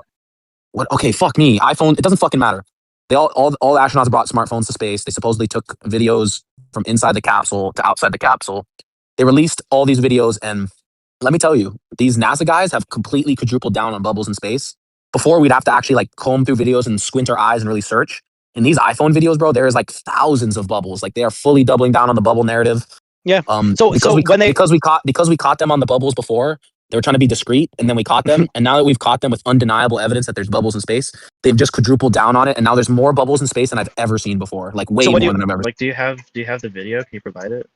What? Okay, fuck me. iPhone. It doesn't fucking matter. They all the astronauts brought smartphones to space. They supposedly took videos from inside the capsule to outside the capsule. They released all these videos, and let me tell you, these NASA guys have completely quadrupled down on bubbles in space. Before, we'd have to actually like comb through videos and squint our eyes and really search. In these iPhone videos, bro, there is like thousands of bubbles. Like they are fully doubling down on the bubble narrative. Yeah. Because we caught them on the bubbles before, they were trying to be discreet, and then we caught them. And now that we've caught them with undeniable evidence that there's bubbles in space, they've just quadrupled down on it. And now there's more bubbles in space than I've ever seen before. Like way more than I've ever. Like, do you have the video? Can you provide it?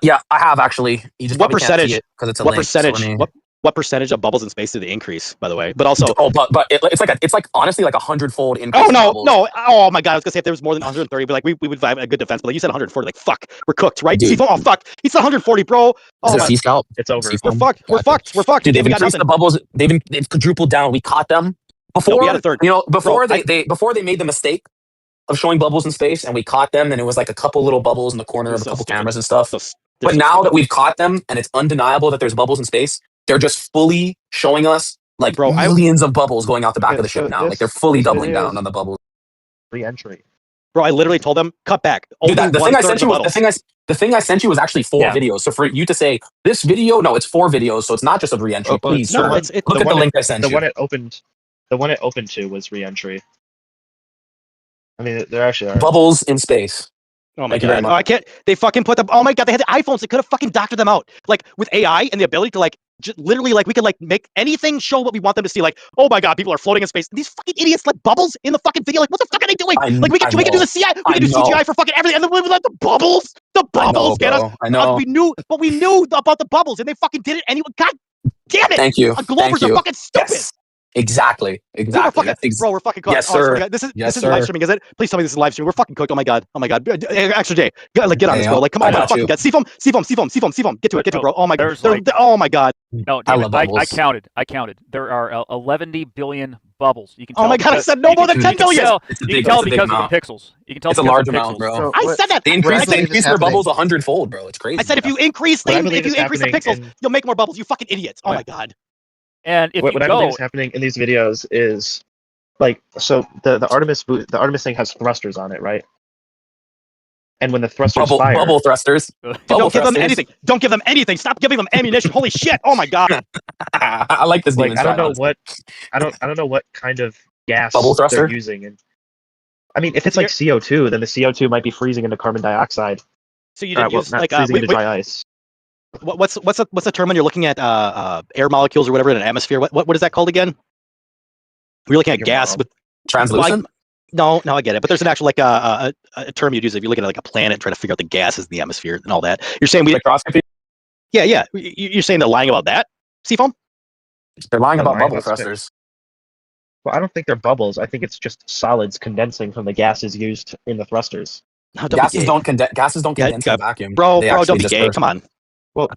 Yeah, I have actually. You just what percentage? Because it's a what link, percentage? So what percentage of bubbles in space did they increase? By the way, but also, but it's like honestly like 100-fold increase. Oh no! Oh my god! I was gonna say if there was more than 130, but like we would have a good defense. But like you said 140, like fuck, we're cooked, right? Dude. Oh fuck, he said 140, bro. Oh my. Sea-Scout? It's over. We're fucked. We're fucked. Dude, they've increased the bubbles. They've quadrupled down. We caught them before. No, we had a third. Before they made the mistake of showing bubbles in space, and we caught them, and it was like a couple little bubbles in the corner of a couple cameras and stuff. But now that we've caught them, and it's undeniable that there's bubbles in space, They're just fully showing us like millions of bubbles going out the back of the ship now. Like they're fully doubling down on the bubbles. Re-entry. Bro, I literally told them cut back. Dude, Only the thing I 1/3 sent of the you was puddles. the thing I sent you was actually 4 videos. So for you to say this video, no, it's 4 videos, so it's not just a re-entry. Please, no, sir, it's look at the link I sent the you. one it opened. The one it opened to was re-entry. I mean, there actually are Bubbles in space. Oh my Thank you very god! much. Oh, I can't. They fucking put them. Oh my god! They had the iPhones. They could have fucking doctored them out. Like with AI and the ability to like, literally, like we could like make anything show what we want them to see. Like, oh my god, people are floating in space. These fucking idiots let bubbles in the fucking video. Like, what the fuck are they doing? Like, we can do the CI. We can do CGI for fucking everything. And then we let the bubbles. The bubbles get us. I know. We knew about the bubbles, and they fucking did it anyway. God damn it! Thank you. Globers are fucking stupid. Yes. Exactly. Exactly. Bro, we're fucking cooked. Yes, Oh, I swear sir. to God, this Yes, is live streaming, is it? Please tell me this is live streaming. We're fucking cooked. Oh my god. Oh my god. Extra J. Like, get on this, bro. Like, come on, my fucking god. Seafoam. Get to it, bro. Oh my god. Oh my god. No, David, I counted. There are 11 billion bubbles. You can tell. Oh my god, I said no more than 10 billion. You can tell because of the pixels. You can tell it's a because large of the amount, pixels. bro. I said that. They increase their bubbles 100-fold, bro. It's crazy. I said if you increase the pixels, you'll make more bubbles. You fucking idiots. Oh my god. And if what I believe is happening in these videos is like, so the Artemis thing has thrusters on it, right? And when the thrusters fire, bubble thrusters. Don't give them anything. Don't give them anything. Stop giving them ammunition. Holy shit! Oh my god. I like this. Like, I don't know what kind of gas bubble thruster they're using. And I mean, if it's like CO2, then the CO2 might be freezing into carbon dioxide. So you didn't use like freezing into dry ice. What's the term when you're looking at air molecules or whatever in an atmosphere? What is that called again? We're looking at gas with translucent. No, I get it. But there's an actual like a term you'd use if you're looking at like a planet trying to figure out the gases in the atmosphere and all that. You're saying spectroscopy. Yeah. You're saying they're lying about that, Seafoam? They're lying about bubble thrusters. Well, I don't think they're bubbles. I think it's just solids condensing from the gases used in the thrusters. No, gases don't condense in a vacuum. Bro, don't be gay. Come on. Well,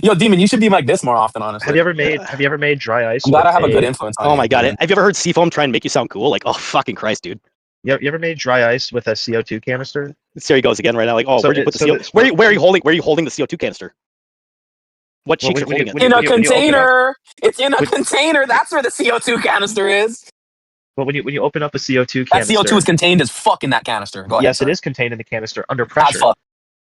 yo, Demon, you should be like this more often, honestly. Have you ever made dry ice? I'm glad I have a good influence on you. Oh my god. Have you ever heard Seafoam try and make you sound cool? Like, oh fucking Christ, dude. You ever made dry ice with a CO2 canister? There he goes again right now. Like, where do you put the CO2? Where are you holding the CO2 canister? What cheeks are holding it? In a container. It's in a container. That's where the CO2 canister is. Well, when you open up a CO2 canister, that CO2 is contained as fuck in that canister. Go ahead. Yes, it is contained in the canister under pressure.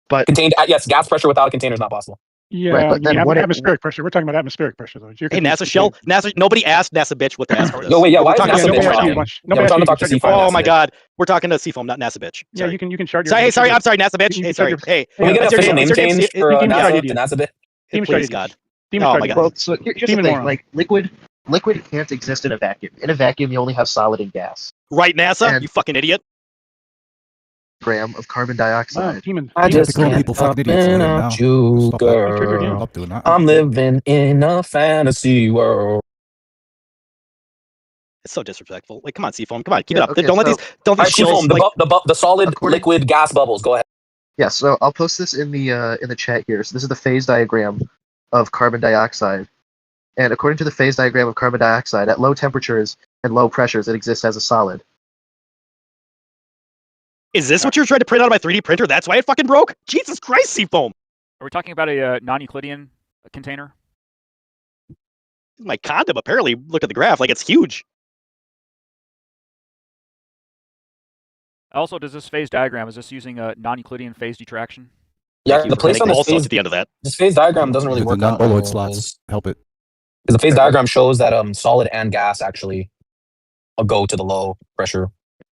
But contained, yes, gas pressure without a container is not possible. Yeah, right, but then atmospheric pressure. We're talking about atmospheric pressure, though. Hey, NASAShill. Nobody asked NASA bitch what to ask for this. No, wait, yeah, why is NASA bitch? We're talking to Dr. Seafoam. Oh my god, we're talking to Seafoam, not NASA bitch. Yeah, you can chart your. Sorry, I'm sorry, NASA bitch. Hey, sorry. Hey, can we get an official name change for NASA to NASA bitch? Please, God. Oh my god. Well, so here's the thing. Like liquid can't exist in a vacuum. In a vacuum, you only have solid and gas. Right, NASA? You fucking idiot. Gram of carbon dioxide. I just can't stop without you, girl. I'm living in a fantasy world. It's so disrespectful. Like, come on, Seafoam. Come on, keep it up. Don't let these shills, the solid liquid gas bubbles. Go ahead. Yeah, so I'll post this in the chat here. So this is the phase diagram of carbon dioxide. And according to the phase diagram of carbon dioxide, at low temperatures and low pressures, it exists as a solid. Is this what you're trying to print out of my 3D printer? That's why it fucking broke? Jesus Christ, Seafoam! Are we talking about a non-Euclidean container? My condom, apparently, look at the graph, like it's huge. Also, does this phase diagram, is this using a non-Euclidean phase detraction? Yeah, the place on this phase, at the end of that. This phase diagram doesn't really work. The non-boloid slots help it. Because the phase diagram shows that solid and gas actually go to the low pressure.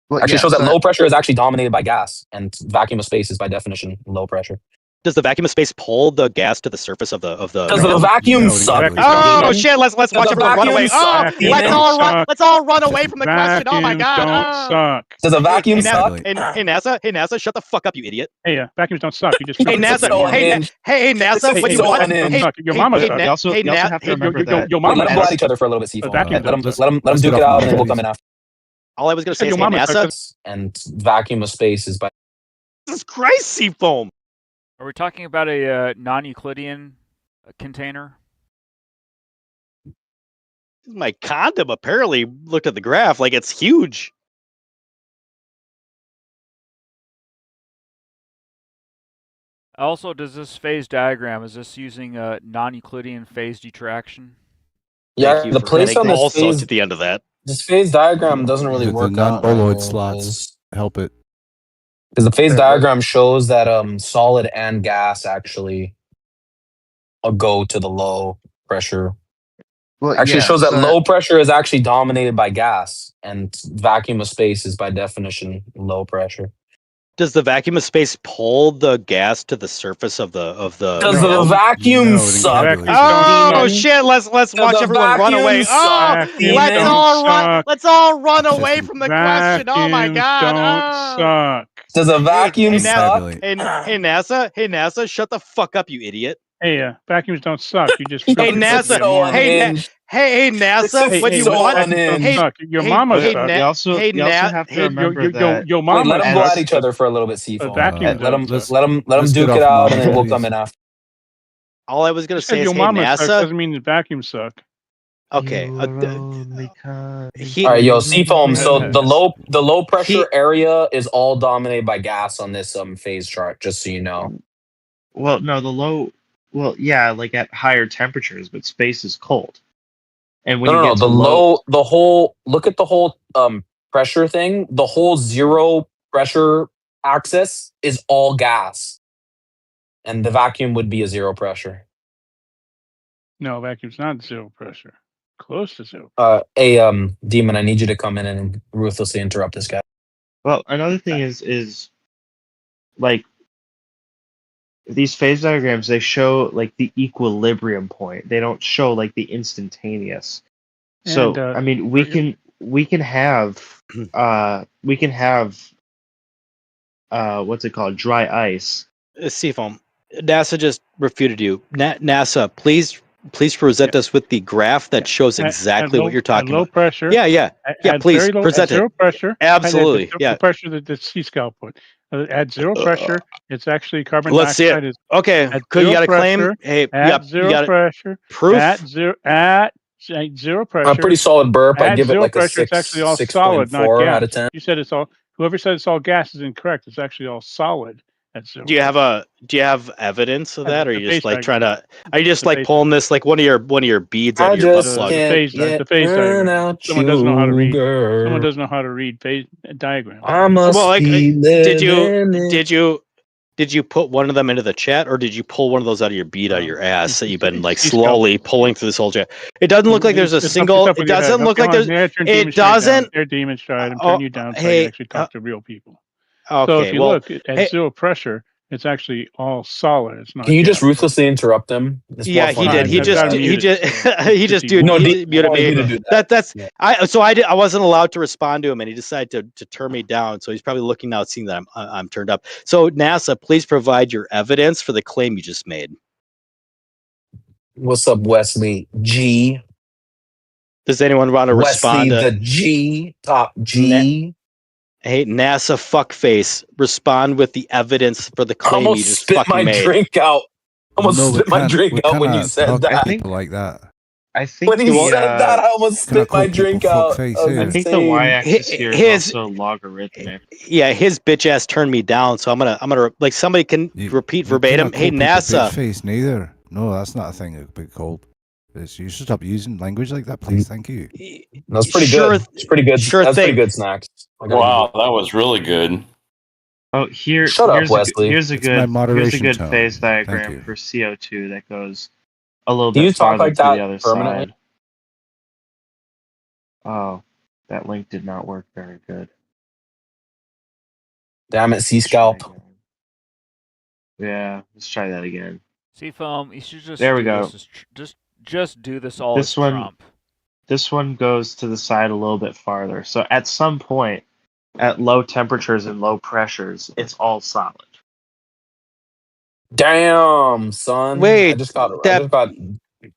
Well, actually shows that low pressure is actually dominated by gas, and vacuum of space is by definition low pressure. Does the vacuum of space pull the gas to the surface of the? Does the vacuum suck? Oh shit! Let's watch everyone run away. Oh, let's all run away from the question. Oh my god! Don't suck. Does a vacuum suck? Hey NASA, shut the fuck up, you idiot. Hey, vacuums don't suck. You just hey NASA, hey NASA, what do you want? Your mama sucks. You also have to remember that. Your mama. Let them at each other for a little bit. Let them duke it out, and then we'll come in after. All I was gonna say is NASA and vacuum of space is by. Jesus Christ, Seafoam. Are we talking about a non-Euclidean container? My condom apparently looked at the graph like it's huge. Also, does this phase diagram, is this using non-Euclidean phase detraction? Yeah, the place on this also phase to the end of that. this phase diagram doesn't really The work out right non-boloid here, slots help it. because the phase diagram shows that solid and gas actually go to the low pressure. Well, Actually, yeah, shows that so low pressure is actually dominated by gas, and vacuum of space is by definition low pressure. Does the vacuum of space pull the gas to the surface of the Does the vacuum suck? Oh shit! Let's watch everyone run away. Oh, let's all run away from the question. Oh my god! Suck. Does a vacuum hey, suck? hey NASA! Shut the fuck up, you idiot! Hey, vacuums don't suck. You just Hey proved yourself to NASA! be a moron. Hey NASA! What you want? Vacuums don't suck. Your hey, mama hey, sucks. Na- You also hey, have Na- to hey, remember your that. your Wait, mama let them go sucks. at each other for a little bit, Seafoam. Vacuums Let them don't suck. let them duke get it off out, mama, and then we'll please. come in after. All I was gonna Just 'cause say is, your hey mama sucks NASA. doesn't mean the vacuums suck. Okay. All right, yo, Seafoam. So the low pressure area is all dominated by gas on this phase chart. Just so you know. Well, no, the low. Well, yeah, like at higher temperatures, but space is cold. And when you No, get the to low, the whole. Look at the whole pressure thing. The whole zero pressure axis is all gas, and the vacuum would be a zero pressure. No, vacuum's not zero pressure. Close to zero. Hey, Demon, I need you to come in and ruthlessly interrupt this guy. well, another thing is like these phase diagrams. They show like the equilibrium point. They don't show like the instantaneous. So And, I mean, we can have what's it called, dry ice. Seafoam. NASA just refuted you. NASA, please present us with the graph that shows exactly what you're talking at low about. pressure. Yeah. At Please very low, present at zero it. pressure. Absolutely. The pressure that the C-scout put. At zero pressure, it's actually carbon Let's see dioxide it. is Okay. at Could you zero got a claim? pressure. Hey, At you zero got it. pressure. Proof? At zero pressure. Pretty solid burp. I At give it zero like a pressure, it's actually all 6.4 solid, not gas. out of 10. You said it's all. Whoever said it's all gas is incorrect. It's actually all solid at zero. Do you have evidence of that, or are you just like trying to? Are you just The like phase pulling this like one of your beads out I of your butt just plug? can't the phase turn diagram. out Someone doesn't know how to read. sugar. Someone doesn't know how to read phase diagrams. I must Well, like, be did living you put one of them into the chat, or did you pull one of those out of your bead out of your ass that you've been like slowly pulling through this whole chat? It doesn't look like there's a single. It doesn't look like there's. It doesn't. They're Demonstryde. I'm turning you down so I can actually talk to real people. Okay, So if you well, look at zero pressure, it's actually all solid. It's not. Can you just gas. ruthlessly interrupt him? It's yeah, more he fun did. to He do just that. he just dude No, muted I want you me. to do that. That's Yeah. I wasn't allowed to respond to him, and he decided to turn me down. So he's probably looking now, seeing that I'm turned up. So NASA, please provide your evidence for the claim you just made. What's up, Wesley G? Does anyone want to Wesley respond to the G, top G? Hey, NASA fuckface, respond with the evidence for the claim you just spit fucking my made. drink out. Almost No, we spit my can't- drink we out when you cannot said talk to that. people like that. I think When he said that, I almost Cannot spit my call people drink out. fuckface That was here. I think the insane. y-axis here is also logarithmic. Yeah, his bitch ass turned me down, so I'm gonna like somebody can repeat verbatim. Cannot Hey, call people NASA. bitch face neither. No, that's not a thing that could be called. You should stop using language like that, please. Thank you. That's pretty Sure good. It's pretty good. sure That's pretty thing. good, Snacks. I gotta Wow, that was really good. Oh, Shut up, Wesley. Here's a It's my good moderation tone. phase Thank diagram you. for CO2 that goes a little Can bit you talk farther like to the that other permanently? side. Oh, that link did not work very good. Damn it, C-Scalp. Yeah, let's try that again. Seafoam, you should just There we do go. this as just do this all This as one, Trump. this one goes to the side a little bit farther. So at some point, at low temperatures and low pressures, it's all solid. Damn, son. Wait, I just got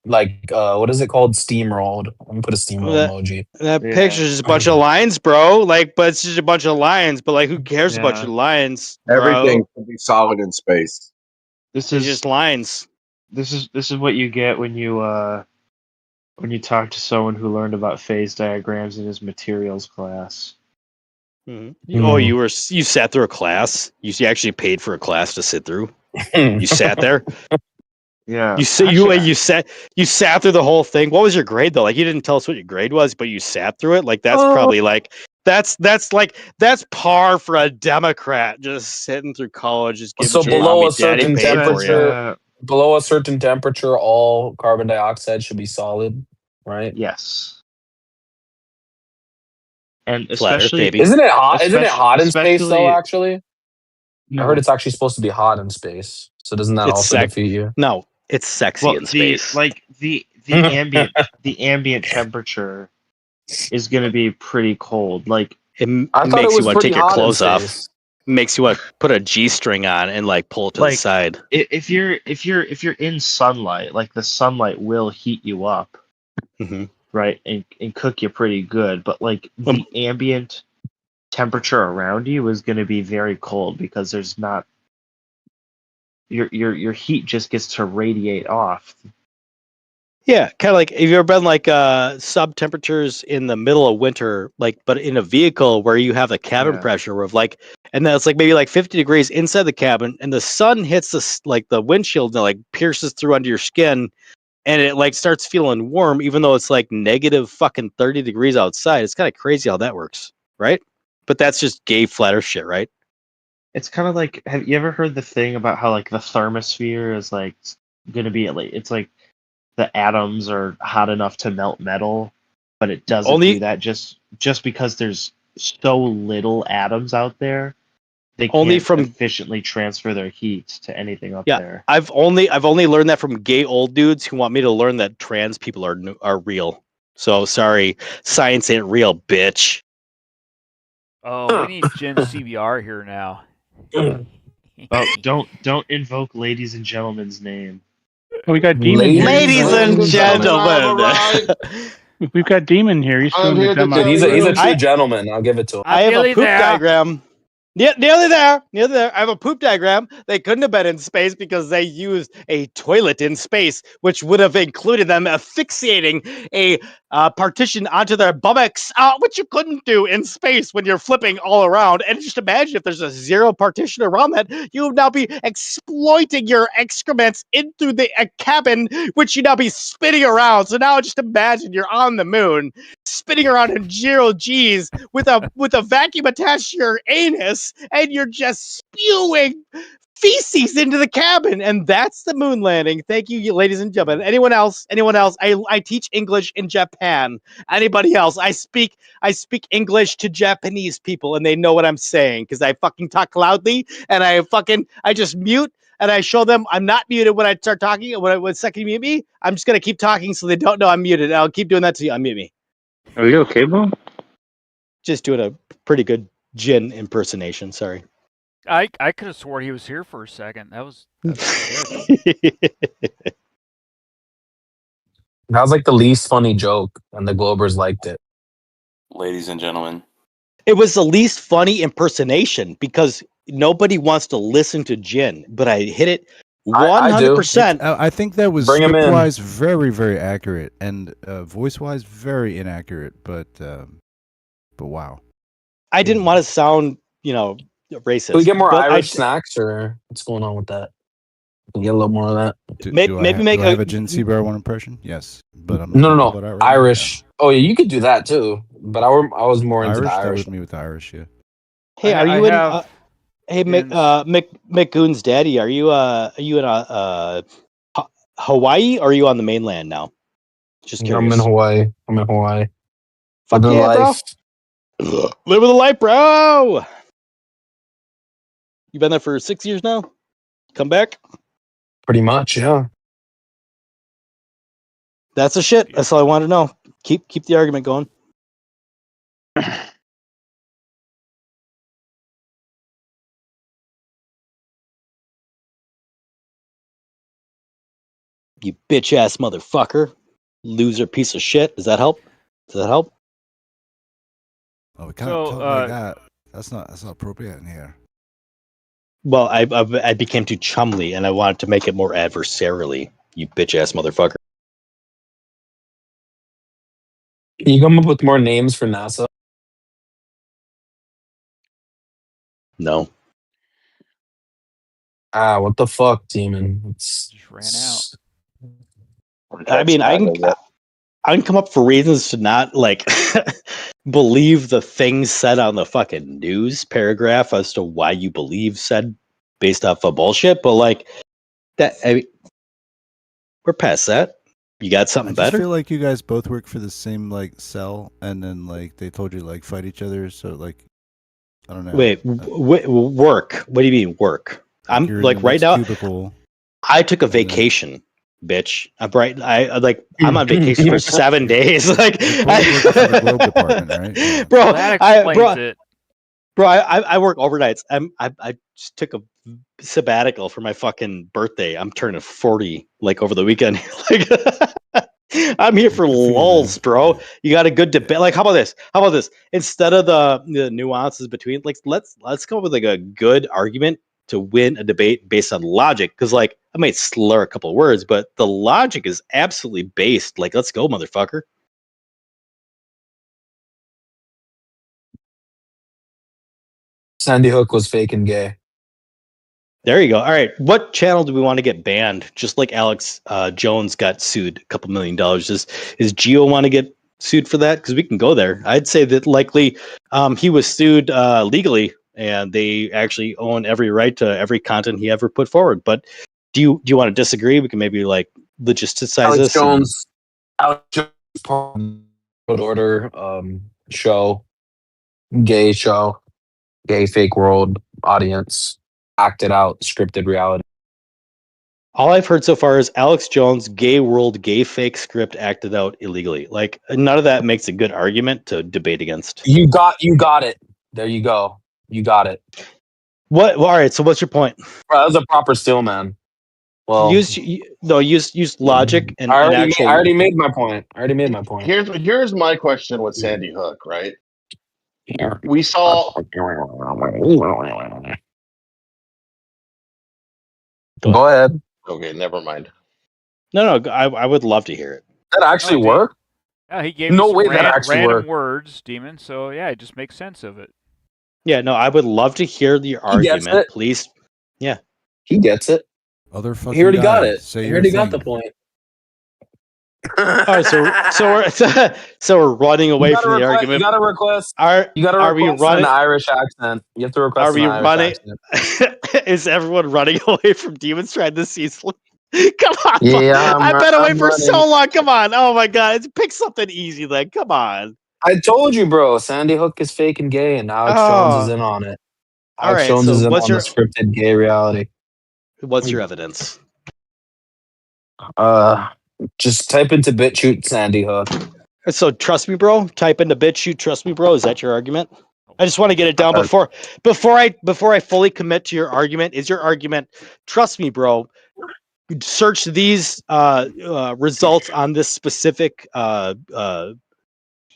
like what is it called? Steamrolled. Let me put a steamroll emoji. That picture's just a bunch of lines, bro. Like, but it's just a bunch of lines. But like, who cares about your lines, bro? Everything can be solid in space. This It's is just lines. This is what you get when you talk to someone who learned about phase diagrams in his materials class. Oh, you sat through a class? You actually paid for a class to sit through? You sat there. Yeah. You sat through the whole thing. What was your grade though? Like you didn't tell us what your grade was, but you sat through it. Like that's probably like that's par for a Democrat just sitting through college, just giving So your below mommy a daddy certain paid for you. temperature, below a certain temperature, all carbon dioxide should be solid, right? Yes. And Flat Earth, especially, baby. Isn't it hot? Isn't it hot in space though? especially, Actually, I heard it's actually supposed to be hot in space. So doesn't that also defeat you? No, it's sexy well, in space. the ambient temperature is going to be pretty cold. Like it I thought it makes you was want to pretty take your hot in clothes off. space. Makes you want to put a G-string on and like pull it to the like side. if you're in sunlight, like the sunlight will heat you up, right, and cook you pretty good. But like the ambient temperature around you is going to be very cold because there's not your heat just gets to radiate off. Yeah, kind of like have you ever been like sub temperatures in the middle of winter, like but in a vehicle where you have the cabin Yeah. pressure of like, and then it's like maybe like 50 degrees inside the cabin, and the sun hits the windshield and like pierces through under your skin, and it like starts feeling warm even though it's like negative fucking 30 degrees outside. It's kind of crazy how that works, right? But that's just gay flat earth shit, right? It's kind of like, have you ever heard the thing about how like the thermosphere is like going to be like, it's like the atoms are hot enough to melt metal, but it doesn't do that just because there's so little atoms out there. They Only can't from- efficiently transfer their heat to anything up Yeah, there. I've only learned that from gay old dudes who want me to learn that trans people are real. So sorry, science ain't real, bitch. Oh, we need Jen CBR here now. Oh, don't invoke ladies and gentlemen's name. Oh, we got Demon here. Ladies and gentlemen. We've got Demon here. He's doing the demo. Dude, he's a true gentleman. I'll give it to him. I have a poop diagram. Yeah, nearly there. Nearly there. I have a poop diagram. They couldn't have been in space because they used a toilet in space, which would have included them asphyxiating a partition onto their buttocks, which you couldn't do in space when you're flipping all around. And just imagine if there's a zero partition around that, you would now be exploiting your excrements into the cabin, which you'd now be spinning around. So now just imagine you're on the moon, spinning around in 0 G's with a vacuum attached to your anus, and you're just spewing feces into the cabin, and that's the moon landing. Thank you, ladies and gentlemen. Anyone else? I teach English in Japan. Anybody else? I speak English to Japanese people, and they know what I'm saying because I fucking talk loudly, and I just mute. And I show them I'm not muted when I start talking. When the second you mute me, I'm just gonna keep talking so they don't know I'm muted. And I'll keep doing that to you. Unmute me. Are you okay, Bo? Just doing a pretty good Jin impersonation. Sorry. I could have sworn he was here for a second. That's good. That was like the least funny joke, and the Globers liked it. Ladies and gentlemen. It was the least funny impersonation because nobody wants to listen to Jin, but I hit it 100%. I think that was Bring 'em in. script-wise very, very accurate, and voice-wise very inaccurate. But wow. I didn't want to sound, racist. Can we get more but Irish snacks, or what's going on with that? Can we get a little more of that? Do Maybe I make have a a Jin CBR one impression? Yes, but I'm No, not about that right now. Irish. Oh yeah, you could do that too. But I was more into the Irish. That Irish. was me with the Irish. Yeah. Hey, I are you in? have Hey, Jin's- McGoon's daddy, are you in Hawaii, or are you on the mainland now? Just I'm curious. in Hawaii. Fuck Living yeah, life. bro. Living the life, bro. You been there for 6 years now? Come back? Pretty much, yeah. That's the shit. That's all I wanted to know. Keep the argument going. You bitch ass motherfucker. Loser piece of shit. Does that help? Oh, we can't So, talk like that. That's not appropriate in here. Well, I became too chumly, and I wanted to make it more adversarially. You bitch ass motherfucker. Can you come up with more names for NASA? No. What the fuck, Demon? It's Just ran out. I mean, I can come up for reasons to not like believe the things said on the fucking news paragraph as to why you believe said based off of bullshit, but like that, I mean, we're past that. You got something I just better? feel like you guys both work for the same like cell, and then like they told you to, like fight each other. So like, I don't know. Wait, work? What do you mean work? I'm you're in like the right next now. cubicle. I took a vacation, bitch. I'm right. I'm on vacation for 7 days. Like, You're both working for the Globe department, right? Yeah. bro, That explains it. Bro, I work overnights. I just took a sabbatical for my fucking birthday. I'm turning 40 like over the weekend. Like I'm here for lulls, bro. You got a good debate. Like, how about this? How about this? Instead of the nuances between, like, let's come up with like a good argument to win a debate based on logic. Because like I might slur a couple of words, but the logic is absolutely based. Like, let's go, motherfucker. Sandy Hook was fake and gay. There you go. All right. What channel do we want to get banned? Just like Alex Jones got sued $2 million. Is Geo want to get sued for that? Because we can go there. I'd say that likely he was sued legally, and they actually own every right to every content he ever put forward. But do you want to disagree? We can maybe like logisticize this. Alex Jones, Good Order show, gay fake world audience. Acted out, scripted reality. All I've heard so far is Alex Jones, gay world, gay fake script acted out illegally. Like none of that makes a good argument to debate against. You got it. There you go. You got it. What? Well, all right. So what's your point? Bro, that was a proper steal, man. Well, use logic and actual. I already made my point. Here's my question with Sandy Hook, right? We saw. Go ahead. Okay, never mind. No, I would love to hear it. That actually worked? Yeah, he gave No some way that actually random worked. words, Demon. So yeah, it just makes sense of it. Yeah, no, I would love to hear the argument, please. Yeah, he gets it. Other fucking He already got guy, it. say He your already got thing. the point. All right, so we're running away from the argument. You gotta request. Are we running an Irish accent? You have to request. Are we an Irish running? accent. Is everyone running away from Demonstryde this season? Come on, Yeah, I've been away I'm for so running. long. Come on, oh my god, pick something easy then. Come on. I told you, bro. Sandy Hook is fake and gay, and Alex Jones is in on it. All Alex right, Jones so is in what's on your the scripted gay reality. what's your evidence? Just type into BitChute Sandy Hook. So trust me, bro. Type into BitChute. Trust me, bro. Is that your argument? I just want to get it down before I fully commit to your argument. Is your argument? Trust me, bro. Search these results on this specific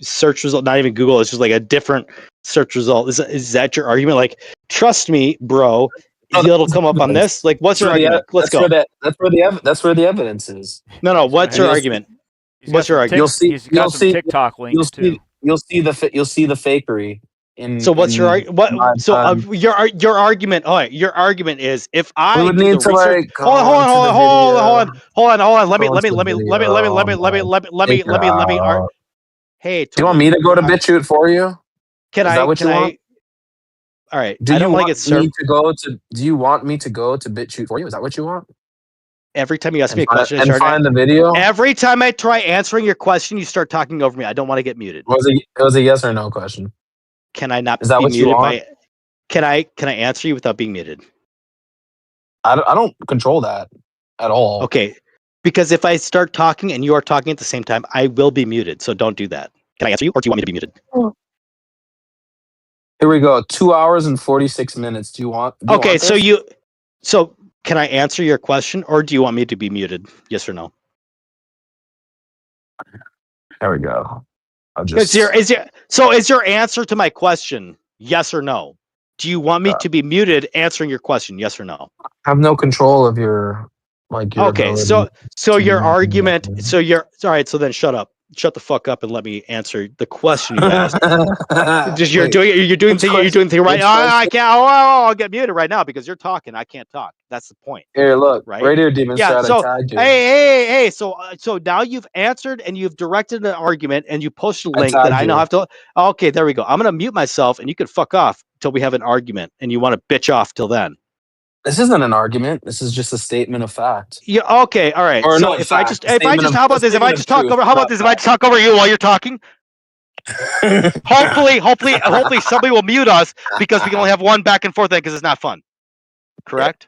search result. Not even Google. It's just like a different search result. Is that your argument? Like, trust me, bro. It'll come up on this. Like, what's your argument? Let's go. That's where the evidence is. No. What's your argument? What's your argument? He's got some TikTok links too. You'll see the fakery. So what's your what? So your argument? All right, your argument is if I would do need the to research. like hold on. Let me. Hey, do you want me to go to BitChute for you? Can Is I? that what you want? All right. Do I you don't want want to get served. me to go to? Do you want me to go to BitChute for you? Is that what you want? Every time you ask me a And question, and find the video. Every time I try answering your question, you start talking over me. I don't want to get muted. It was a yes or no question. Can I not Is that be what you muted want? Can I answer you without being muted? I don't control that at all. Okay. Because if I start talking and you are talking at the same time, I will be muted. So don't do that. Can I answer you, or do you want me to be muted? Here we go. 2 hours and 46 minutes. Do you want? Okay, so can I answer your question, or do you want me to be muted? Yes or no? There we go. Is your answer to my question yes or no? Do you want me to be muted answering your question? Yes or no? I have no control of your okay, ability so your to- argument. So you're all right. So then shut up. shut the fuck up and let me answer the question you asked. You're doing the thing right. I can't. I'll get muted right now because you're talking. I can't talk. That's the point. Here, look, right here, Demonstryde. Yeah. So I tagged you. hey. So now you've answered and you've directed an argument and you posted a link that I now have to. Okay, there we go. I'm gonna mute myself and you can fuck off till we have an argument and you want to bitch off till then. This isn't an argument. This is just a statement of fact. Yeah. Okay. All right. Or So not if fact, I just how about this? If I just talk over, you while you're talking? hopefully somebody will mute us because we can only have one back and forth thing because it's not fun. Correct?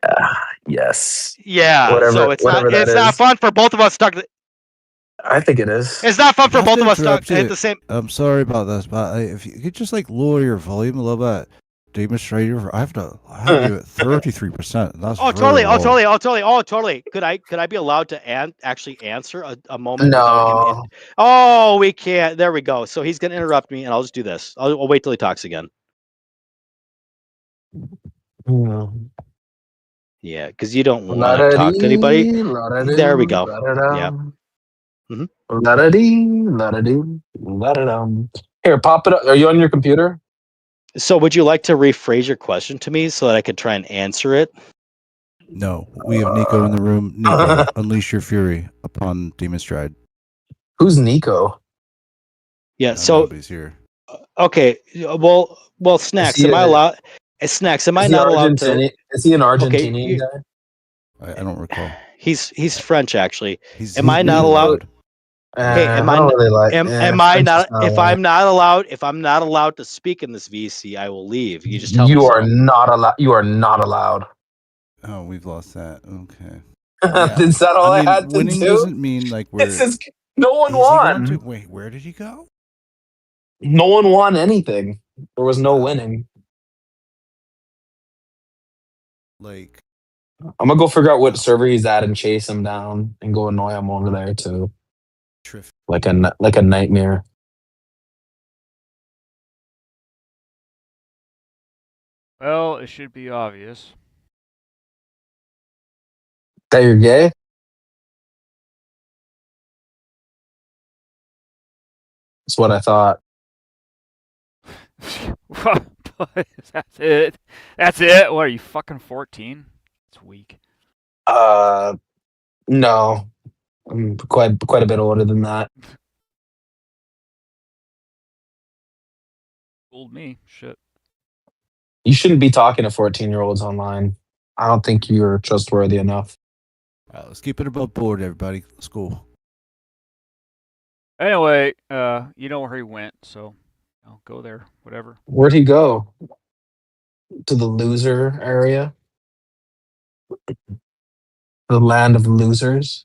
Yes. Yeah. Whatever, so it's whatever not not fun for both of us stuck. I think it is. It's not fun for both of us stuck at the same. I'm sorry about this, but if you could just like lower your volume a little bit. Demonstryde, I have you at 33%. That's totally. Could I be allowed to actually answer a moment? No. Oh, we can't. There we go. So he's gonna interrupt me, and I'll just do this. I'll wait till he talks again. Yeah, because you don't want to talk to anybody. There we go. Yeah. Here, pop it up. Are you on your computer? So would you like to rephrase your question to me so that I could try and answer it? No, we have Nico in the room. Nico, unleash your fury upon Demonstryde. Who's Nico? Yeah, so he's here. Okay, well, Snacks, am I allowed? Snacks, am I not allowed to? Is he an Argentinian guy? I don't recall. He's French actually. Am I not allowed? Hey, am I not? If I'm not allowed to speak in this VC, I will leave. You just tell me. You are not allowed. You are not allowed. Oh, we've lost that. Okay. Is that all I had to winning do? doesn't mean like we're. No one won. Wait, where did he go? No one won anything. There was no winning. Like, I'm gonna go figure out what server he's at and chase him down and go annoy him over there too. Like a nightmare. Well, it should be obvious. That you're gay? That's what I thought. That's it. That's it. What are you, fucking 14? It's weak. No. I'm quite a bit older than that. Fooled me. Shit. You shouldn't be talking to 14-year-olds online. I don't think you're trustworthy enough. All right, let's keep it above board, everybody. Let's go. Anyway, you know where he went, so I'll go there. Whatever. Where'd he go? To the loser area? The land of losers?